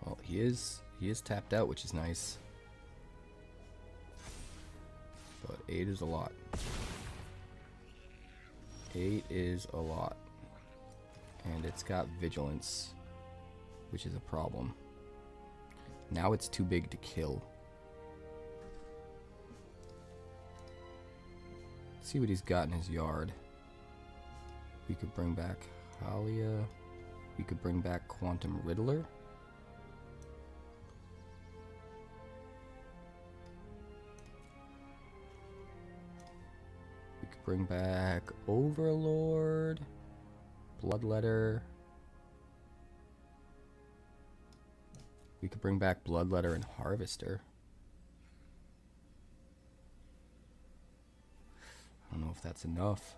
Well, he is tapped out, which is nice. But 8 is a lot. 8 is a lot. And it's got Vigilance, which is a problem. Now it's too big to kill. Let's see what he's got in his yard. We could bring back Halia. We could bring back Quantum Riddler. We could bring back Overlord. Bloodletter. We could bring back Bloodletter and Harvester. I don't know if that's enough.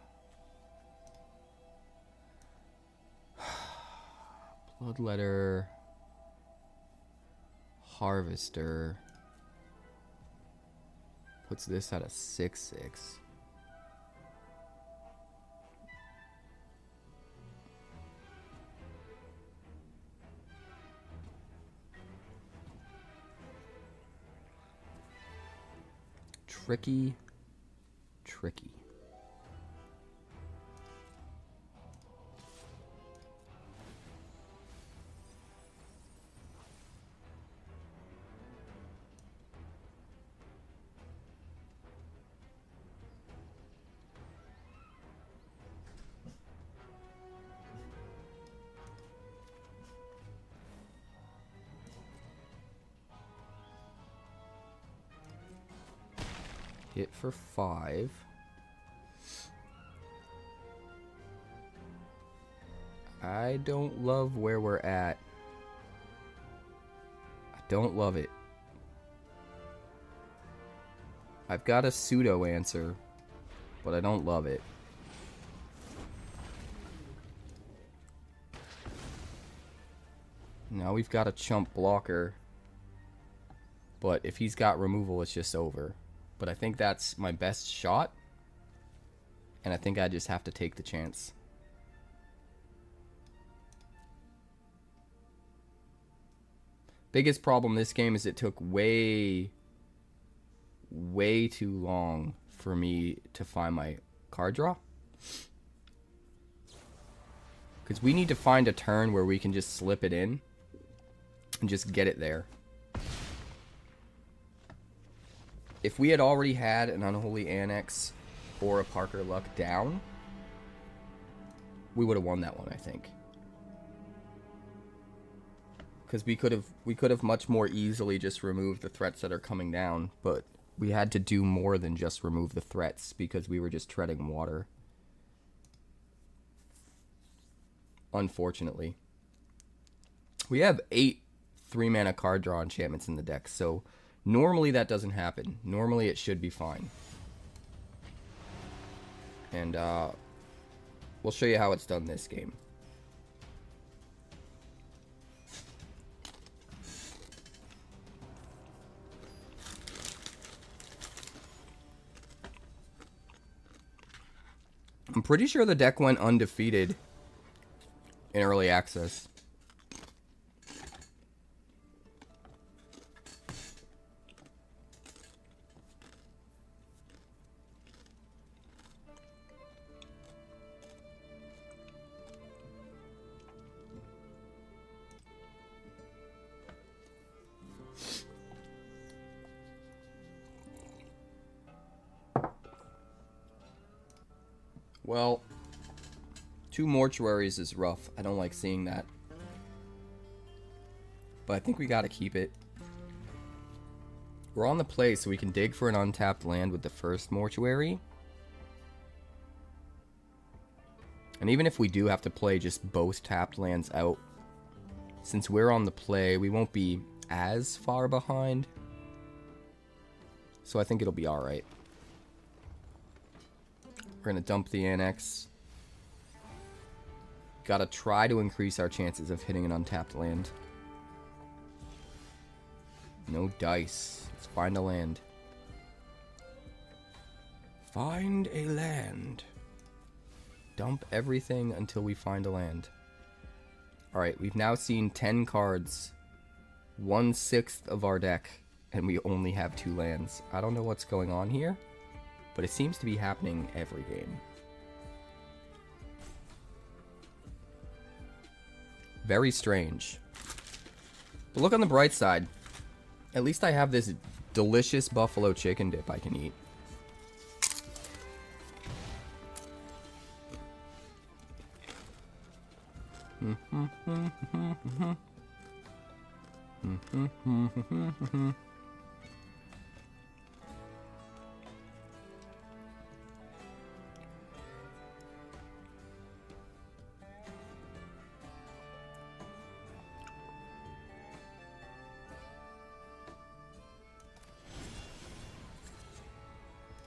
Bloodletter. Harvester. Puts this at a 6/6. Tricky. Hit for 5. I don't love where we're at. I don't love it. I've got a pseudo answer, but I don't love it. Now we've got a chump blocker, but if he's got removal, it's just over. But I think that's my best shot, and I think I just have to take the chance. Biggest problem this game is it took way too long for me to find my card draw. Because we need to find a turn where we can just slip it in and just get it there. If we had already had an Unholy Annex or a Parker Luck down, we would have won that one, I think. Because we could have much more easily just removed the threats that are coming down, but we had to do more than just remove the threats because we were just treading water. Unfortunately. We have 8 3-mana card draw enchantments in the deck, so normally that doesn't happen. Normally it should be fine. And we'll show you how it's done this game. I'm pretty sure the deck went undefeated in early access. Well, 2 mortuaries is rough. I don't like seeing that. But I think we gotta keep it. We're on the play, so we can dig for an untapped land with the first mortuary. And even if we do have to play just both tapped lands out, since we're on the play, we won't be as far behind. So I think it'll be alright. We're going to dump the Annex. Gotta try to increase our chances of hitting an untapped land. No dice. Let's find a land. Find a land. Dump everything until we find a land. Alright, we've now seen 10 cards. 1/6 of our deck. And we only have 2 lands. I don't know what's going on here, but it seems to be happening every game. Very strange. But look on the bright side. At least I have this delicious buffalo chicken dip I can eat. I'm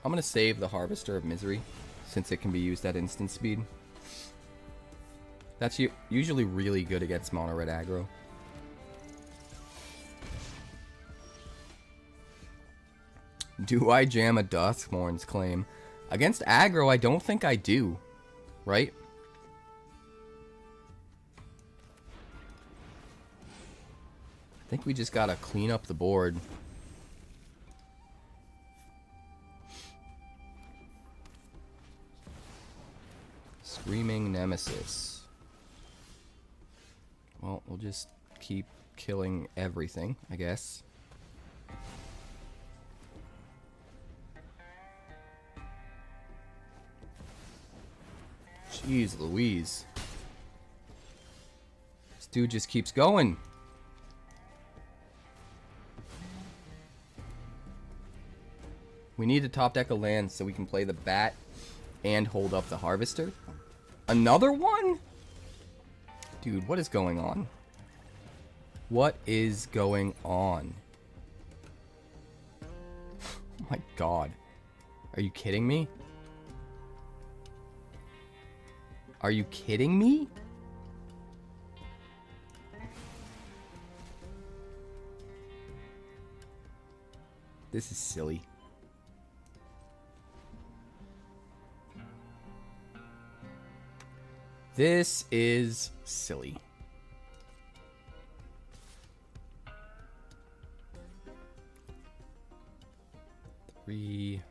going to save the Harvester of Misery, since it can be used at instant speed. That's usually really good against mono red aggro. Do I jam a Duskmourn's Claim? Against aggro, I don't think I do. Right? I think we just gotta clean up the board. Screaming Nemesis. Well, we'll just keep killing everything, I guess. Jeez Louise. This dude just keeps going. We need to top deck a land so we can play the bat and hold up the Harvester. Another one? Dude, what is going on? What is going on? Oh my god. Are you kidding me? Are you kidding me? This is silly. This is silly. Three,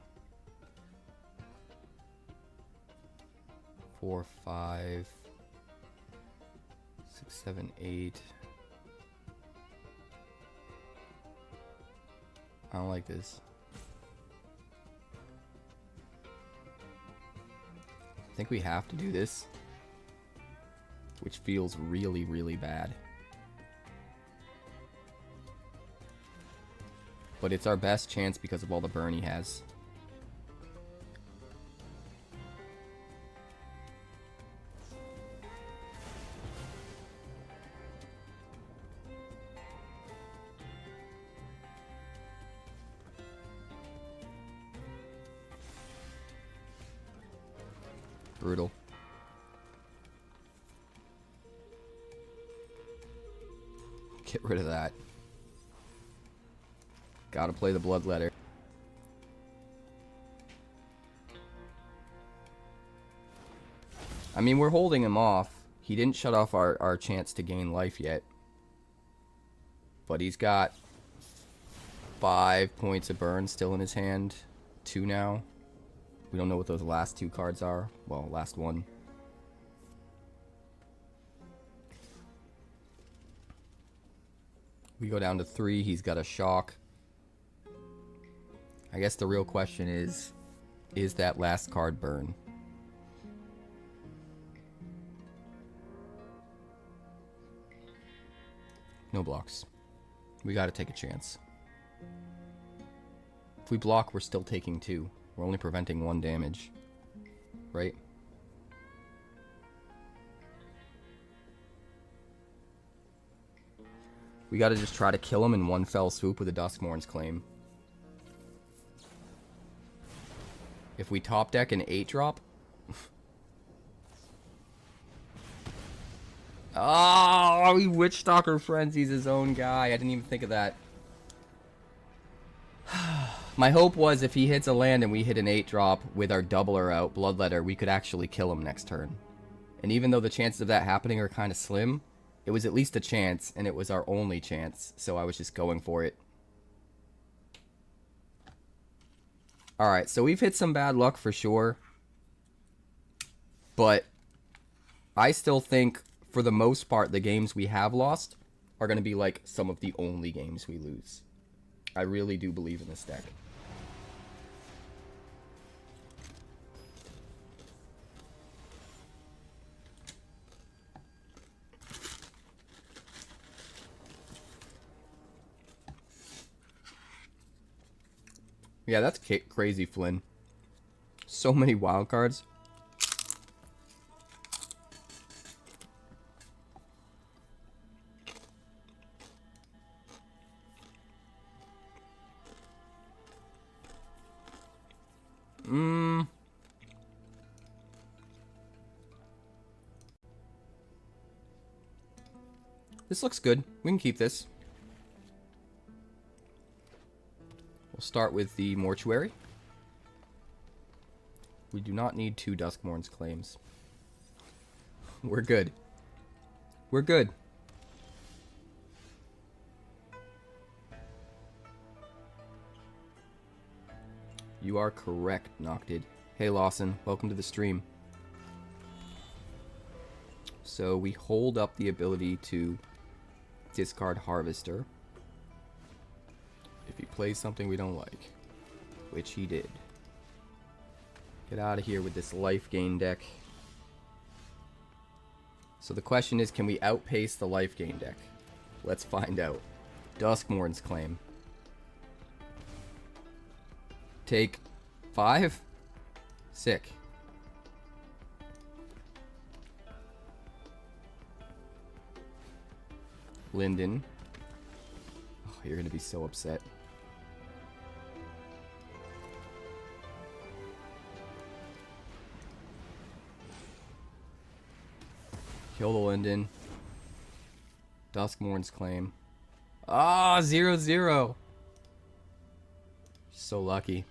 4, 5, 6, 7, 8. I don't like this. I think we have to do this, which feels really, really bad. But it's our best chance because of all the burn he has. Brutal. Get rid of that. Gotta play the Bloodletter. I mean, we're holding him off. He didn't shut off our chance to gain life yet. But he's got 5 points of burn still in his hand. 2 now. We don't know what those last 2 cards are. Well, last one. We go down to 3. He's got a shock. I guess the real question is that last card burn? No blocks. We gotta take a chance. If we block, we're still taking 2. We're only preventing 1 damage. Right? We gotta just try to kill him in one fell swoop with a Duskmourn's Claim. If we top deck an 8-drop... Oh, he Witchstalker Frenzies his own guy. I didn't even think of that. My hope was if he hits a land and we hit an 8-drop with our doubler out, Bloodletter, we could actually kill him next turn. And even though the chances of that happening are kind of slim, it was at least a chance, and it was our only chance, so I was just going for it. Alright, so we've hit some bad luck for sure. But I still think, for the most part, the games we have lost are going to be like some of the only games we lose. I really do believe in this deck. Yeah, that's crazy, Flynn. So many wild cards. This looks good. We can keep this. We'll start with the mortuary. We do not need 2 Duskmourn's claims. We're good. We're good. You are correct, Noctid. Hey, Lawson. Welcome to the stream. So we hold up the ability to discard Harvester if he plays something we don't like, which he did. Get out of here with this life gain deck. So the question is, can we outpace the life gain deck? Let's find out. Duskmourn's claim. Take 5? Sick. Linden. Oh, you're gonna be so upset. Kill the Linden. Duskmourn's claim. Ah, 0-0. So lucky.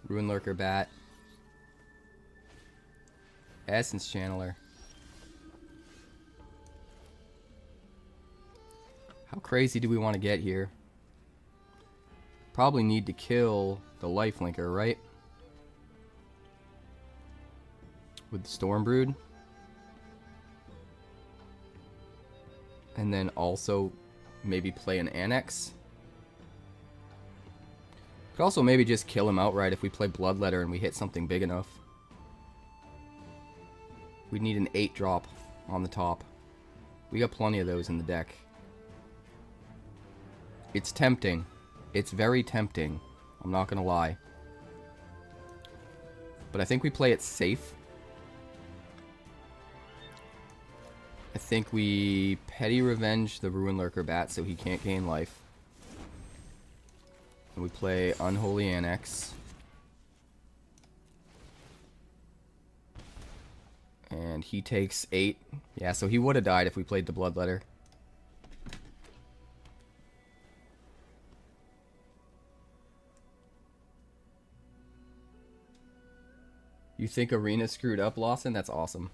Ruin Lurker Bat. Essence Channeler. How crazy do we want to get here? Probably need to kill the Lifelinker, right? With the Stormbrood. And then also maybe play an Annex. Could also maybe just kill him outright if we play Bloodletter and we hit something big enough. We need an 8-drop on the top. We got plenty of those in the deck. It's tempting. It's very tempting. I'm not gonna lie. But I think we play it safe. I think we Petty Revenge the Ruin Lurker Bat so he can't gain life. And we play Unholy Annex. And he takes 8. Yeah, so he would have died if we played the Bloodletter. You think Arena screwed up, Lawson? That's awesome.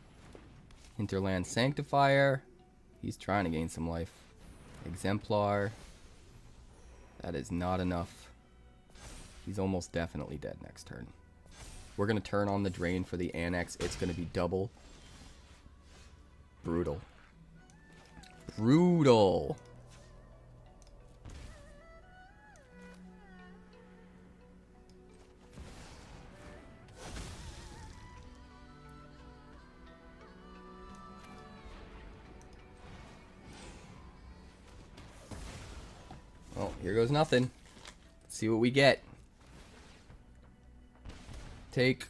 Hinterland Sanctifier. He's trying to gain some life. Exemplar. That is not enough. He's almost definitely dead next turn. We're going to turn on the drain for the Annex. It's going to be double. Brutal. Brutal. Well, here goes nothing. Let's see what we get. Take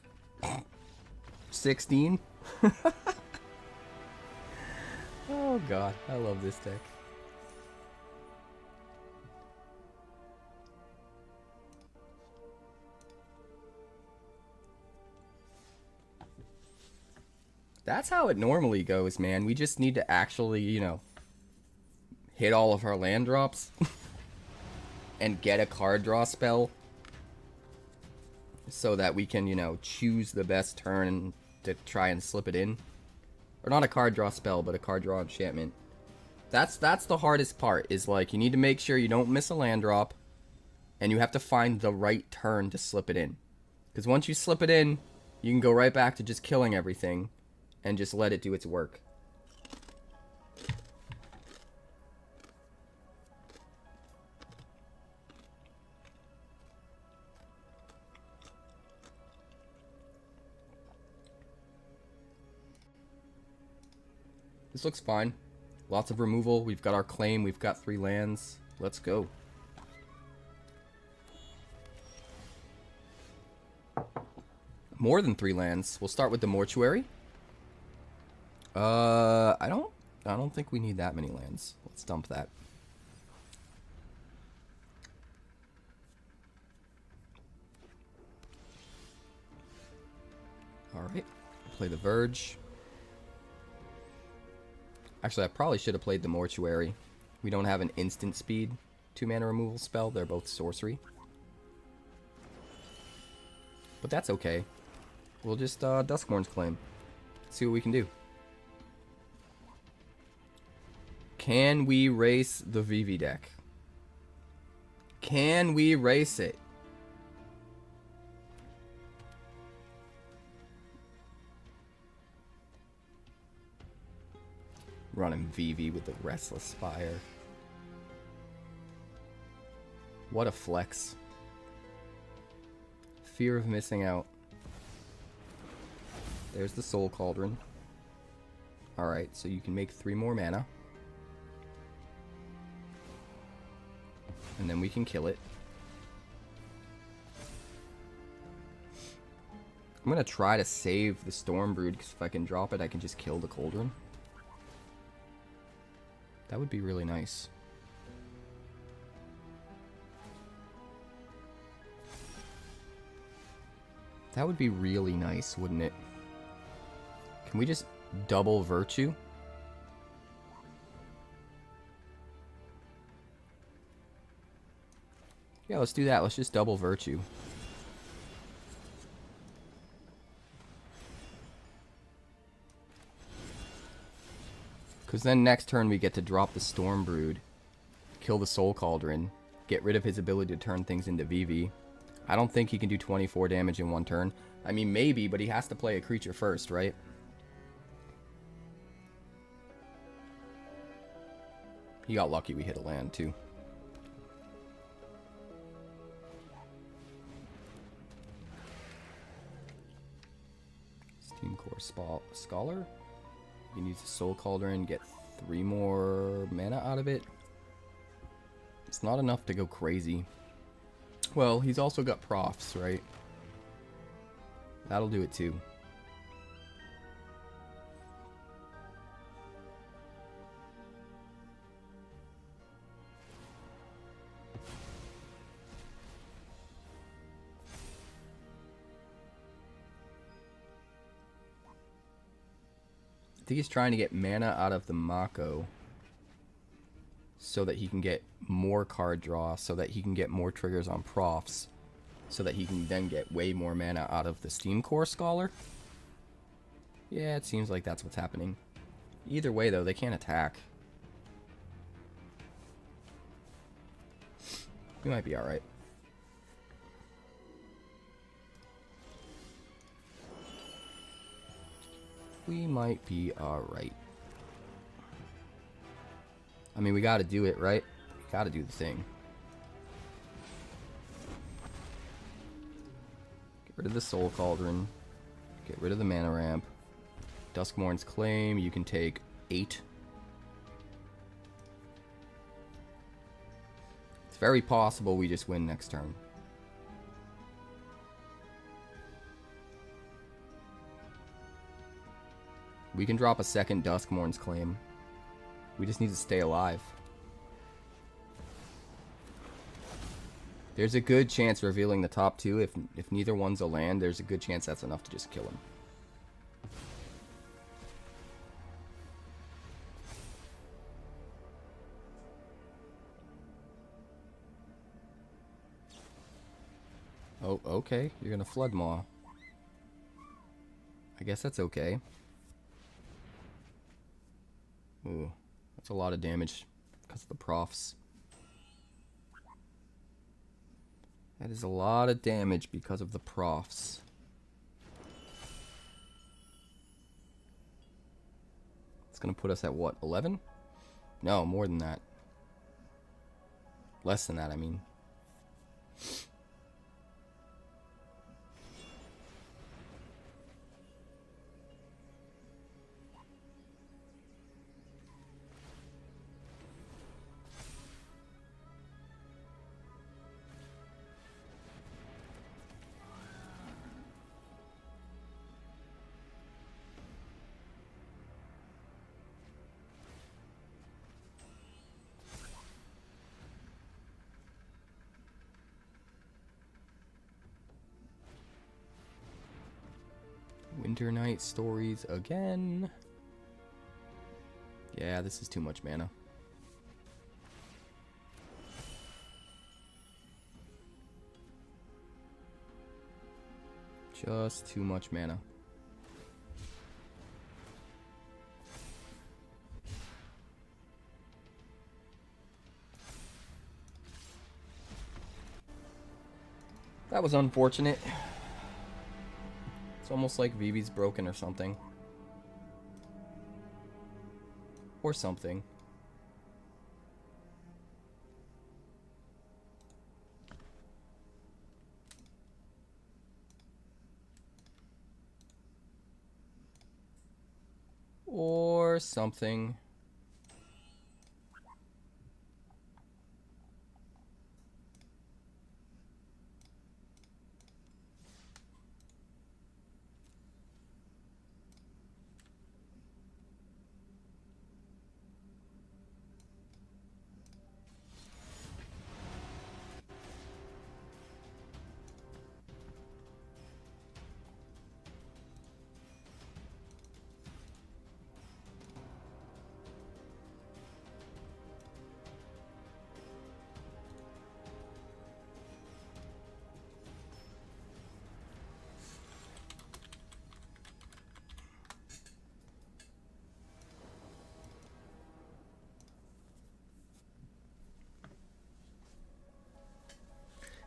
16. Oh god, I love this deck. That's how it normally goes, man. We just need to actually, you know, hit all of our land drops and get a card draw spell so that we can, you know, choose the best turn to try and slip it in. Or not a card draw spell, but a card draw enchantment. That's the hardest part, is like you need to make sure you don't miss a land drop and you have to find the right turn to slip it in. Because once you slip it in, you can go right back to just killing everything and just let it do its work. This looks fine. Lots of removal. We've got our claim. We've got 3 lands. Let's go. More than 3 lands. We'll start with the Mortuary. I don't think we need that many lands. Let's dump that. Alright. Play the Verge. Actually, I probably should have played the Mortuary. We don't have an instant speed 2-mana removal spell. They're both sorcery. But that's okay. We'll just Duskmourn's Claim. See what we can do. Can we race the VV deck? Can we race it? Running VV with the Restless Spire. What a flex. Fear of missing out. There's the Soul Cauldron. Alright, so you can make 3 more mana. And then we can kill it. I'm going to try to save the Stormbrood, because if I can drop it, I can just kill the Cauldron. That would be really nice. That would be really nice, wouldn't it? Can we just double Virtue? Yeah, let's do that. Let's just double Virtue. Because then next turn we get to drop the Stormbrood, kill the Soul Cauldron, get rid of his ability to turn things into VV. I don't think he can do 24 damage in 1 turn. I mean, maybe, but he has to play a creature first, right? He got lucky we hit a land, too. Steam Core Scholar. You can use the Soul Cauldron, get 3 more mana out of it. It's not enough to go crazy. Well, he's also got Profs, right? That'll do it too. I think he's trying to get mana out of the Mako so that he can get more card draw, so that he can get more triggers on Profs, so that he can then get way more mana out of the Steam Core Scholar. Yeah, it seems like that's what's happening. Either way, though, they can't attack. We might be alright. We might be alright. I mean, we gotta do it, right? We gotta do the thing. Get rid of the Soul Cauldron. Get rid of the Mana Ramp. Duskmourn's Claim, you can take 8. It's very possible we just win next turn. We can drop a second Duskmourn's Claim. We just need to stay alive. There's a good chance revealing the top 2. If neither one's a land, there's a good chance that's enough to just kill him. Oh, okay. You're gonna Flood Maw. I guess that's okay. Ooh, that's a lot of damage because of the Profs. That is a lot of damage because of the Profs. It's going to put us at what, 11? No, more than that. Less than that, I mean. Winter Night Stories again. Yeah, this is too much mana. Just too much mana. That was unfortunate. It's almost like Vivi's broken or something. Or something. Or something.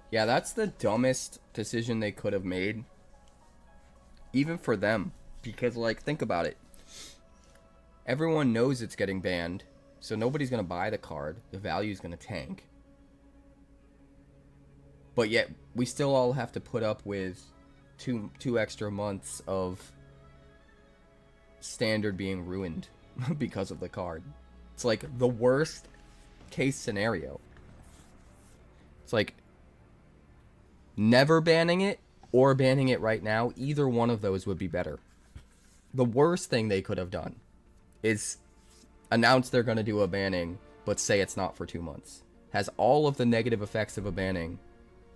Yeah, that's the dumbest decision they could have made. Even for them. Because, like, think about it. Everyone knows it's getting banned. So nobody's going to buy the card. The value's going to tank. But yet, we still all have to put up with two extra months of Standard being ruined because of the card. It's like the worst case scenario. It's like never banning it or banning it right now. Either one of those would be better. The worst thing they could have done is announce they're going to do a banning, but say it's not for 2 months. Has all of the negative effects of a banning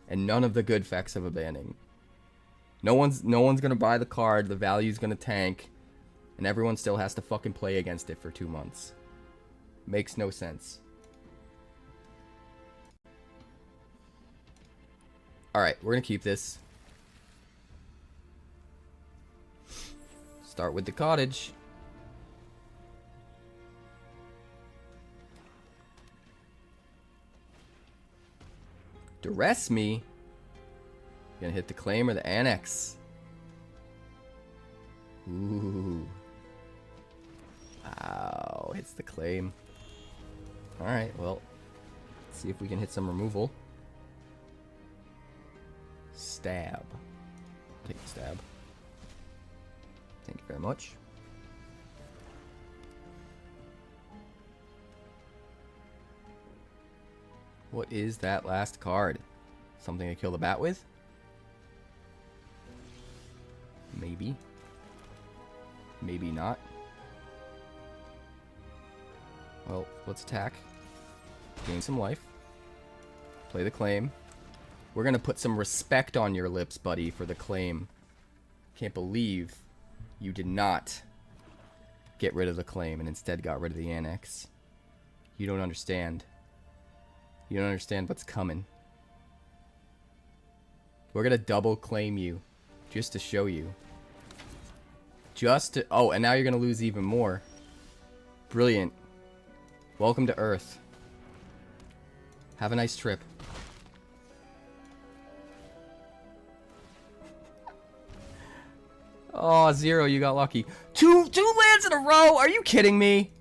and none of the good effects of a banning. No one's going to buy the card, the value's going to tank, and everyone still has to fucking play against it for 2 months. Makes no sense. Alright, we're going to keep this. Start with the cottage. Duress me? Gonna hit the claim or the annex? Ooh. Wow, hits the claim. Alright, well, let's see if we can hit some removal. Stab. Take the stab. Thank you very much. What is that last card? Something to kill the bat with? Maybe. Maybe not. Well, let's attack. Gain some life. Play the claim. We're gonna put some respect on your lips, buddy, for the claim. Can't believe you did not get rid of the claim and instead got rid of the annex. You don't understand. You don't understand what's coming. We're gonna double claim you. Just to show you. Just to... Oh, and now you're gonna lose even more. Brilliant. Welcome to Earth. Have a nice trip. Oh, Zero, you got lucky. Two lands in a row? Are you kidding me?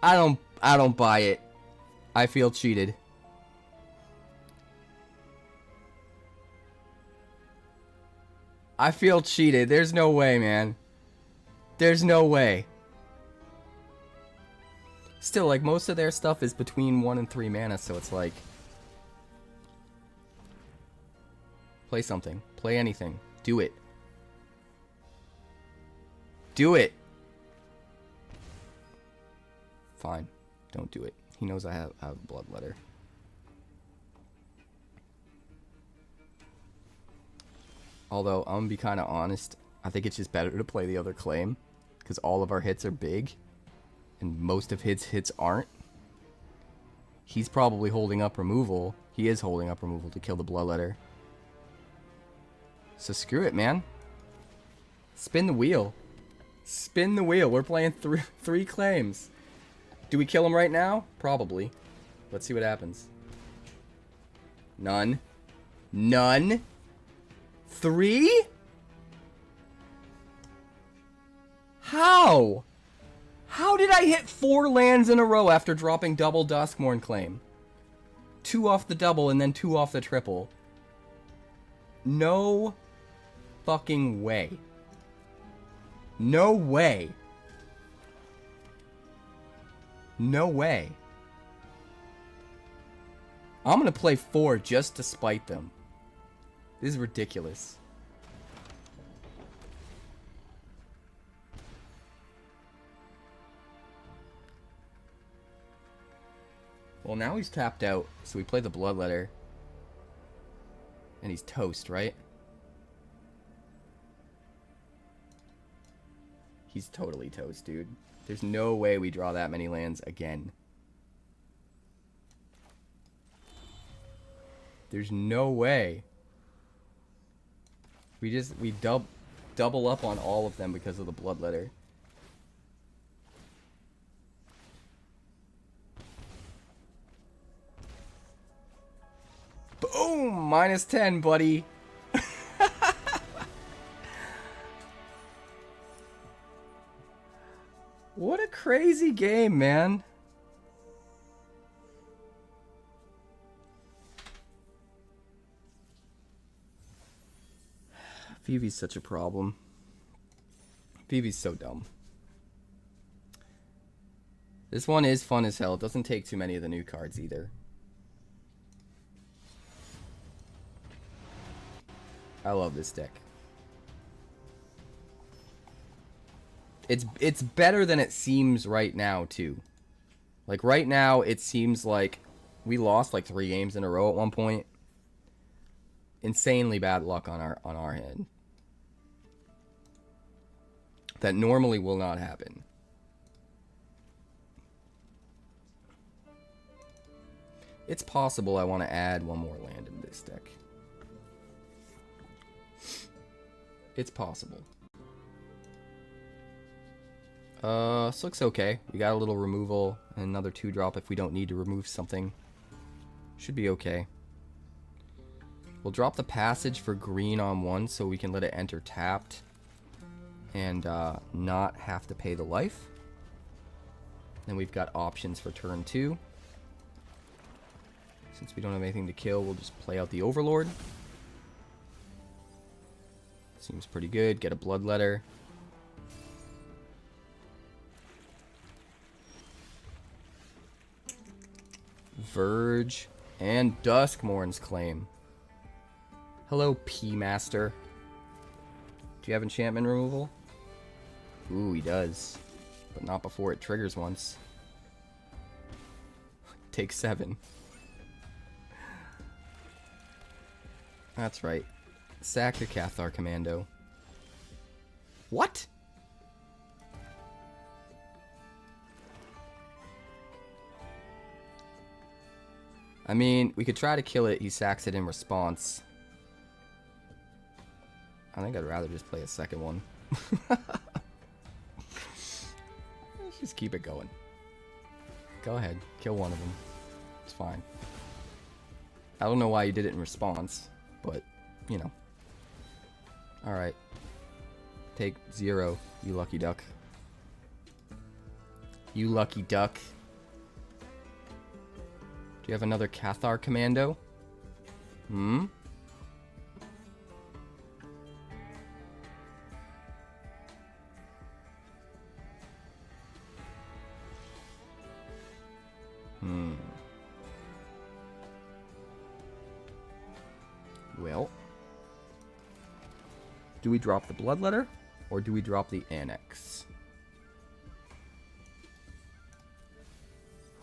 I don't buy it. I feel cheated. I feel cheated. There's no way, man. There's no way. Still, like, most of their stuff is between 1 and 3 mana, so it's like... Play something. Play anything. Do it. Do it! Fine. Don't do it. He knows I have a Although, I'm gonna be kind of honest. I think it's just better to play the other claim. Because all of our hits are big. And most of his hits aren't. He's probably holding up removal. He is holding up removal to kill the Bloodletter. So screw it, man. Spin the wheel. Spin the wheel. We're playing three claims. Do we kill him right now? Probably. Let's see what happens. None. None. 3? How? How did I hit 4 lands in a row after dropping double Duskmourn claim? 2 off the double and then 2 off the triple. No fucking way. No way. No way. I'm gonna play 4 just to spite them. This is ridiculous. Well, now he's tapped out, so we play the Bloodletter. And he's toast, right? He's totally toast, dude. There's no way we draw that many lands again. There's no way. We double up on all of them because of the Bloodletter. Boom! -10, buddy. What a crazy game, man. Vivi's such a problem. Vivi's so dumb. This one is fun as hell. It doesn't take too many of the new cards either. I love this deck. It's better than it seems right now, too. Like, right now, it seems like we lost, like, 3 games in a row at one point. Insanely bad luck on our hand. That normally will not happen. It's possible I want to add one more land in this deck. It's possible. This looks okay. We got a little removal and another 2-drop if we don't need to remove something. Should be okay. We'll drop the Passage for green on 1 so we can let it enter tapped and not have to pay the life. Then we've got options for turn 2. Since we don't have anything to kill, we'll just play out the Overlord. Seems pretty good. Get a Bloodletter. Verge and Duskmourn's claim. Hello, P-Master. Do you have enchantment removal? Ooh, he does. But not before it triggers once. Take 7. That's right. Sack the Cathar Commando. What? I mean, we could try to kill it. He sacks it in response. I think I'd rather just play a second one. Let's just keep it going. Go ahead. Kill one of them. It's fine. I don't know why you did it in response, but, you know. Alright. Take 0, you lucky duck. You lucky duck. Do you have another Cathar Commando? Hmm? Well. Do we drop the Bloodletter? Or do we drop the Annex?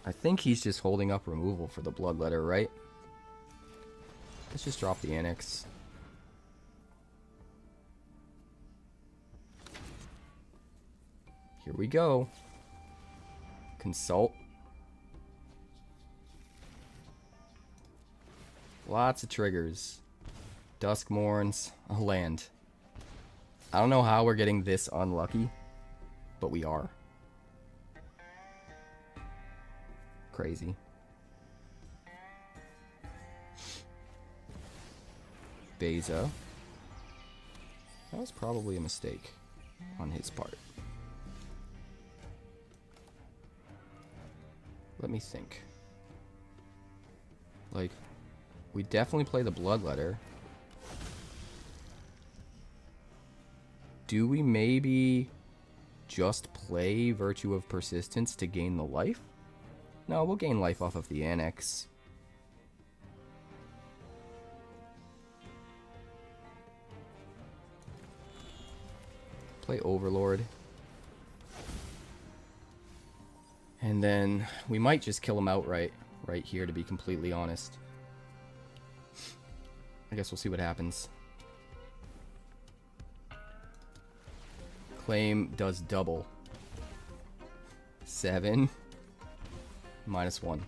I think he's just holding up removal for the Bloodletter, right? Let's just drop the Annex. Here we go. Consult. Lots of triggers. Duskmourns, a land. I don't know how we're getting this unlucky, but we are. Crazy. Beza. That was probably a mistake on his part. Let me think. Like, we definitely play the Bloodletter. Do we maybe just play Virtue of Persistence to gain the life? No, we'll gain life off of the Annex. Play Overlord. And then we might just kill him outright right here, to be completely honest. I guess we'll see what happens. Claim does double. 7 -1.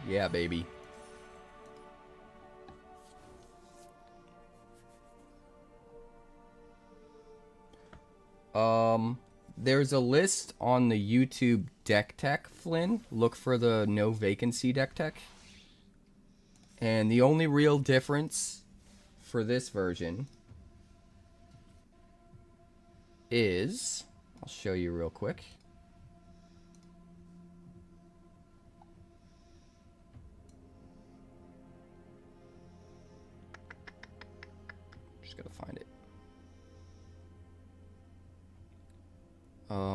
Yeah, baby. There's a list on the YouTube deck tech, Flynn. Look for the no vacancy deck tech. And the only real difference for this version is, I'll show you real quick. Just gotta find it.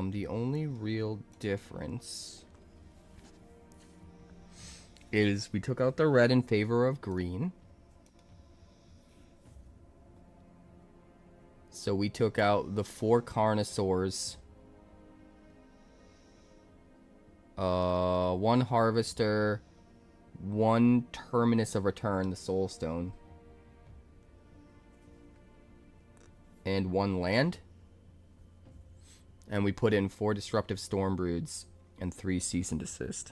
The only real difference is we took out the red in favor of green. So we took out the 4 Carnosaurs, 1 Harvester, 1 Terminus of Return, the Soul Stone, and 1 land. And we put in 4 Disruptive Stormbroods and 3 Cease and Desist.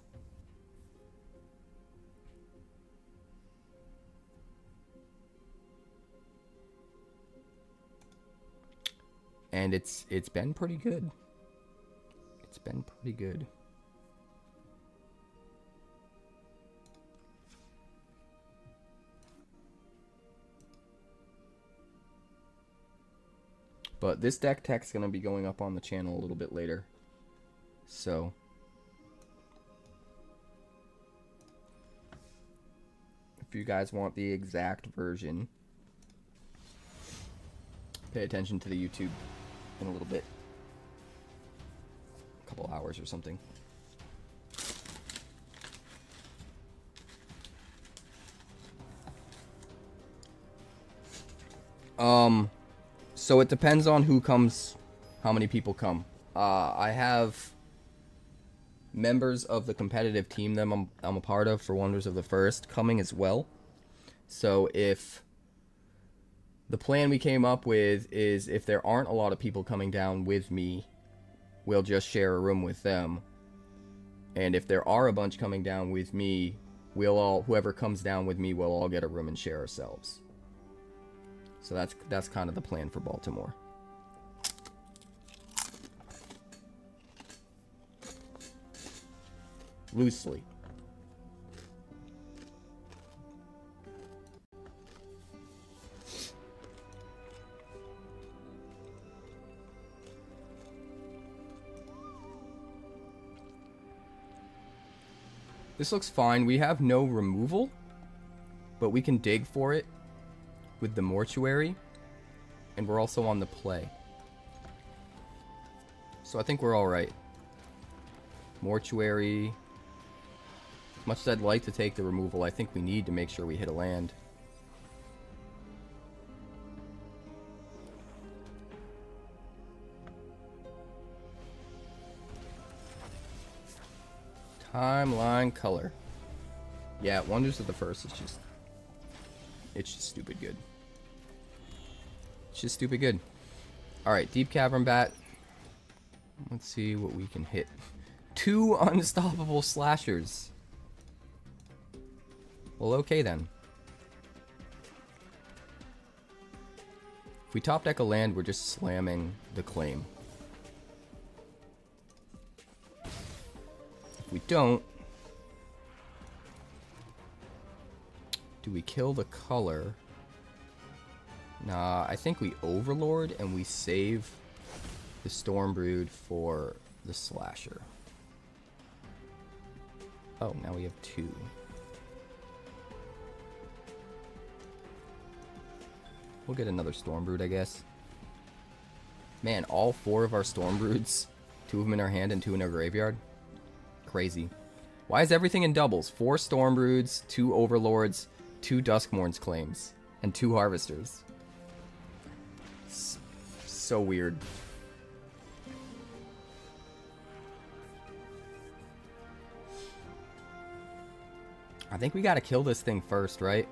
And it's been pretty good. It's been pretty good. But this deck tech's going to be going up on the channel a little bit later. So if you guys want the exact version, pay attention to the YouTube in a little bit. A couple hours or something. So it depends on who comes, how many people come. I have members of the competitive team that I'm a part of for Wonders of the First coming as well. So if the plan we came up with is, if there aren't a lot of people coming down with me, we'll just share a room with them. And if there are a bunch coming down with me, whoever comes down with me, we'll all get a room and share ourselves. So that's kind of the plan for Baltimore. Loosely. This looks fine. We have no removal, but we can dig for it with the mortuary, and we're also on the play. So I think we're alright. Mortuary. As much as I'd like to take the removal, I think we need to make sure we hit a land. Timeline color. Yeah, Wonders of the First is just... it's just stupid good. It's just stupid good. Alright, Deep Cavern Bat. Let's see what we can hit. 2 unstoppable slashers. Well, okay then. If we top deck a land, we're just slamming the claim. If we don't, do we kill the color? Nah, I think we Overlord and we save the Stormbrood for the Slasher. Oh, now we have 2. We'll get another Stormbrood, I guess. Man, all 4 of our Stormbroods, 2 of them in our hand and 2 in our graveyard. Crazy. Why is everything in doubles? 4 Stormbroods, 2 Overlords, 2 Duskmourn's claims, and 2 Harvesters. So weird. I think we gotta kill this thing first, right?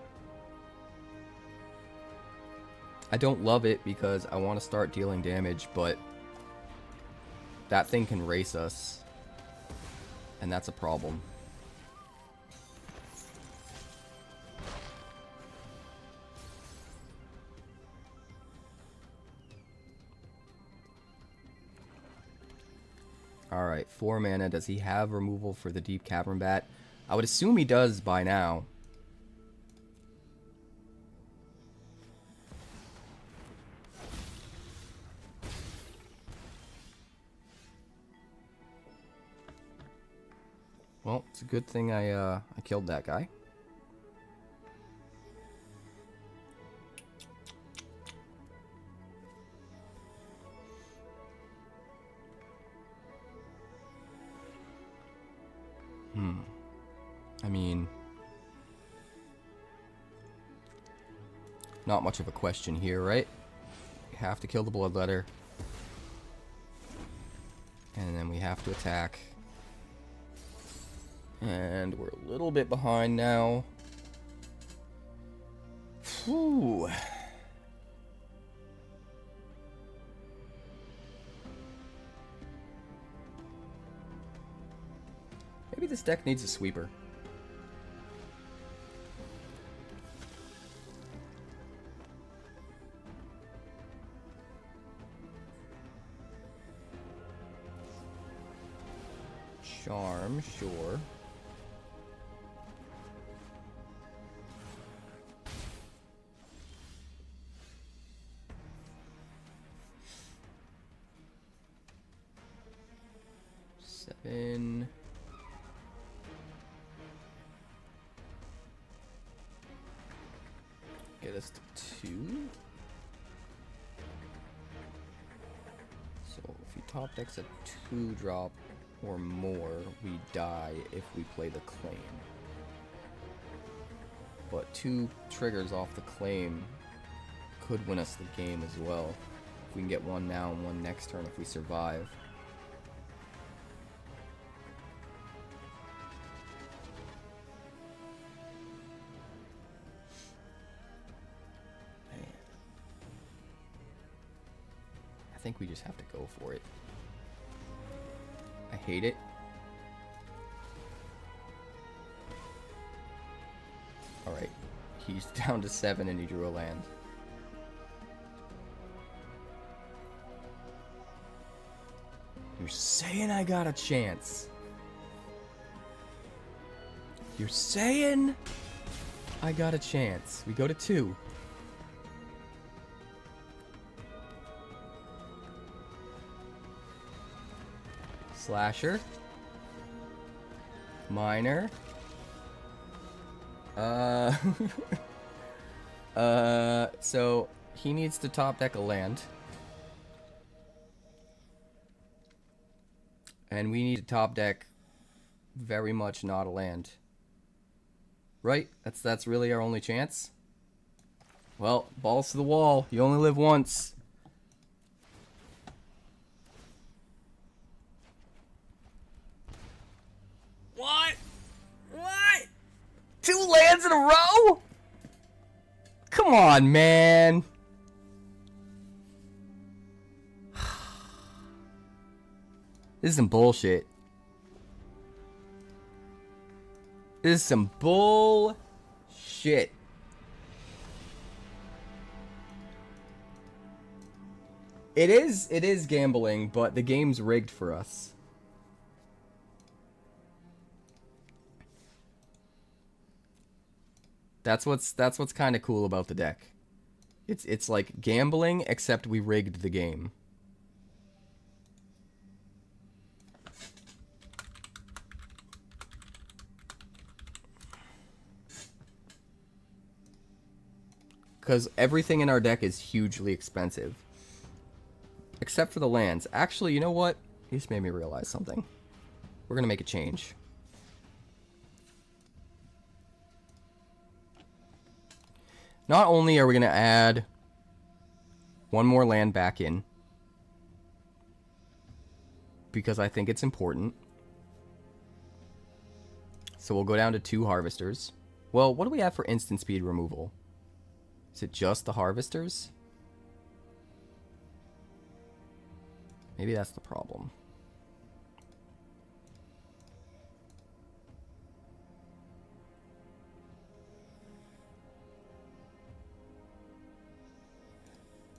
I don't love it because I want to start dealing damage, but that thing can race us, and that's a problem. Alright, 4 mana. Does he have removal for the Deep Cavern Bat? I would assume he does by now. Well, it's a good thing I killed that guy. I mean, not much of a question here, right? We have to kill the Bloodletter. And then we have to attack. And we're a little bit behind now. Whew. Maybe this deck needs a sweeper. Charm, sure. Seven. Get us to 2. So if he top decks a 2-drop or more, we die if we play the claim. But 2 triggers off the claim could win us the game as well. We can get 1 now and 1 next turn if we survive. Man. I think we just have to go for it. I hate it. Alright. He's down to 7 and he drew a land. You're saying I got a chance. You're saying I got a chance. We go to 2. Slasher. Miner. So he needs to top deck a land. And we need to top deck very much not a land. Right? That's really our only chance? Well, balls to the wall. You only live once. What? What? 2 lands in a row? Come on, man. This is some bullshit. This is some bullshit. It is gambling, but the game's rigged for us. That's what's kind of cool about the deck. It's like gambling, except we rigged the game. Because everything in our deck is hugely expensive. Except for the lands. Actually, you know what? You just made me realize something. We're going to make a change. Not only are we going to add one more land back in, because I think it's important. So we'll go down to 2 harvesters. Well, what do we have for instant speed removal? Is it just the harvesters? Maybe that's the problem.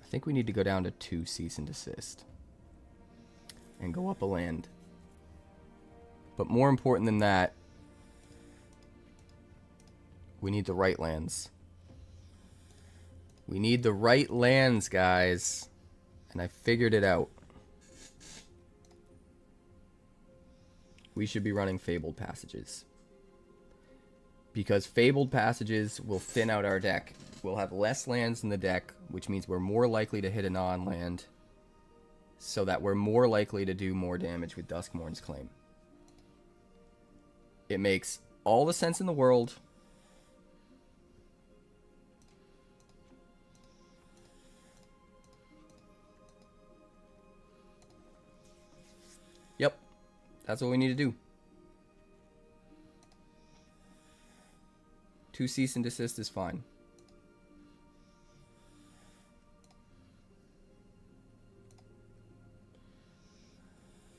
I think we need to go down to 2 cease and desist. And go up a land. But more important than that, we need the right lands. We need the right lands, guys. And I figured it out. We should be running Fabled Passages. Because Fabled Passages will thin out our deck. We'll have less lands in the deck, which means we're more likely to hit a non-land. So that we're more likely to do more damage with Duskmourn's Claim. It makes all the sense in the world. Yep. That's what we need to do. 2 cease and desist is fine.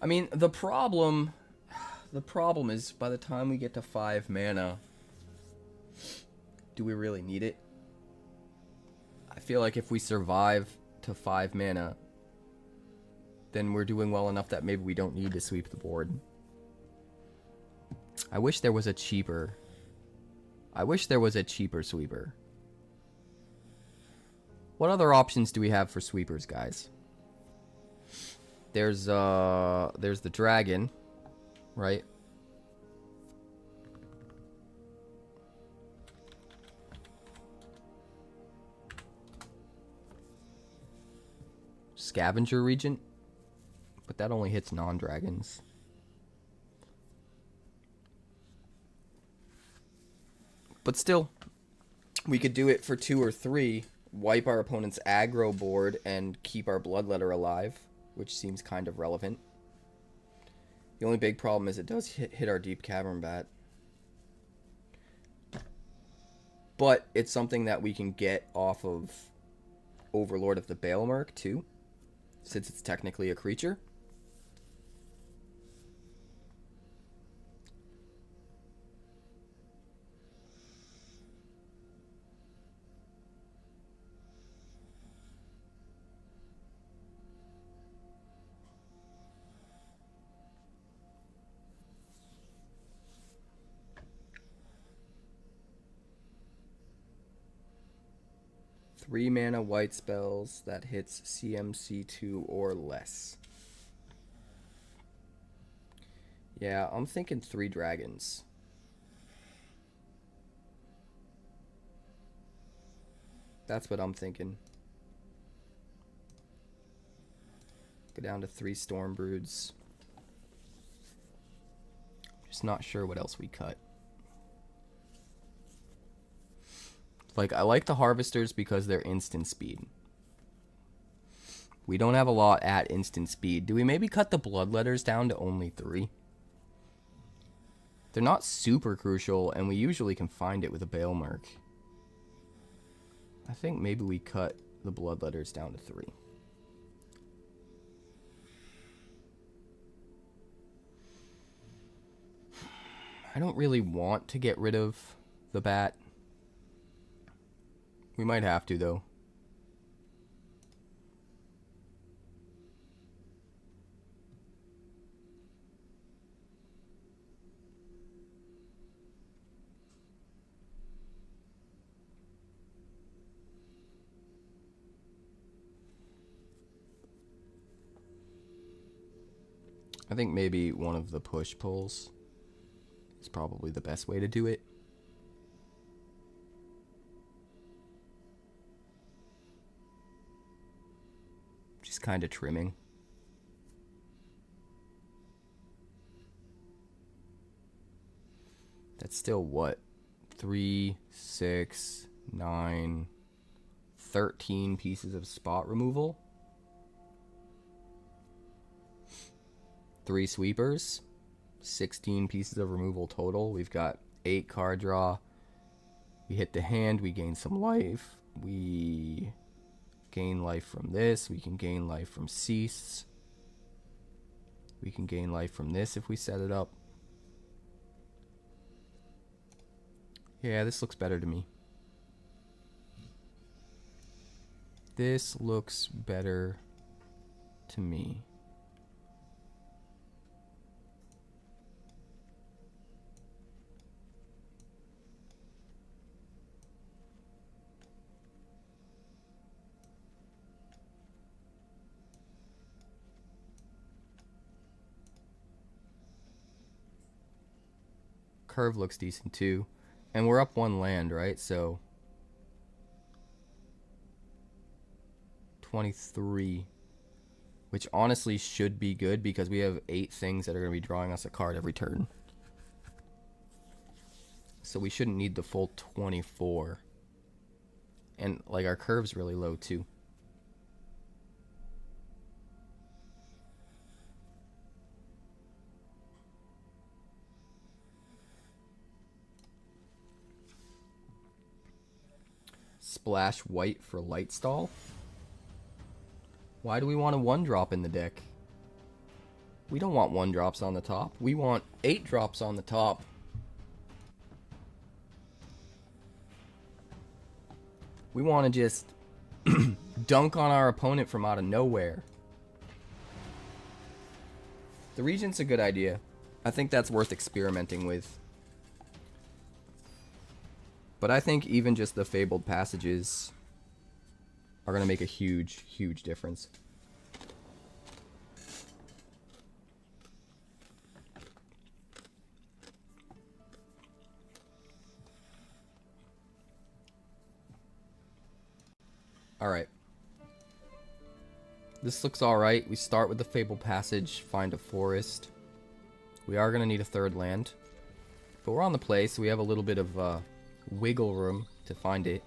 I mean, the problem is by the time we get to 5 mana, do we really need it? I feel like if we survive to 5 mana, then we're doing well enough that maybe we don't need to sweep the board. I wish there was a cheaper sweeper. What other options do we have for sweepers, guys? There's the dragon, right? Scavenger Regent, but that only hits non-dragons. But still, we could do it for 2 or 3, wipe our opponent's aggro board, and keep our Bloodletter alive, which seems kind of relevant. The only big problem is it does hit our Deep Cavern Bat. But it's something that we can get off of Overlord of the Baelmerk, too, since it's technically a creature. Three mana white spells that hits CMC2 or less. Yeah, I'm thinking 3 dragons. That's what I'm thinking. Go down to 3 Stormbroods. Just not sure what else we cut. Like, I like the Harvesters because they're instant speed. We don't have a lot at instant speed. Do we maybe cut the Bloodletters down to only 3? They're not super crucial, and we usually can find it with a Baelmerk. I think maybe we cut the Bloodletters down to 3. I don't really want to get rid of the bat. We might have to, though. I think maybe one of the push pulls is probably the best way to do it. Just kind of trimming. That's still what? 3, 6, 9, 13 pieces of spot removal. 3 sweepers, 16 pieces of removal total. We've got 8 card draw. We hit the hand, we gain some life. We gain life from this. We can gain life from cease. We can gain life from this if we set it up. Yeah, this looks better to me. This looks better to me. Curve looks decent too. And we're up 1 land, right? So 23. Which honestly should be good because we have 8 things that are going to be drawing us a card every turn. So we shouldn't need the full 24. And like our curve's really low too. Splash white for light stall. Why do we want a 1-drop in the deck? We don't want 1-drops on the top. We want 8 drops on the top. We want to just dunk on our opponent from out of nowhere. The Regent's a good idea. I think that's worth experimenting with. But I think even just the Fabled Passages are going to make a huge, huge difference. Alright. This looks alright. We start with the Fabled Passage, find a forest. We are going to need a 3rd land. But we're on the play, so we have a little bit of wiggle room to find it.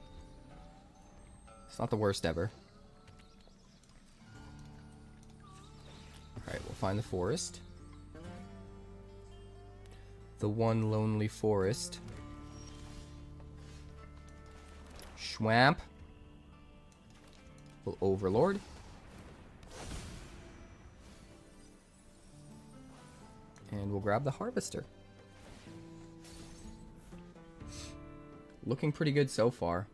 It's not the worst ever. Alright, we'll find the forest. The one lonely forest. Schwamp. We'll Overlord. And we'll grab the Harvester. Looking pretty good so far.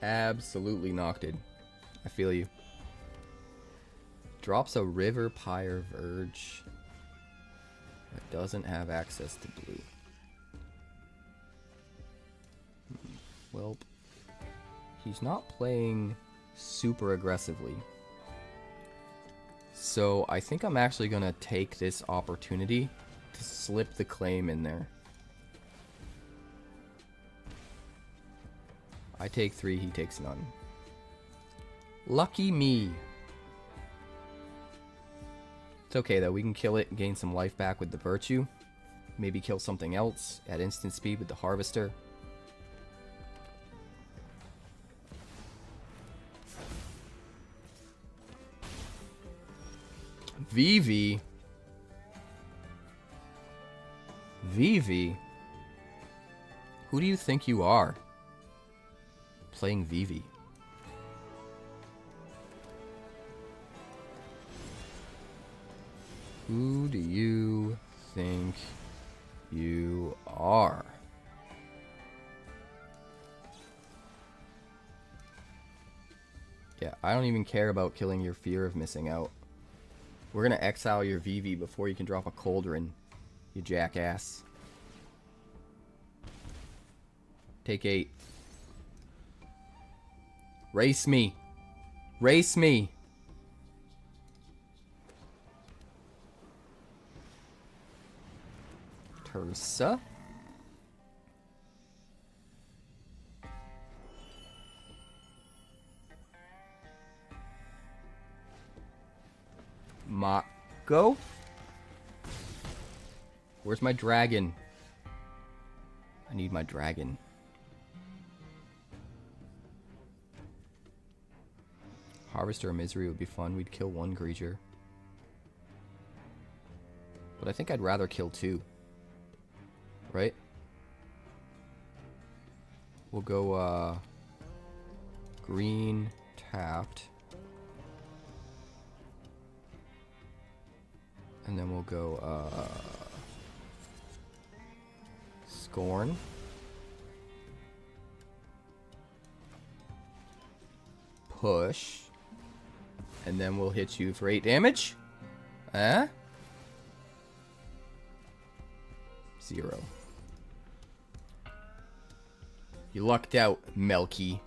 Absolutely knocked it. I feel you. Drops a River Pyre Verge that doesn't have access to blue. Well, he's not playing super aggressively. So I think I'm actually going to take this opportunity to slip the claim in there. I take 3, he takes none. Lucky me. It's okay though, we can kill it and gain some life back with the Virtue. Maybe kill something else at instant speed with the Harvester. VV. Who do you think you are? Playing Vivi. Who do you think you are? Yeah, I don't even care about killing your fear of missing out. We're gonna exile your Vivi before you can drop a Cauldron, you jackass. Take 8. Race me. Race me. Tursa. Mako. Where's my dragon? I need my dragon. Harvester of Misery would be fun. We'd kill 1 creature. But I think I'd rather kill 2. Right? We'll go, green, tapped. And then we'll go, Scorn. Push. And then we'll hit you for 8 damage. Huh? 0. You lucked out, Melky.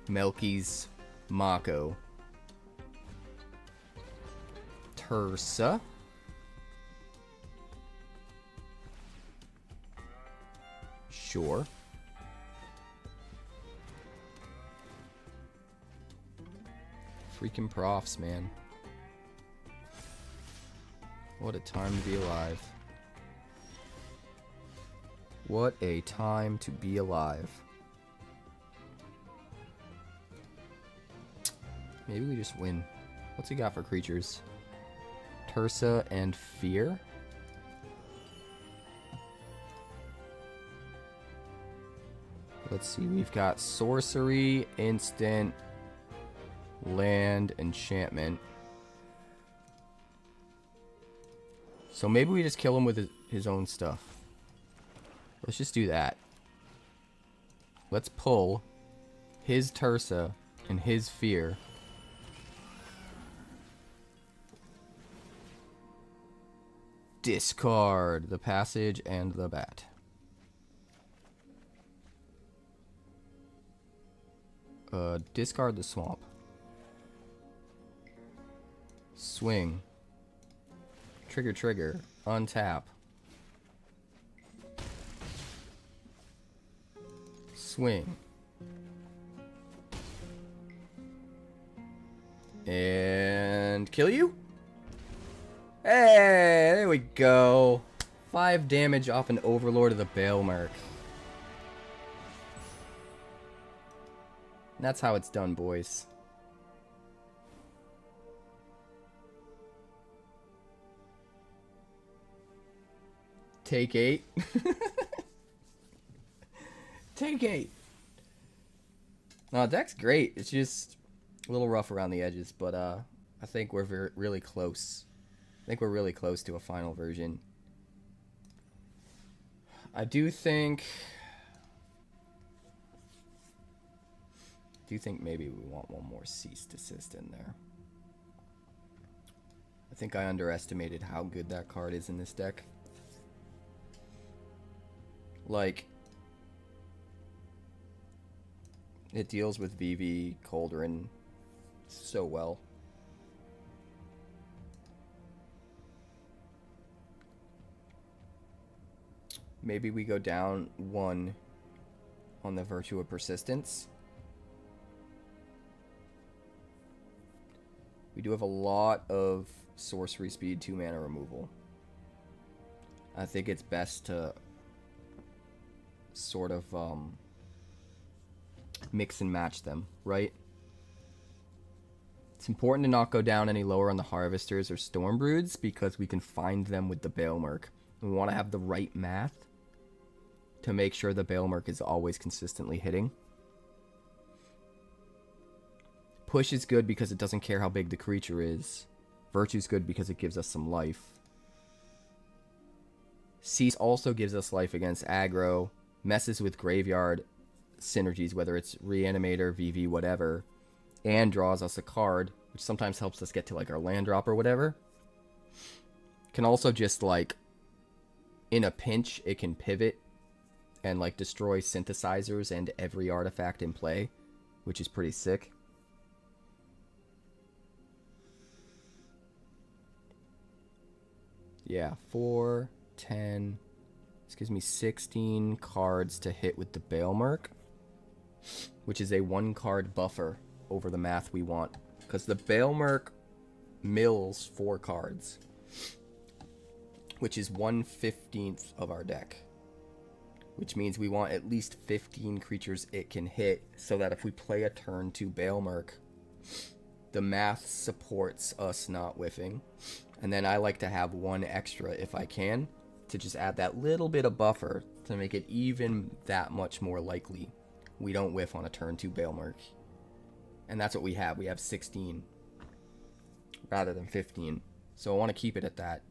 Melky's Mako. Tursa. Sure. Freaking profs, man. What a time to be alive. What a time to be alive. Maybe we just win. What's he got for creatures? Tursa and Fear? Let's see, we've got Sorcery, Instant, Land, Enchantment. So maybe we just kill him with his own stuff. Let's just do that. Let's pull his Tursa and his Fear. Discard the Passage and the Bat. Discard the Swamp. Swing. Trigger. Untap. Swing. And kill you? Hey, there we go. 5 damage off an Overlord of the Baelmark. That's how it's done, boys. Take 8. Take 8. No, deck's great. It's just a little rough around the edges, but I think we're really close. I think we're really close to a final version. I do think maybe we want one more Cease Desist in there. I think I underestimated how good that card is in this deck. Like, it deals with Vivi, Cauldron so well. Maybe we go down 1 on the Virtue of Persistence. We do have a lot of sorcery speed, 2 mana removal. I think it's best to sort of mix and match them, right? It's important to not go down any lower on the Harvesters or Stormbroods because we can find them with the Baelmark. We want to have the right math. to make sure the Bailmerk is always consistently hitting. Push is good because it doesn't care how big the creature is. Virtue's good because it gives us some life. Cease also gives us life against aggro, messes with graveyard synergies, whether it's Reanimator, VV, whatever, and draws us a card, which sometimes helps us get to like our land drop or whatever. Can also just like, in a pinch, it can pivot and like destroy synthesizers and every artifact in play, which is pretty sick. Yeah, 4, 10. This gives me 16 cards to hit with the Bailmerk, which is a 1-card buffer over the math we want. Because the Bailmerk mills 4 cards, which is 1/15 of our deck. Which means we want at least 15 creatures it can hit, so that if we play a turn 2 Bailmerk, the math supports us not whiffing. And then I like to have 1 extra if I can, to just add that little bit of buffer to make it even that much more likely we don't whiff on a turn 2 Bailmerk. And that's what we have. We have 16 rather than 15. So I want to keep it at that.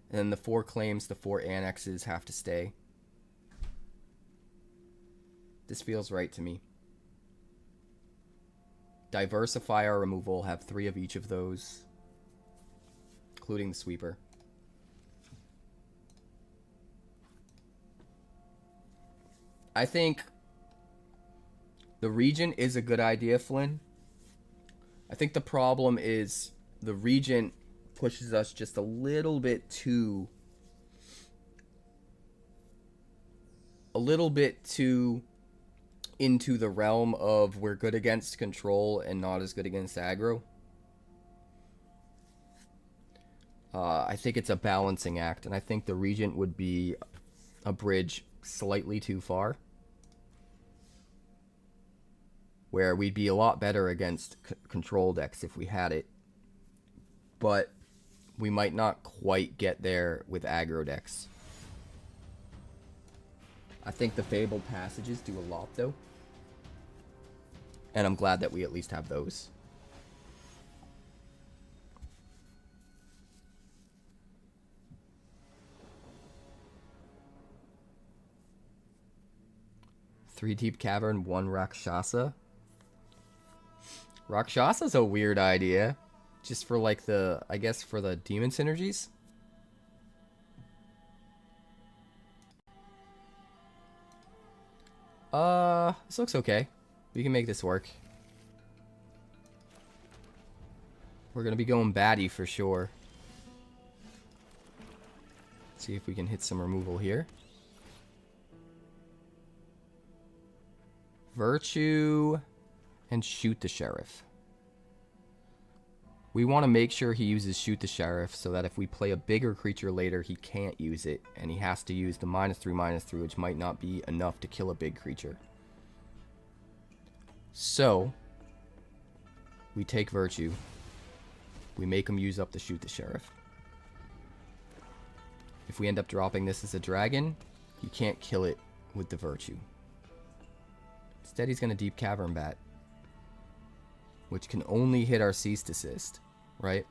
And then the 4 claims, the 4 annexes have to stay. This feels right to me. Diversify our removal, have 3 of each of those, including the sweeper. I think the Regent is a good idea, Flynn. I think the problem is the Regent pushes us just a little bit too into the realm of we're good against control and not as good against aggro. I think it's a balancing act, and I think the Regent would be a bridge slightly too far, where we'd be a lot better against control decks if we had it, but we might not quite get there with aggro decks. I think the Fabled Passages do a lot, though. And I'm glad that we at least have those. Three Deep Cavern, 1 Rakshasa. Rakshasa's a weird idea. Just for like the, I guess for the demon synergies. This looks okay. We can make this work. We're gonna be going baddie for sure. See if we can hit some removal here. Virtue and Shoot the Sheriff. We want to make sure he uses Shoot the Sheriff so that if we play a bigger creature later, he can't use it, and he has to use the -3/-3, which might not be enough to kill a big creature. So, we take Virtue. We make him use up the Shoot the Sheriff. If we end up dropping this as a dragon, he can't kill it with the Virtue. Instead, he's going to Deep Cavern Bat, which can only hit our Cease Desist, right?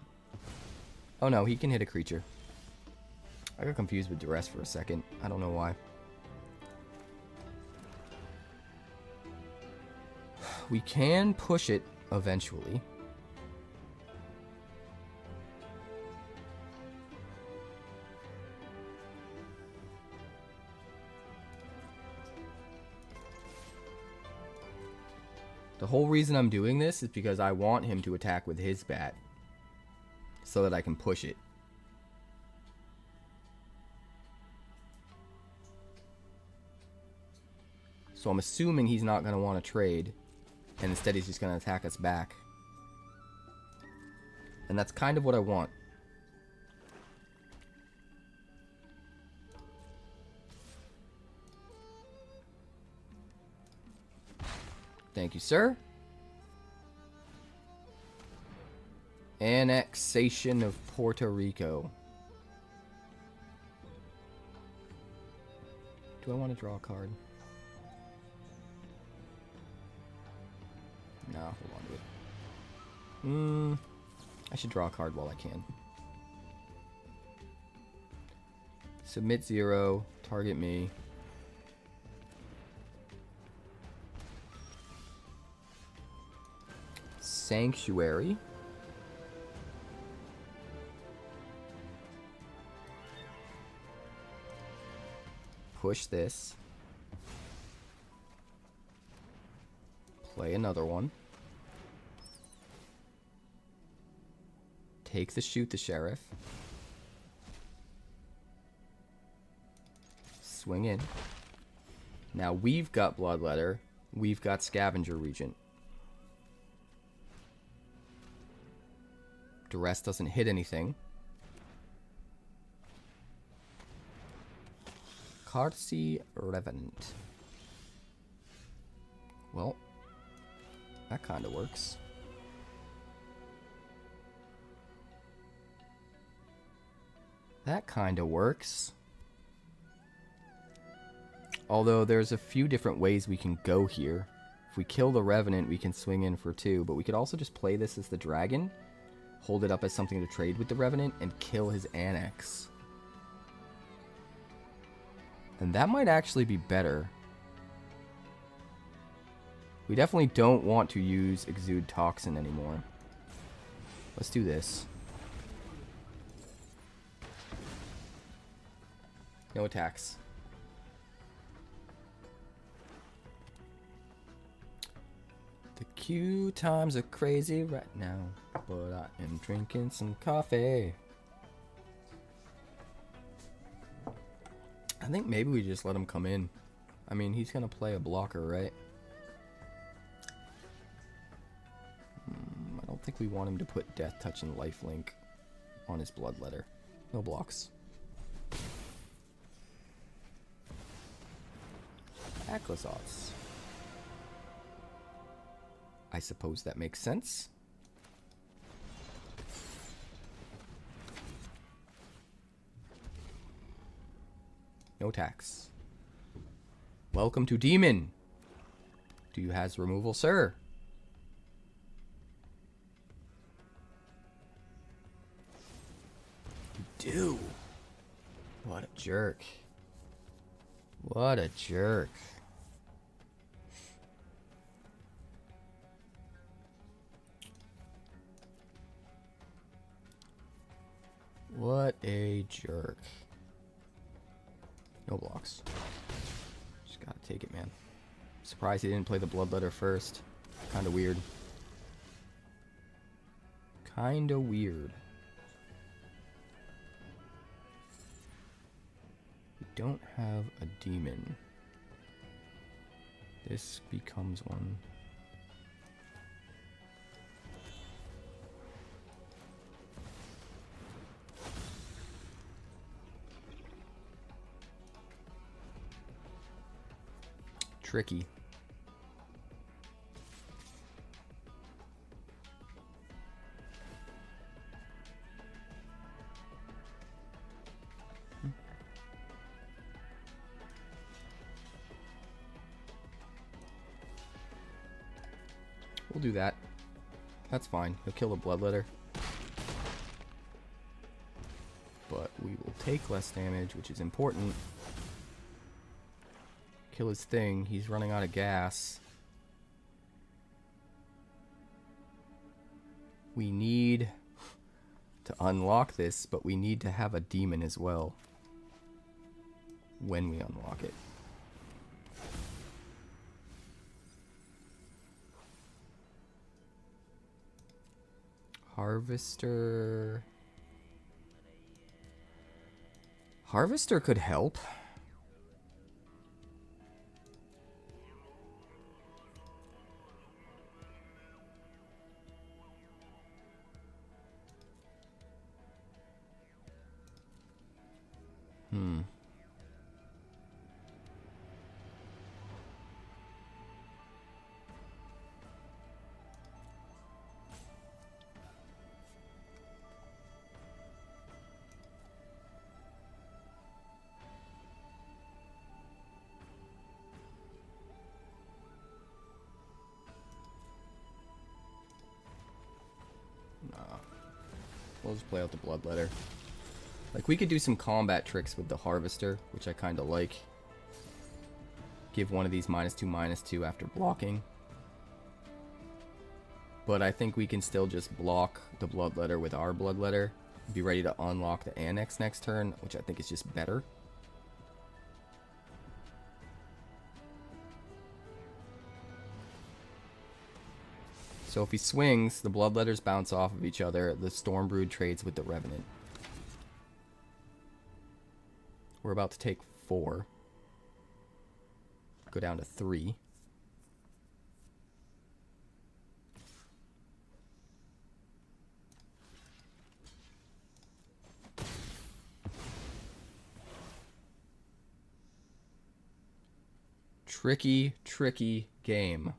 Oh no, he can hit a creature. I got confused with Duress for a second. I don't know why. We can push it eventually. The whole reason I'm doing this is because I want him to attack with his bat so that I can push it. So I'm assuming he's not going to want to trade, and instead he's just going to attack us back. And that's kind of what I want. Thank you, sir. Annexation of Puerto Rico. Do I want to draw a card? No, hold on to it. I should draw a card while I can. Submit 0. Target me. Sanctuary. Push this. Play another one. Take the shoot the sheriff. Swing in. Now we've got Bloodletter. We've got Scavenger Regent. Duress doesn't hit anything. Carsi Revenant. Well, that kind of works. That kind of works. Although there's a few different ways we can go here. If we kill the Revenant, we can swing in for 2, but we could also just play this as the dragon, hold it up as something to trade with the Revenant, and kill his Annex. And that might actually be better. We definitely don't want to use Exude Toxin anymore. Let's do this. No attacks. The queue times are crazy right now, but I am drinking some coffee. I think maybe we just let him come in. I mean, he's gonna play a blocker, right? I don't think we want him to put Death Touch and Lifelink on his Bloodletter. No blocks. Aclazotz. I suppose that makes sense. No tax. Welcome to Demon. Do you has removal, sir? You do. What a jerk. What a jerk. What a jerk. No blocks. Just gotta take it, man. Surprised he didn't play the Bloodletter first. Kinda weird. Kinda weird. We don't have a demon. This becomes one. Tricky. We'll do that. That's fine. He'll kill a Bloodletter. But we will take less damage, which is important. Kill his thing. He's running out of gas. We need to unlock this, but we need to have a demon as well when we unlock it. Harvester. Harvester could help. We'll just play out the Bloodletter. Like, we could do some combat tricks with the Harvester, which I kind of like. Give one of these -2/-2 after blocking. But I think we can still just block the Bloodletter with our Bloodletter. Be ready to unlock the Annex next turn, which I think is just better. So if he swings, the Bloodletters bounce off of each other. The Stormbrood trades with the Revenant. We're about to take 4. Go down to 3. Tricky, tricky game.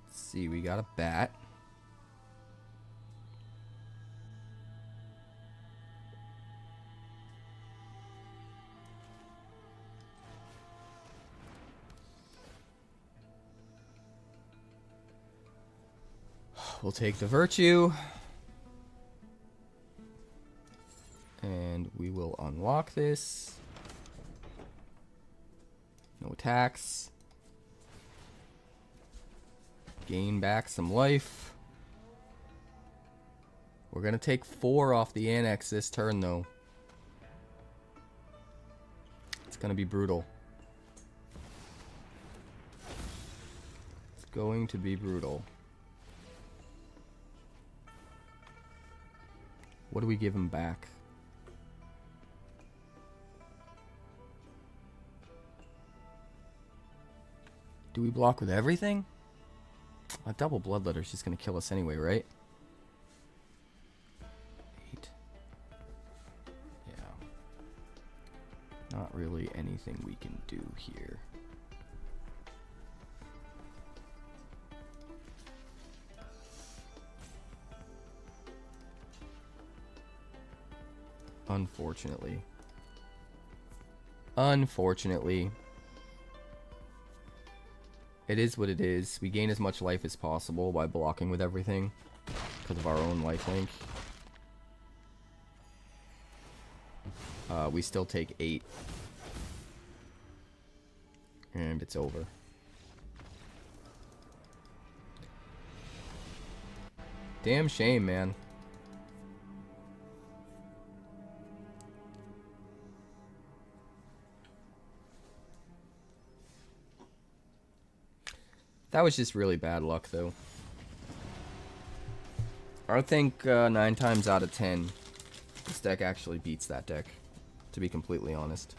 Let's see, we got a bat. We'll take the Virtue. And we will unlock this. No attacks. Gain back some life. We're going to take 4 off the Annex this turn, though. It's going to be brutal. It's going to be brutal. What do we give him back? Do we block with everything? A double Bloodletter is just going to kill us anyway, right? 8. Yeah. Not really anything we can do here. Unfortunately. Unfortunately. It is what it is. We gain as much life as possible by blocking with everything because of our own lifelink. We still take 8. And it's over. Damn shame, man. That was just really bad luck, though. I think 9 times out of 10, this deck actually beats that deck, to be completely honest.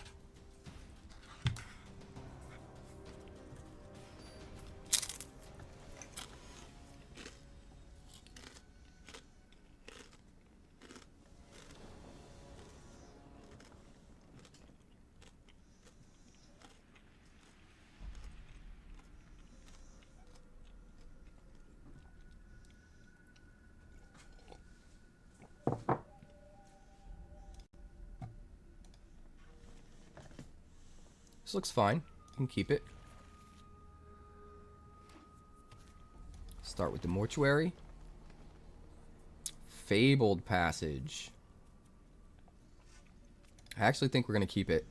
This looks fine. You can keep it. Start with the Mortuary. Fabled Passage. I actually think we're going to keep it.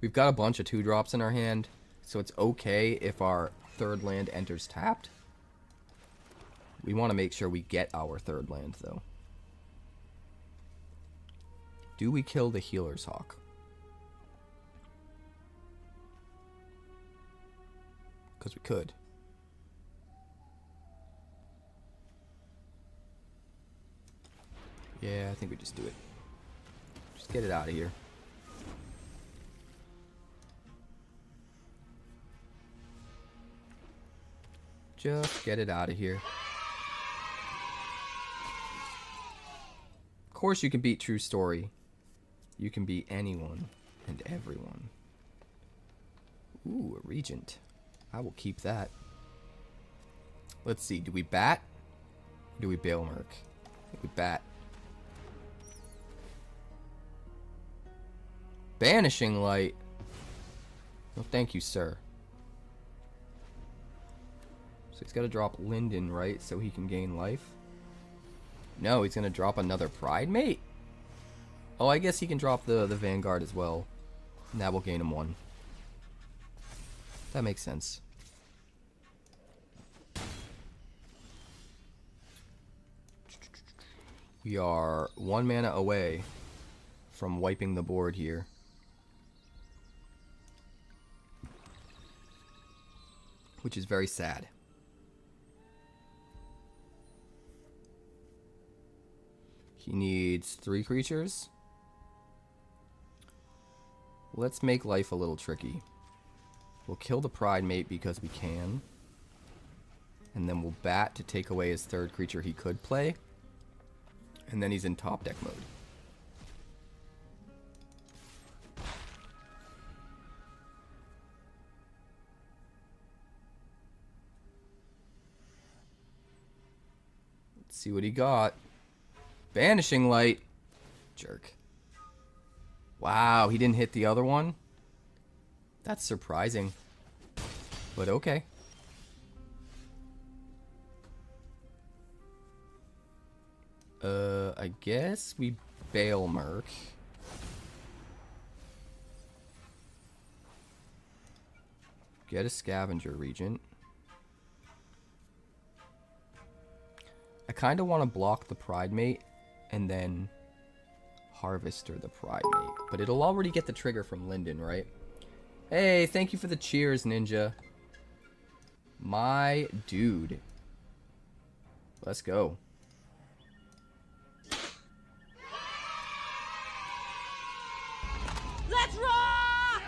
We've got a bunch of 2-drops in our hand, so it's okay if our 3rd land enters tapped. We want to make sure we get our 3rd land, though. Do we kill the Healer's Hawk? Because we could. Yeah, I think we just do it. Just get it out of here. Just get it out of here. Of course you can beat True Story. You can beat anyone and everyone. Ooh, a Regent. I will keep that. Let's see. Do we bat? Or do we Bale Merc? I think we bat. Banishing Light. Well, thank you, sir. he's got to drop Linden, right? So he can gain life. No, he's going to drop another Pride Mate? Oh, I guess he can drop the Vanguard as well. And that will gain him 1. That makes sense. We are 1 mana away from wiping the board here. Which is very sad. He needs 3 creatures. Let's make life a little tricky. We'll kill the Pride Mate because we can. And then we'll bat to take away his 3rd creature he could play. And then he's in top deck mode. Let's see what he got. Banishing Light. Jerk. Wow, he didn't hit the other one? That's surprising. But okay. I guess we bail Merc. Get a Scavenger Regent. I kind of want to block the Pride Mate and then Harvester the Pride Mate. But it'll already get the trigger from Linden, right? Hey, thank you for the cheers, Ninja. My dude. Let's go. Let's rock!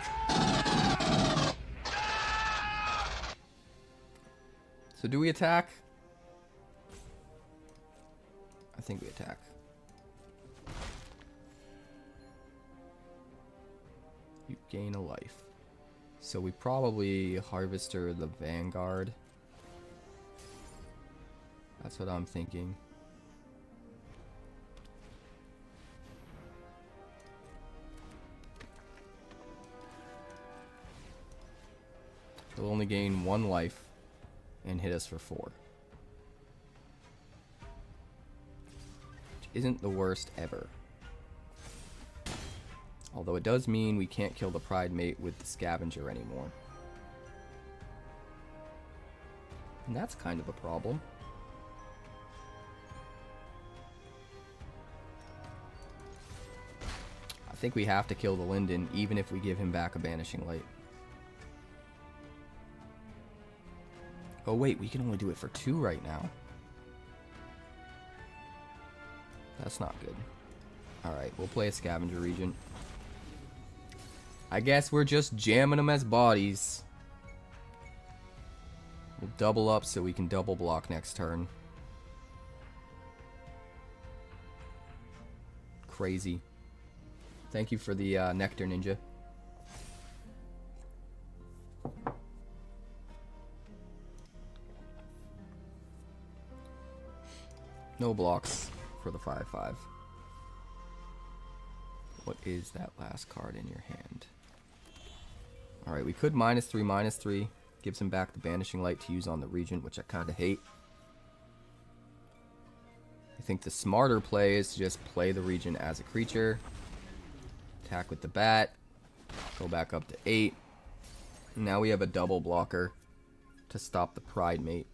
So do we attack? I think we attack. You gain a life. So we probably Harvester the Vanguard. That's what I'm thinking. He'll only gain 1 life and hit us for 4. Which isn't the worst ever. Although it does mean we can't kill the Pride Mate with the Scavenger anymore. And that's kind of a problem. I think we have to kill the Linden even if we give him back a Banishing Light. Oh wait, we can only do it for 2 right now. That's not good. Alright, we'll play a Scavenger Regent. I guess we're just jamming them as bodies. We'll double up so we can double block next turn. Crazy. Thank you for the Nectar, Ninja. No blocks for the 5/5. What is that last card in your hand? Alright, we could -3/-3. Gives him back the Banishing Light to use on the Regent, which I kind of hate. I think the smarter play is to just play the Regent as a creature. Attack with the bat. Go back up to 8. Now we have a double blocker to stop the Pride Mate.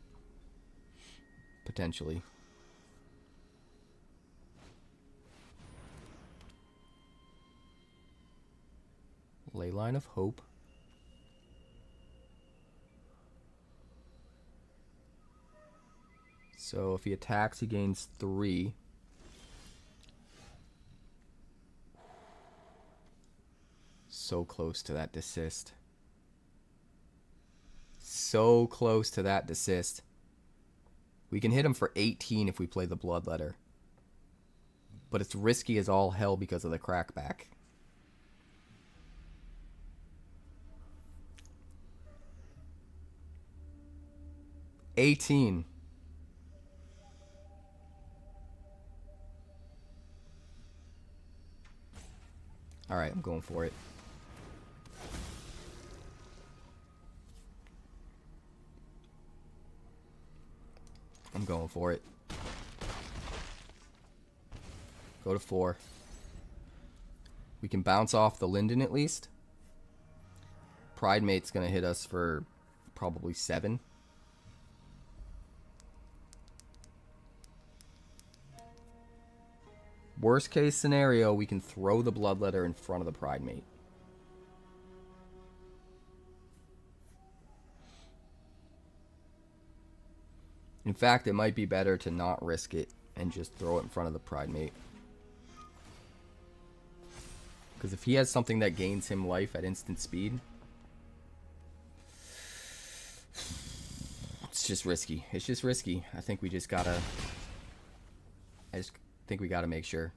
Potentially. Leyline of Hope. So if he attacks, he gains 3. So close to that desist. So close to that desist. We can hit him for 18 if we play the Bloodletter. But it's risky as all hell because of the crackback. $18. Alright, I'm going for it. I'm going for it. Go to 4. We can bounce off the Linden at least. Pride Mate's going to hit us for probably 7. Worst case scenario, we can throw the Bloodletter in front of the Pride Mate. In fact, it might be better to not risk it and just throw it in front of the Pride Mate. Because if he has something that gains him life at instant speed, it's just risky. It's just risky. I think we just gotta... I just think we gotta make sure.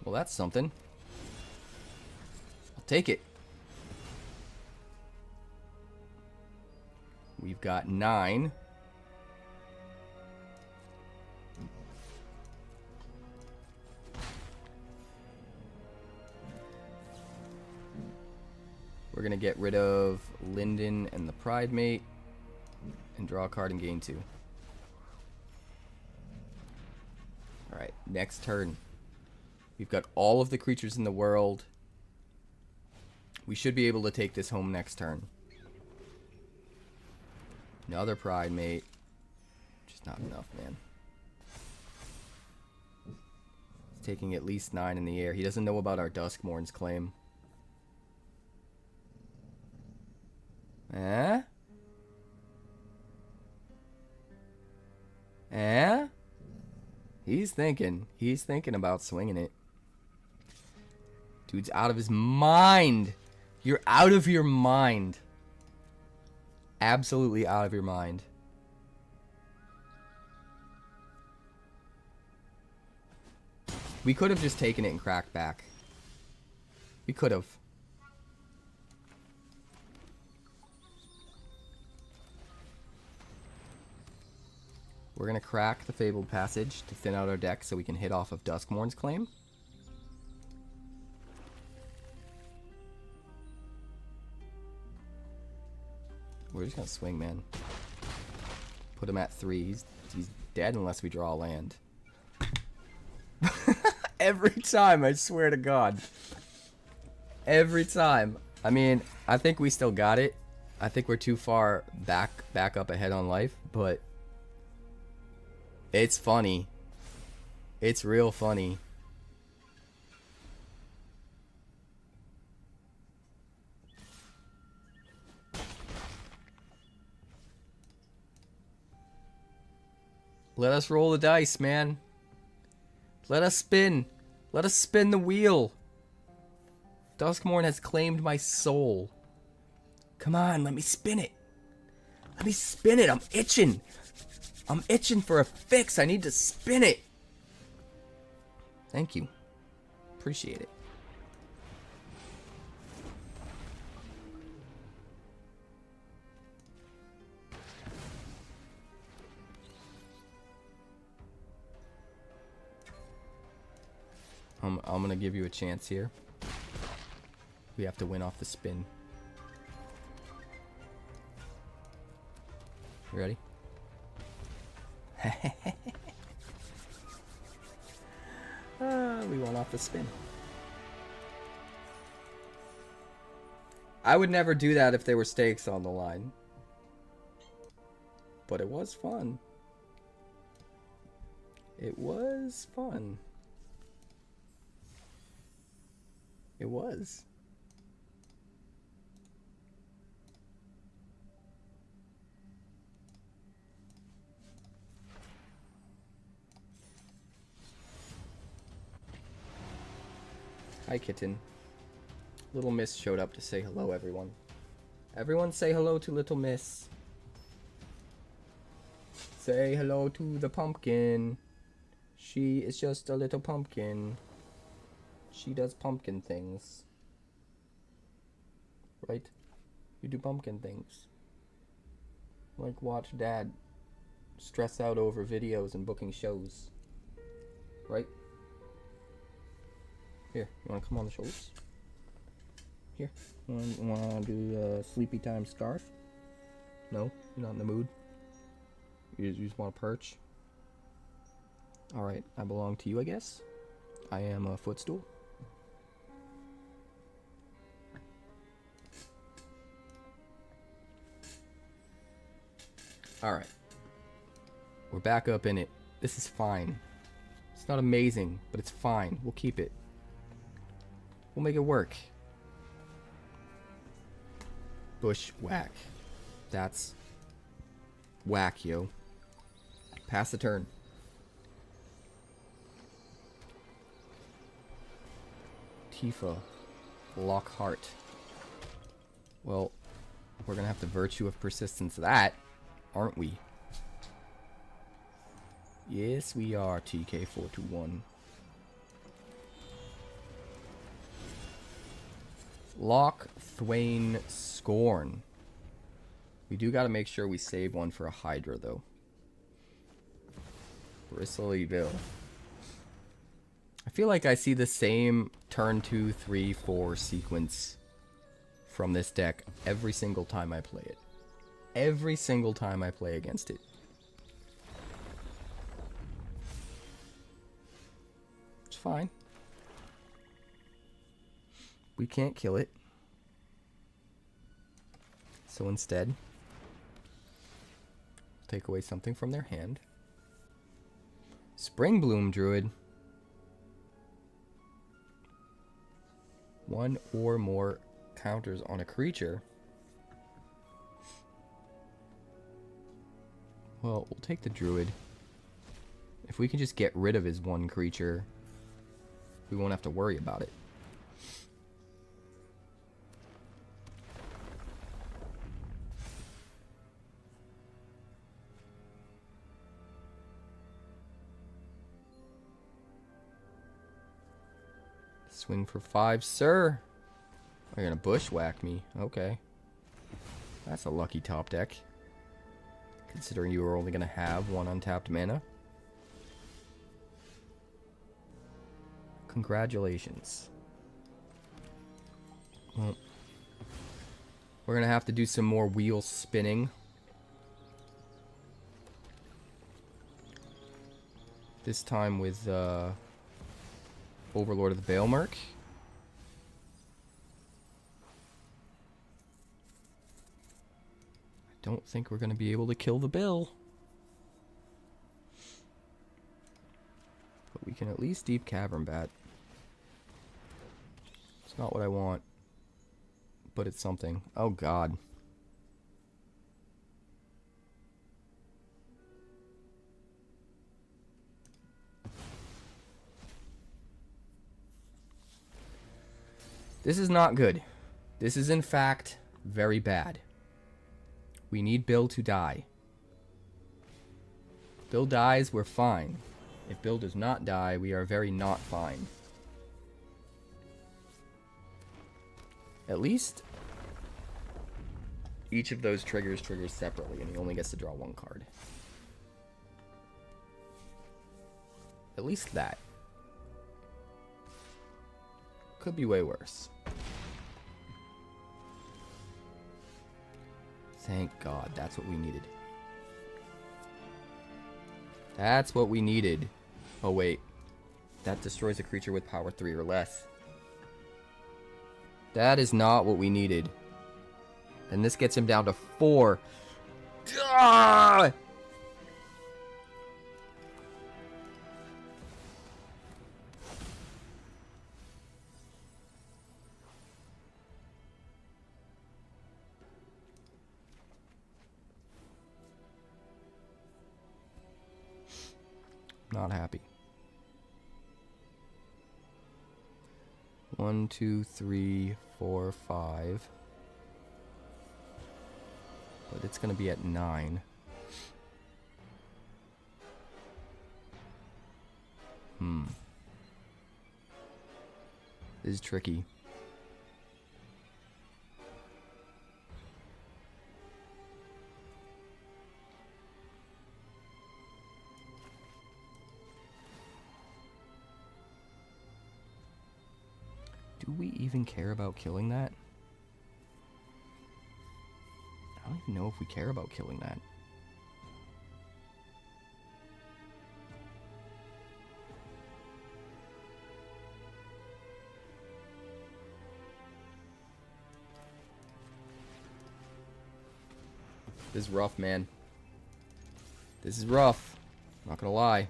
Well, that's something. I'll take it. We've got 9. We're going to get rid of Linden and the Pride Mate and draw a card and gain 2. Alright, next turn. We've got all of the creatures in the world. We should be able to take this home next turn. Another Pride Mate. Just not enough, man. He's taking at least 9 in the air. He doesn't know about our Duskmourn's claim. Eh? Eh? He's thinking. He's thinking about swinging it. Dude's out of his mind. You're out of your mind. Absolutely out of your mind. We could have just taken it and cracked back. We could have. We're going to crack the Fabled Passage to thin out our deck so we can hit off of Duskmourn's claim. We're just going to swing, man. Put him at 3. He's dead unless we draw a land. Every time, I swear to God. Every time. I mean, I think we still got it. I think we're too far back up ahead on life, but it's funny. It's real funny. Let us roll the dice, man. Let us spin. Let us spin the wheel. Duskmourn has claimed my soul. Come on, let me spin it. Let me spin it. I'm itching. I'm itching for a fix. I need to spin it. Thank you. Appreciate it. I'm gonna give you a chance here. We have to win off the spin. You ready? We won off the spin. I would never do that if there were stakes on the line. But it was fun. It was fun. It was. Hi, kitten. Little Miss showed up to say hello, everyone. Everyone say hello to Little Miss. Say hello to the pumpkin. She is just a little pumpkin. She does pumpkin things. Right? You do pumpkin things. Like watch Dad stress out over videos and booking shows. Right? Here, you wanna come on the shoulders? Here. Want to do a sleepy time scarf? No? You're not in the mood? You just want to perch? Alright, I belong to you, I guess. I am a footstool. Alright. We're back up in it. This is fine. It's not amazing, but it's fine. We'll keep it. We'll make it work. Bushwhack. That's whack, yo. Pass the turn. Tifa. Lockhart. Well, we're gonna have the virtue of persistence that, aren't we? Yes, we are, TK421. Lock Thwain Scorn. We do gotta make sure we save one for a Hydra, though. Bristlyville. I feel like I see the same turn 2, 3, 4 sequence from this deck every single time I play it. Every single time I play against it. It's fine. We can't kill it. So instead, take away something from their hand. Spring Bloom Druid. One or more counters on a creature. Well, we'll take the Druid. If we can just get rid of his one creature, we won't have to worry about it. Swing for 5, sir. You're gonna bushwhack me. Okay. That's a lucky top deck. Considering you were only gonna have one untapped mana. Congratulations. Well, we're gonna have to do some more wheel spinning. This time with Overlord of the Baelmerk. I don't think we're going to be able to kill the Bill. But we can at least Deep Cavern Bat. It's not what I want, but it's something. Oh god. This is not good. This is in fact very bad. We need Bill to die. If Bill dies, we're fine. If Bill does not die, we are very not fine. At least each of those triggers separately, and he only gets to draw one card. At least that. Could be way worse. Thank God, that's what we needed. That's what we needed. Oh wait, that destroys a creature with power 3 or less. That is not what we needed. And this gets him down to 4. Ah! Not happy. 1, 2, 3, 4, 5. But it's going to be at 9. This is tricky. Do we even care about killing that? even know if we care about killing that. This is rough, man. This is rough. Not gonna lie.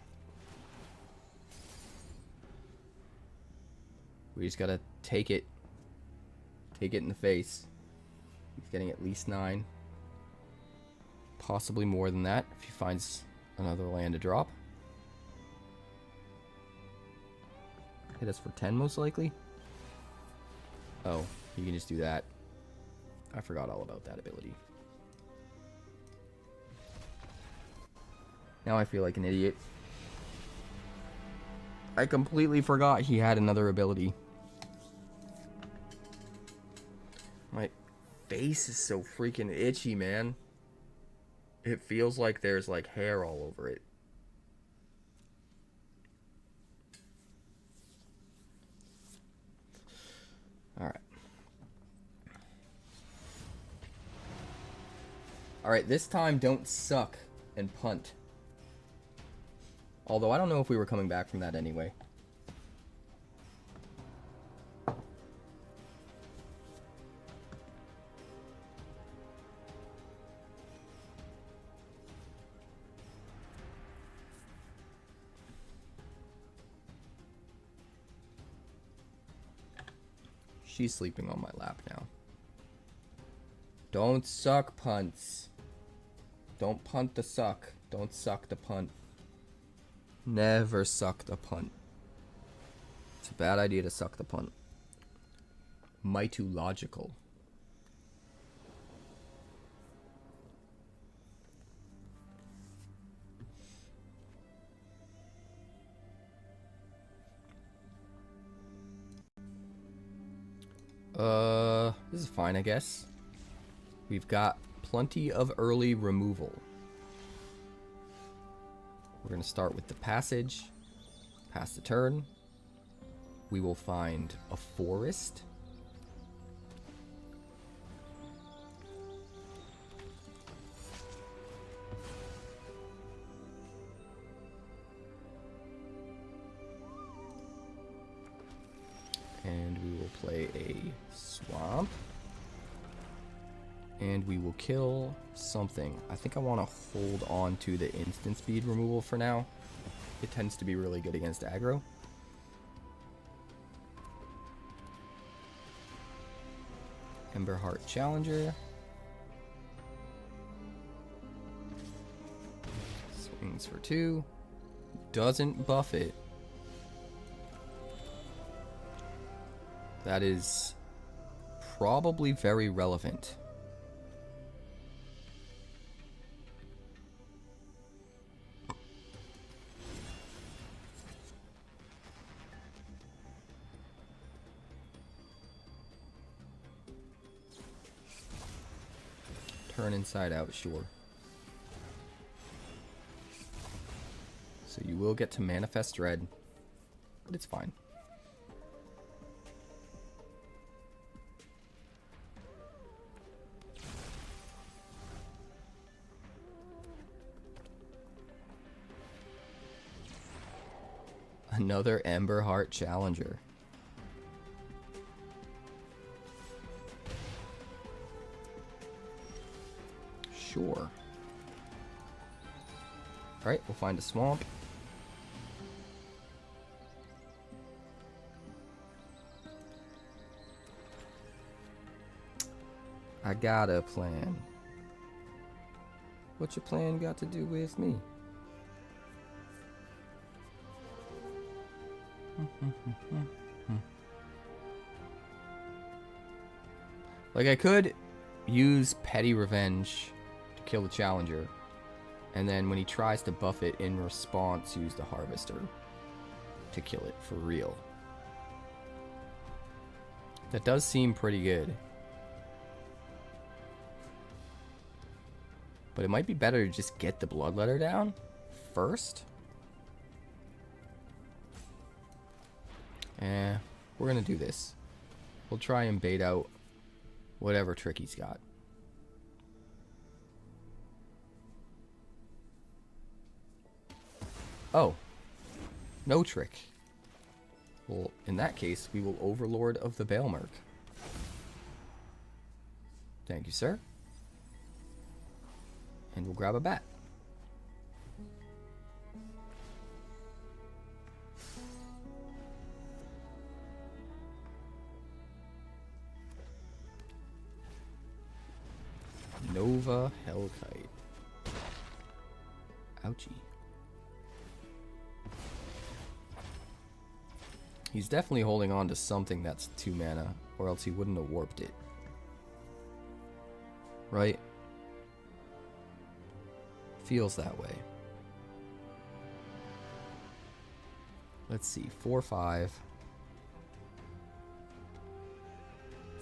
We just gotta take it. Take it in the face. He's getting at least 9. Possibly more than that if he finds another land to drop. Hit us for 10 most likely. Oh, you can just do that. I forgot all about that ability. Now I feel like an idiot. I completely forgot he had another ability. My face is so freaking itchy, man. It feels like there's like hair all over it. Alright. Alright, this time don't suck and punt. Although I don't know if we were coming back from that anyway. She's sleeping on my lap now. Don't suck punts. Don't punt the suck. Don't suck the punt. Never suck the punt. It's a bad idea to suck the punt. Mytological. This is fine, I guess. We've got plenty of early removal. We're going to start with the passage. Pass the turn. We will find a forest. And we will play a swamp. And we will kill something. I think I want to hold on to the instant speed removal for now. It tends to be really good against aggro. Emberheart Challenger. Swings for 2. Doesn't buff it. That is probably very relevant. Turn inside out, sure. So you will get to manifest dread, but it's fine. Another Emberheart Challenger. Sure. Alright, we'll find a swamp. I got a plan. What's your plan got to do with me? Like, I could use Petty Revenge to kill the Challenger, and then when he tries to buff it in response, use the Harvester to kill it for real. That does seem pretty good. But it might be better to just get the Bloodletter down first. We're gonna do this. We'll try and bait out whatever trick he's got. Oh. No trick. Well, in that case, we will Overlord of the Baelmerk. Thank you, sir. And we'll grab a bat. Nova Hellkite. Ouchie. He's definitely holding on to something that's 2 mana, or else he wouldn't have warped it. Right? Feels that way. Let's see. 4/5.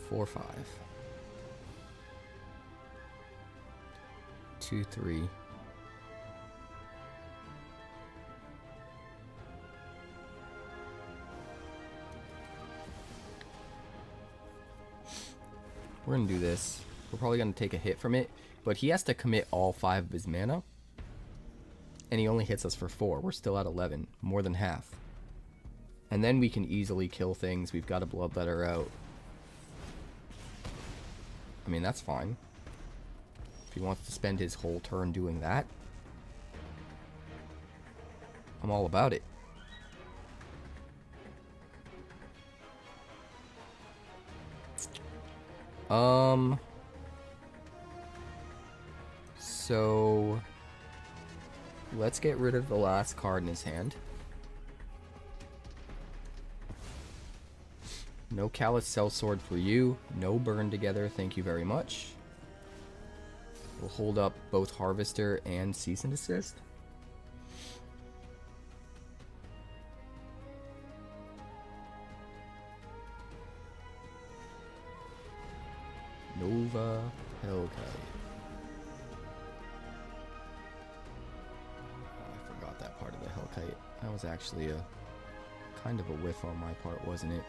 4/5. 2/3. We're gonna do this. We're probably gonna take a hit from it, but he has to commit all 5 of his mana, and he only hits us for 4. We're still at 11, more than half. And then we can easily kill things. We've got a Bloodletter out. I mean, that's fine. If he wants to spend his whole turn doing that, I'm all about it. So let's get rid of the last card in his hand. No Callous Sellsword for you. No Burn Together, thank you very much. We'll hold up both Harvester and Cease and Desist. Nova Hellkite. Oh, I forgot that part of the Hellkite. That was actually a kind of a whiff on my part, wasn't it?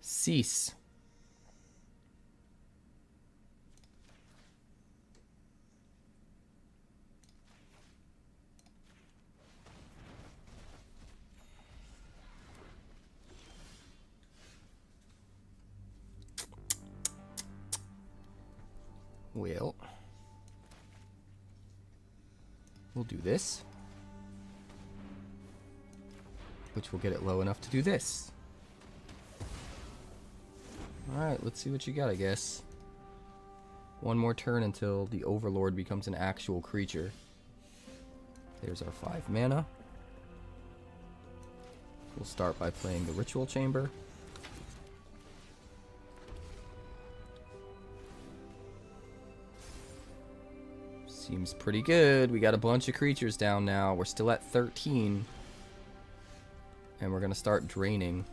Cease. Well, we'll do this, which will get it low enough to do this. Alright, let's see what you got, I guess. One more turn until the Overlord becomes an actual creature. There's our 5 mana. We'll start by playing the Ritual Chamber. Seems pretty good. We got a bunch of creatures down now. We're still at 13. And we're going to start draining.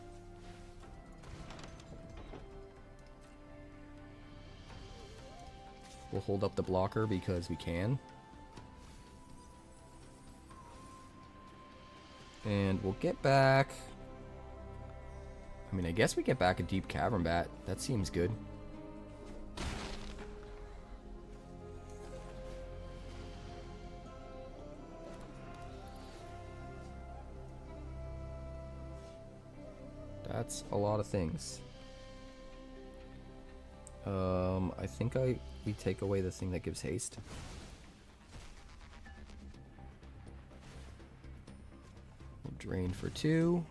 We'll hold up the blocker because we can. And we'll get back... I mean, I guess we get back a Deep Cavern Bat. That seems good. That's a lot of things. I think we take away the thing that gives haste. We'll drain for 2.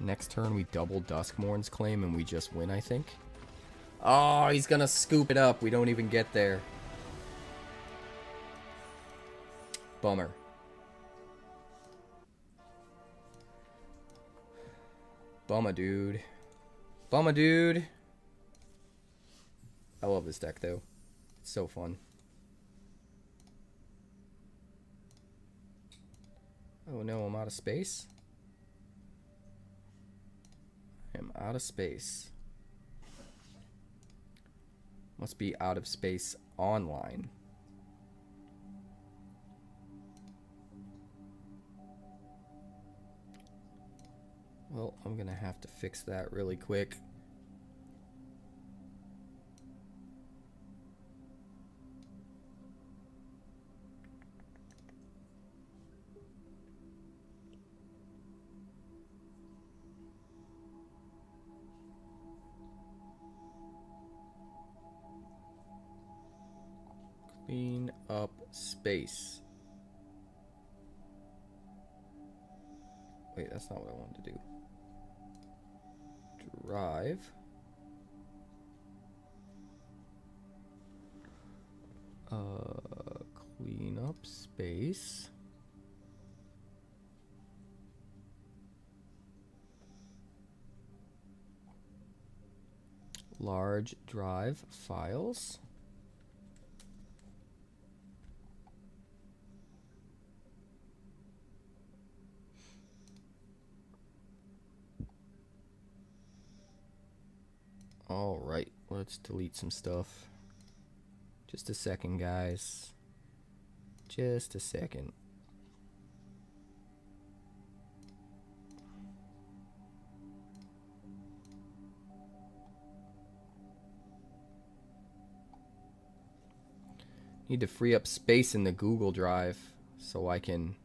Next turn we double Duskmourn's Claim and we just win, I think. Oh, he's gonna scoop it up. We don't even get there. Bummer. Bummer, dude. Bummer, dude. I love this deck, though. It's so fun. Oh no, I'm out of space. I am out of space. Must be out of space online. Well, I'm gonna have to fix that really quick. Clean up space. Wait, that's not what I wanted to do. Drive. Clean up space. Large drive files. All right, let's delete some stuff. Just a second, guys. Just a second. Need to free up space in the Google Drive so I can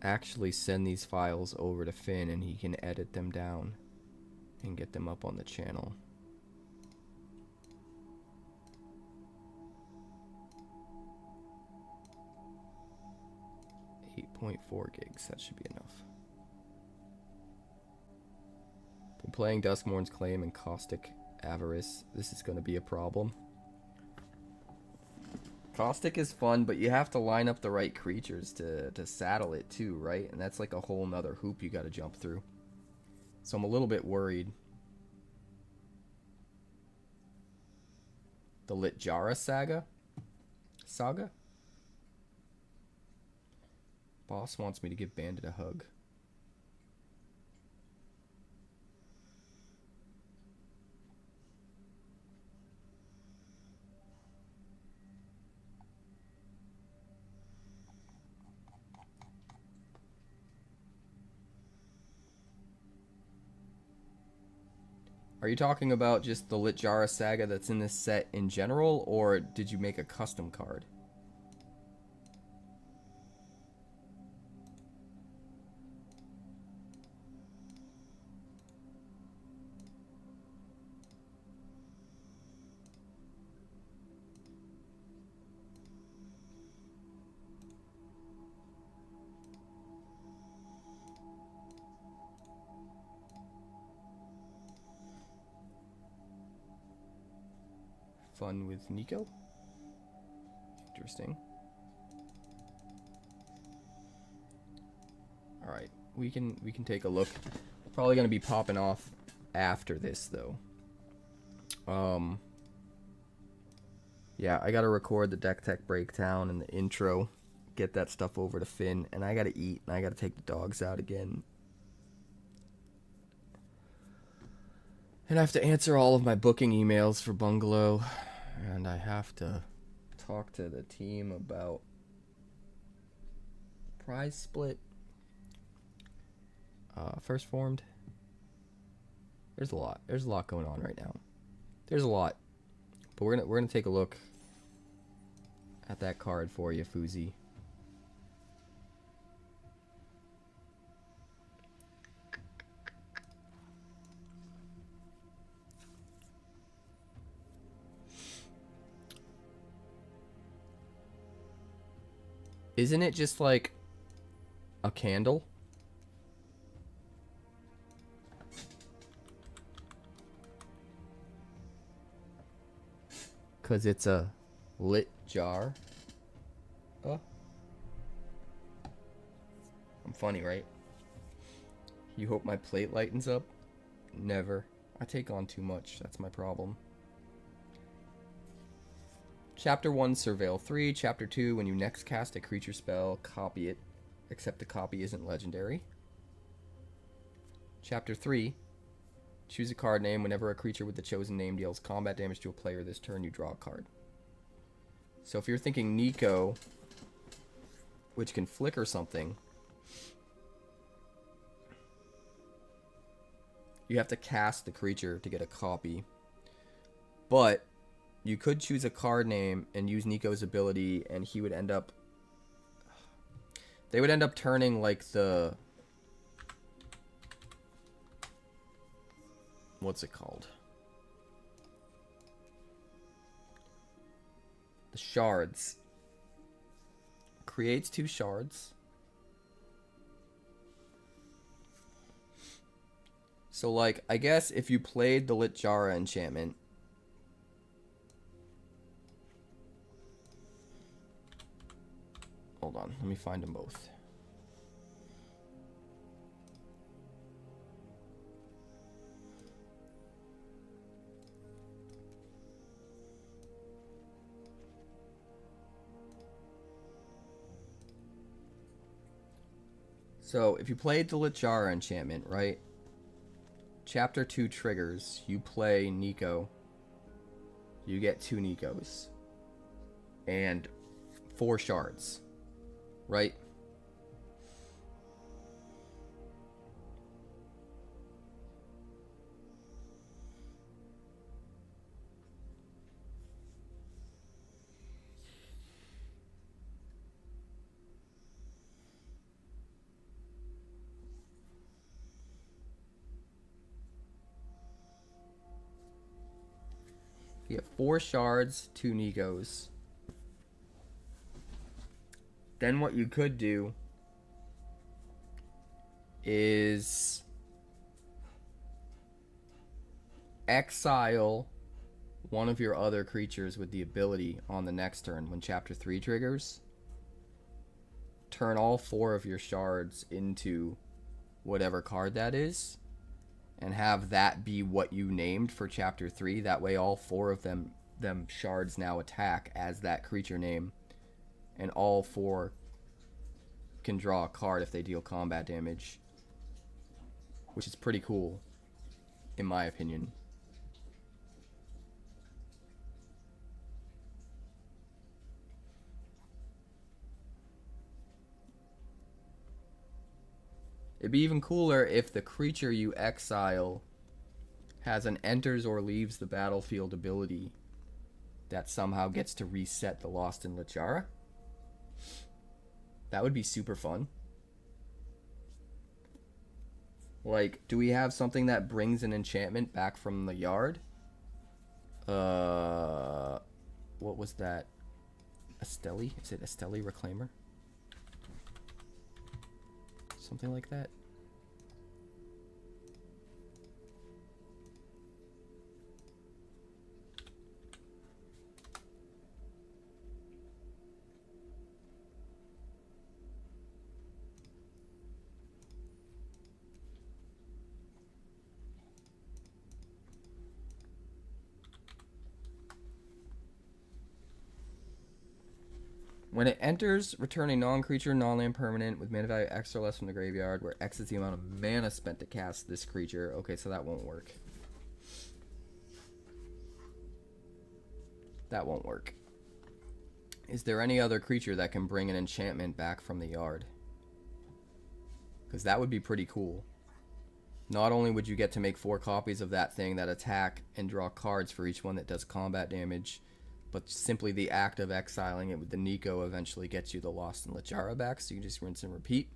actually send these files over to Finn and he can edit them down and get them up on the channel. 8.4 gigs, that should be enough. Been playing Duskmourn's Claim and Caustic Avarice. This is going to be a problem. Caustic is fun, but you have to line up the right creatures to saddle it too, right? And that's like a whole nother hoop you got to jump through. So I'm a little bit worried. The Litjara Saga? Boss wants me to give Bandit a hug. Are you talking about just the Litjara Saga that's in this set in general, or did you make a custom card? Fun with Nico. Interesting. All right, we can take a look. Probably gonna be popping off after this though. Yeah, I gotta record the deck tech breakdown and the intro, get that stuff over to Finn, and I gotta eat and I gotta take the dogs out again. And I have to answer all of my booking emails for Bungalow. And I have to talk to the team about prize split. First formed. There's a lot. There's a lot going on right now. There's a lot. But we're gonna take a look at that card for you, Fuzi. Isn't it just like a candle? Because it's a lit jar. Oh. I'm funny, right? You hope my plate lightens up? Never. I take on too much. That's my problem. Chapter 1, Surveil 3. Chapter 2, when you next cast a creature spell, copy it, except the copy isn't legendary. Chapter 3, choose a card name. Whenever a creature with the chosen name deals combat damage to a player this turn, you draw a card. So if you're thinking Nico, which can flicker something, you have to cast the creature to get a copy. But you could choose a card name and use Nico's ability, and he would end up... They would end up turning, like, the... What's it called? The shards. Creates 2 shards. So, like, I guess if you played the Litjara enchantment... Hold on, let me find them both. So, if you played the Litjara enchantment, right? Chapter 2 triggers, you play Nico. You get 2 Nikos. And 4 shards. Right? You have 4 shards, 2 Nikos. Then what you could do is exile one of your other creatures with the ability on the next turn when Chapter 3 triggers. Turn all 4 of your shards into whatever card that is, and have that be what you named for Chapter 3. That way all 4 of them shards now attack as that creature name, and all 4 can draw a card if they deal combat damage, which is pretty cool, in my opinion. It'd be even cooler if the creature you exile has an enters or leaves the battlefield ability that somehow gets to reset the Lost in Litjara. That would be super fun. Like, do we have something that brings an enchantment back from the yard? What was that? Esteli? Is it Esteli Reclaimer? Something like that. When it enters, return a non-creature, non-land permanent with mana value X or less from the graveyard, where X is the amount of mana spent to cast this creature. Okay, so that won't work. That won't work. Is there any other creature that can bring an enchantment back from the yard? Because that would be pretty cool. Not only would you get to make 4 copies of that thing that attack and draw cards for each one that does combat damage, but simply the act of exiling it with the Nico eventually gets you the Lost in Litjara back, so you just rinse and repeat.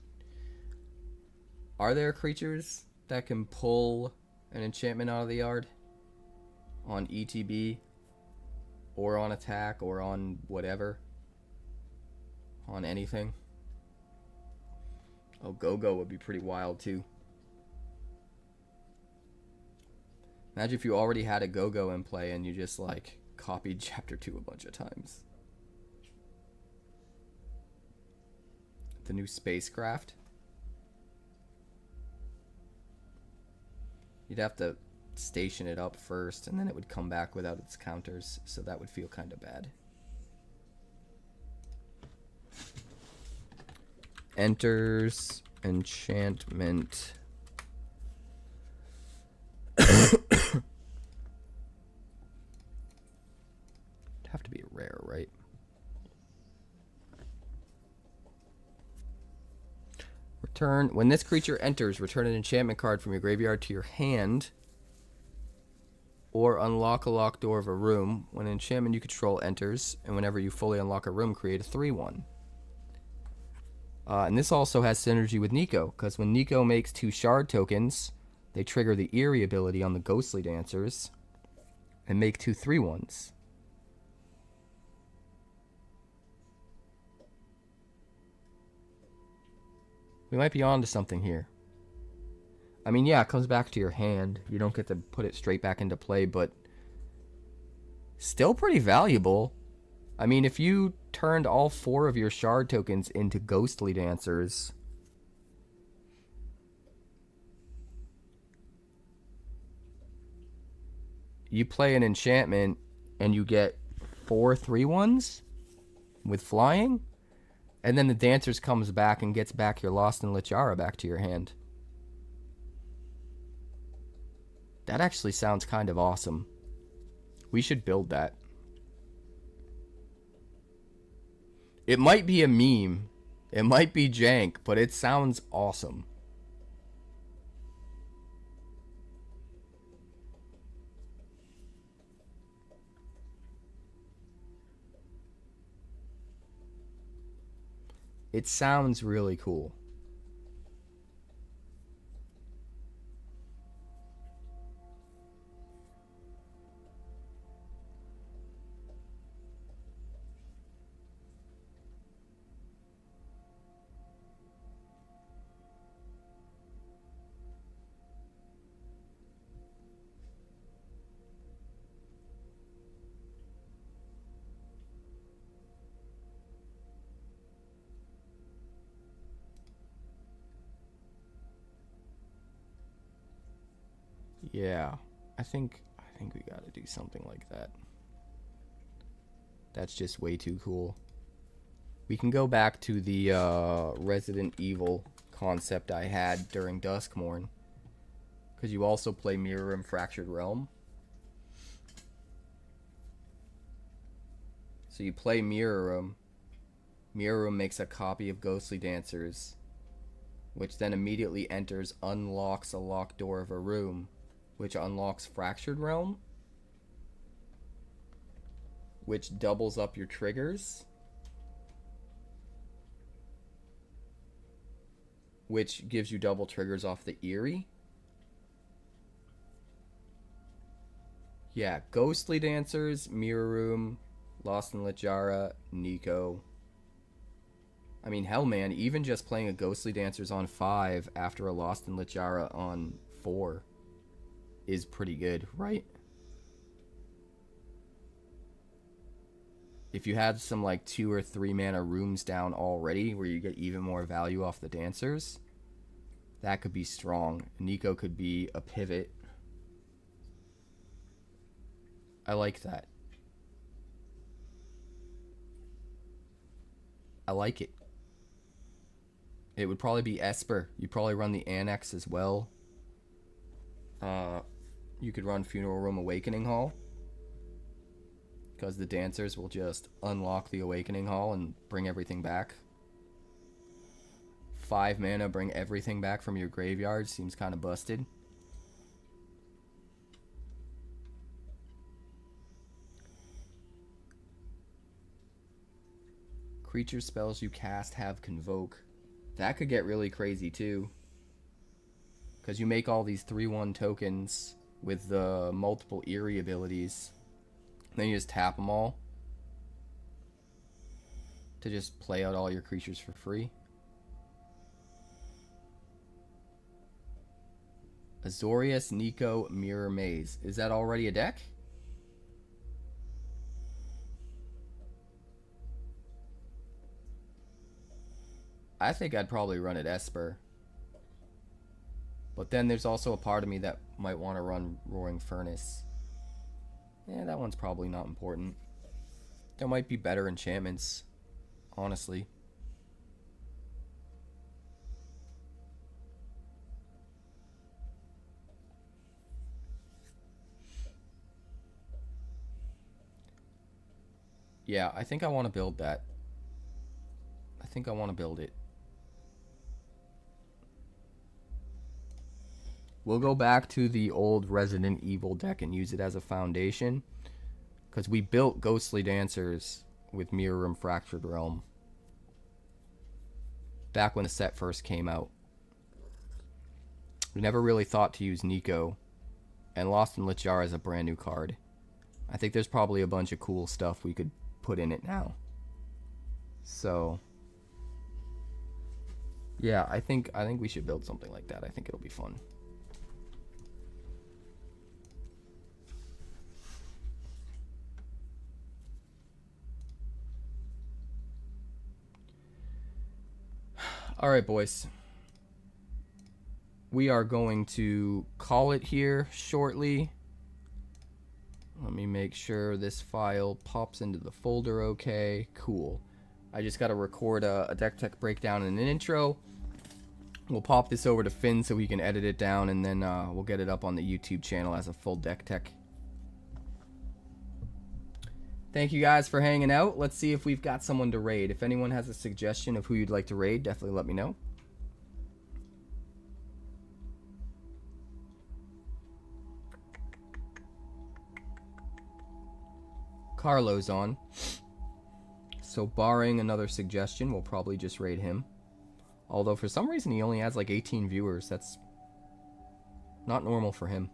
Are there creatures that can pull an enchantment out of the yard? On ETB? Or on attack? Or on whatever? On anything? Oh, Go-Go would be pretty wild too. Imagine if you already had a Go-Go in play and you just like copied Chapter 2 a bunch of times. The new spacecraft. You'd have to station it up first, and then it would come back without its counters, so that would feel kind of bad. enters enchantment. Have to be rare, right? Return. When this creature enters, return an enchantment card from your graveyard to your hand, or unlock a locked door of a room. When an enchantment you control enters, and whenever you fully unlock a room, create a 3/1. And this also has synergy with Nico, because when Nico makes 2 shard tokens, they trigger the Eerie ability on the Ghostly Dancers, and make 2 3/1s. We might be on to something here. I mean, yeah, it comes back to your hand. You don't get to put it straight back into play, but still pretty valuable. I mean, if you turned all 4 of your shard tokens into Ghostly Dancers, you play an enchantment and you get 4 3/1s with flying, and then the Dancers comes back and gets back your Lost in Lichara back to your hand. That actually sounds kind of awesome. We should build that. It might be a meme. It might be jank, but it sounds awesome. It sounds really cool. Yeah, I think we gotta do something like that. That's just way too cool. We can go back to the Resident Evil concept I had during Duskmorn, because you also play Mirror and Fractured Realm. So you play Mirror Room. Mirror Room makes a copy of Ghostly Dancers, which then immediately enters, unlocks a locked door of a room, which unlocks Fractured Realm, which doubles up your triggers, which gives you double triggers off the Eerie. Yeah, Ghostly Dancers, Mirror Room, Lost in Lichara, Nico. I mean, hell, man, even just playing a Ghostly Dancers on 5 after a Lost in Lichara on 4 is pretty good, right? If you had some like 2 or 3 mana rooms down already where you get even more value off the Dancers, that could be strong. Nico could be a pivot. I like that. I like it. It would probably be Esper. You'd probably run the Annex as well. You could run Funeral Room Awakening Hall, because the Dancers will just unlock the Awakening Hall and bring everything back. 5 mana, bring everything back from your graveyard. Seems kind of busted. Creature spells you cast have Convoke. That could get really crazy too, because you make all these 3/1 tokens with the multiple Eerie abilities. Then you just tap them all to just play out all your creatures for free. Azorius, Nico, Mirror Maze. Is that already a deck? I think I'd probably run it Esper. But then there's also a part of me that might want to run Roaring Furnace. Yeah, that one's probably not important. There might be better enchantments, honestly. Yeah, I think I want to build that. I think I want to build it. We'll go back to the old Resident Evil deck and use it as a foundation. Because we built Ghostly Dancers with Mirror and Fractured Realm. Back when the set first came out. We never really thought to use Nico. And Lost in Lichara is a brand new card. I think there's probably a bunch of cool stuff we could put in it now. So yeah, I think we should build something like that. I think it'll be fun. All right, boys. We are going to call it here shortly. Let me make sure this file pops into the folder okay. Cool. I just got to record a deck tech breakdown and an intro. We'll pop this over to Finn so he can edit it down, and then we'll get it up on the YouTube channel as a full deck tech. Thank you guys for hanging out. Let's see if we've got someone to raid. If anyone has a suggestion of who you'd like to raid, definitely let me know. Carlo's on. So barring another suggestion, we'll probably just raid him. Although for some reason he only has like 18 viewers. That's not normal for him.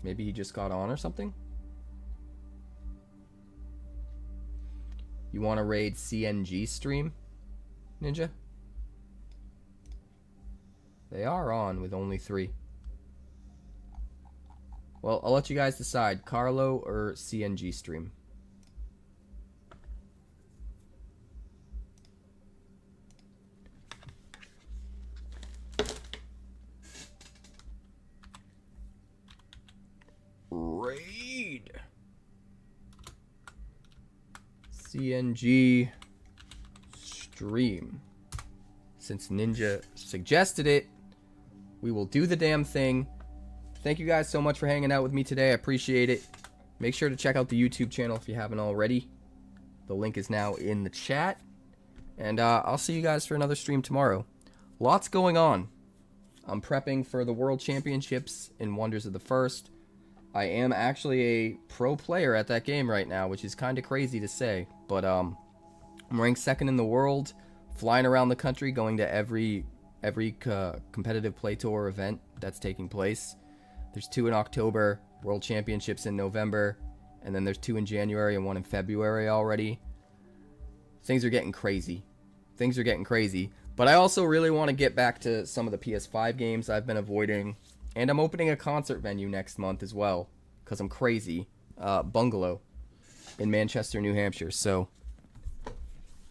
Maybe he just got on or something? You want to raid CNG stream, Ninja? They are on with only 3. Well, I'll let you guys decide. Carlo or CNG stream. Raid. CNG stream. Since Ninja suggested it, we will do the damn thing. Thank you guys so much for hanging out with me today. I appreciate it. Make sure to check out the YouTube channel if you haven't already. The link is now in the chat. And I'll see you guys for another stream tomorrow. Lots going on. I'm prepping for the World Championships in Wonders of the First. I am actually a pro player at that game right now, which is kind of crazy to say. But I'm ranked 2nd in the world, flying around the country, going to every competitive Play Tour event that's taking place. There's 2 in October, World Championships in November, and then there's 2 in January and 1 in February already. Things are getting crazy. Things are getting crazy. But I also really want to get back to some of the PS5 games I've been avoiding. And I'm opening a concert venue next month as well, because I'm crazy. Bungalow in Manchester, New Hampshire. So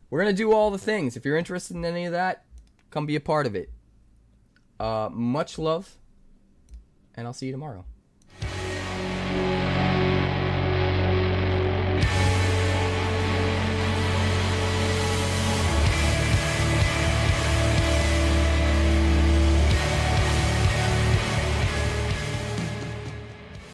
we're going to do all the things. If you're interested in any of that, come be a part of it. Much love. And I'll see you tomorrow.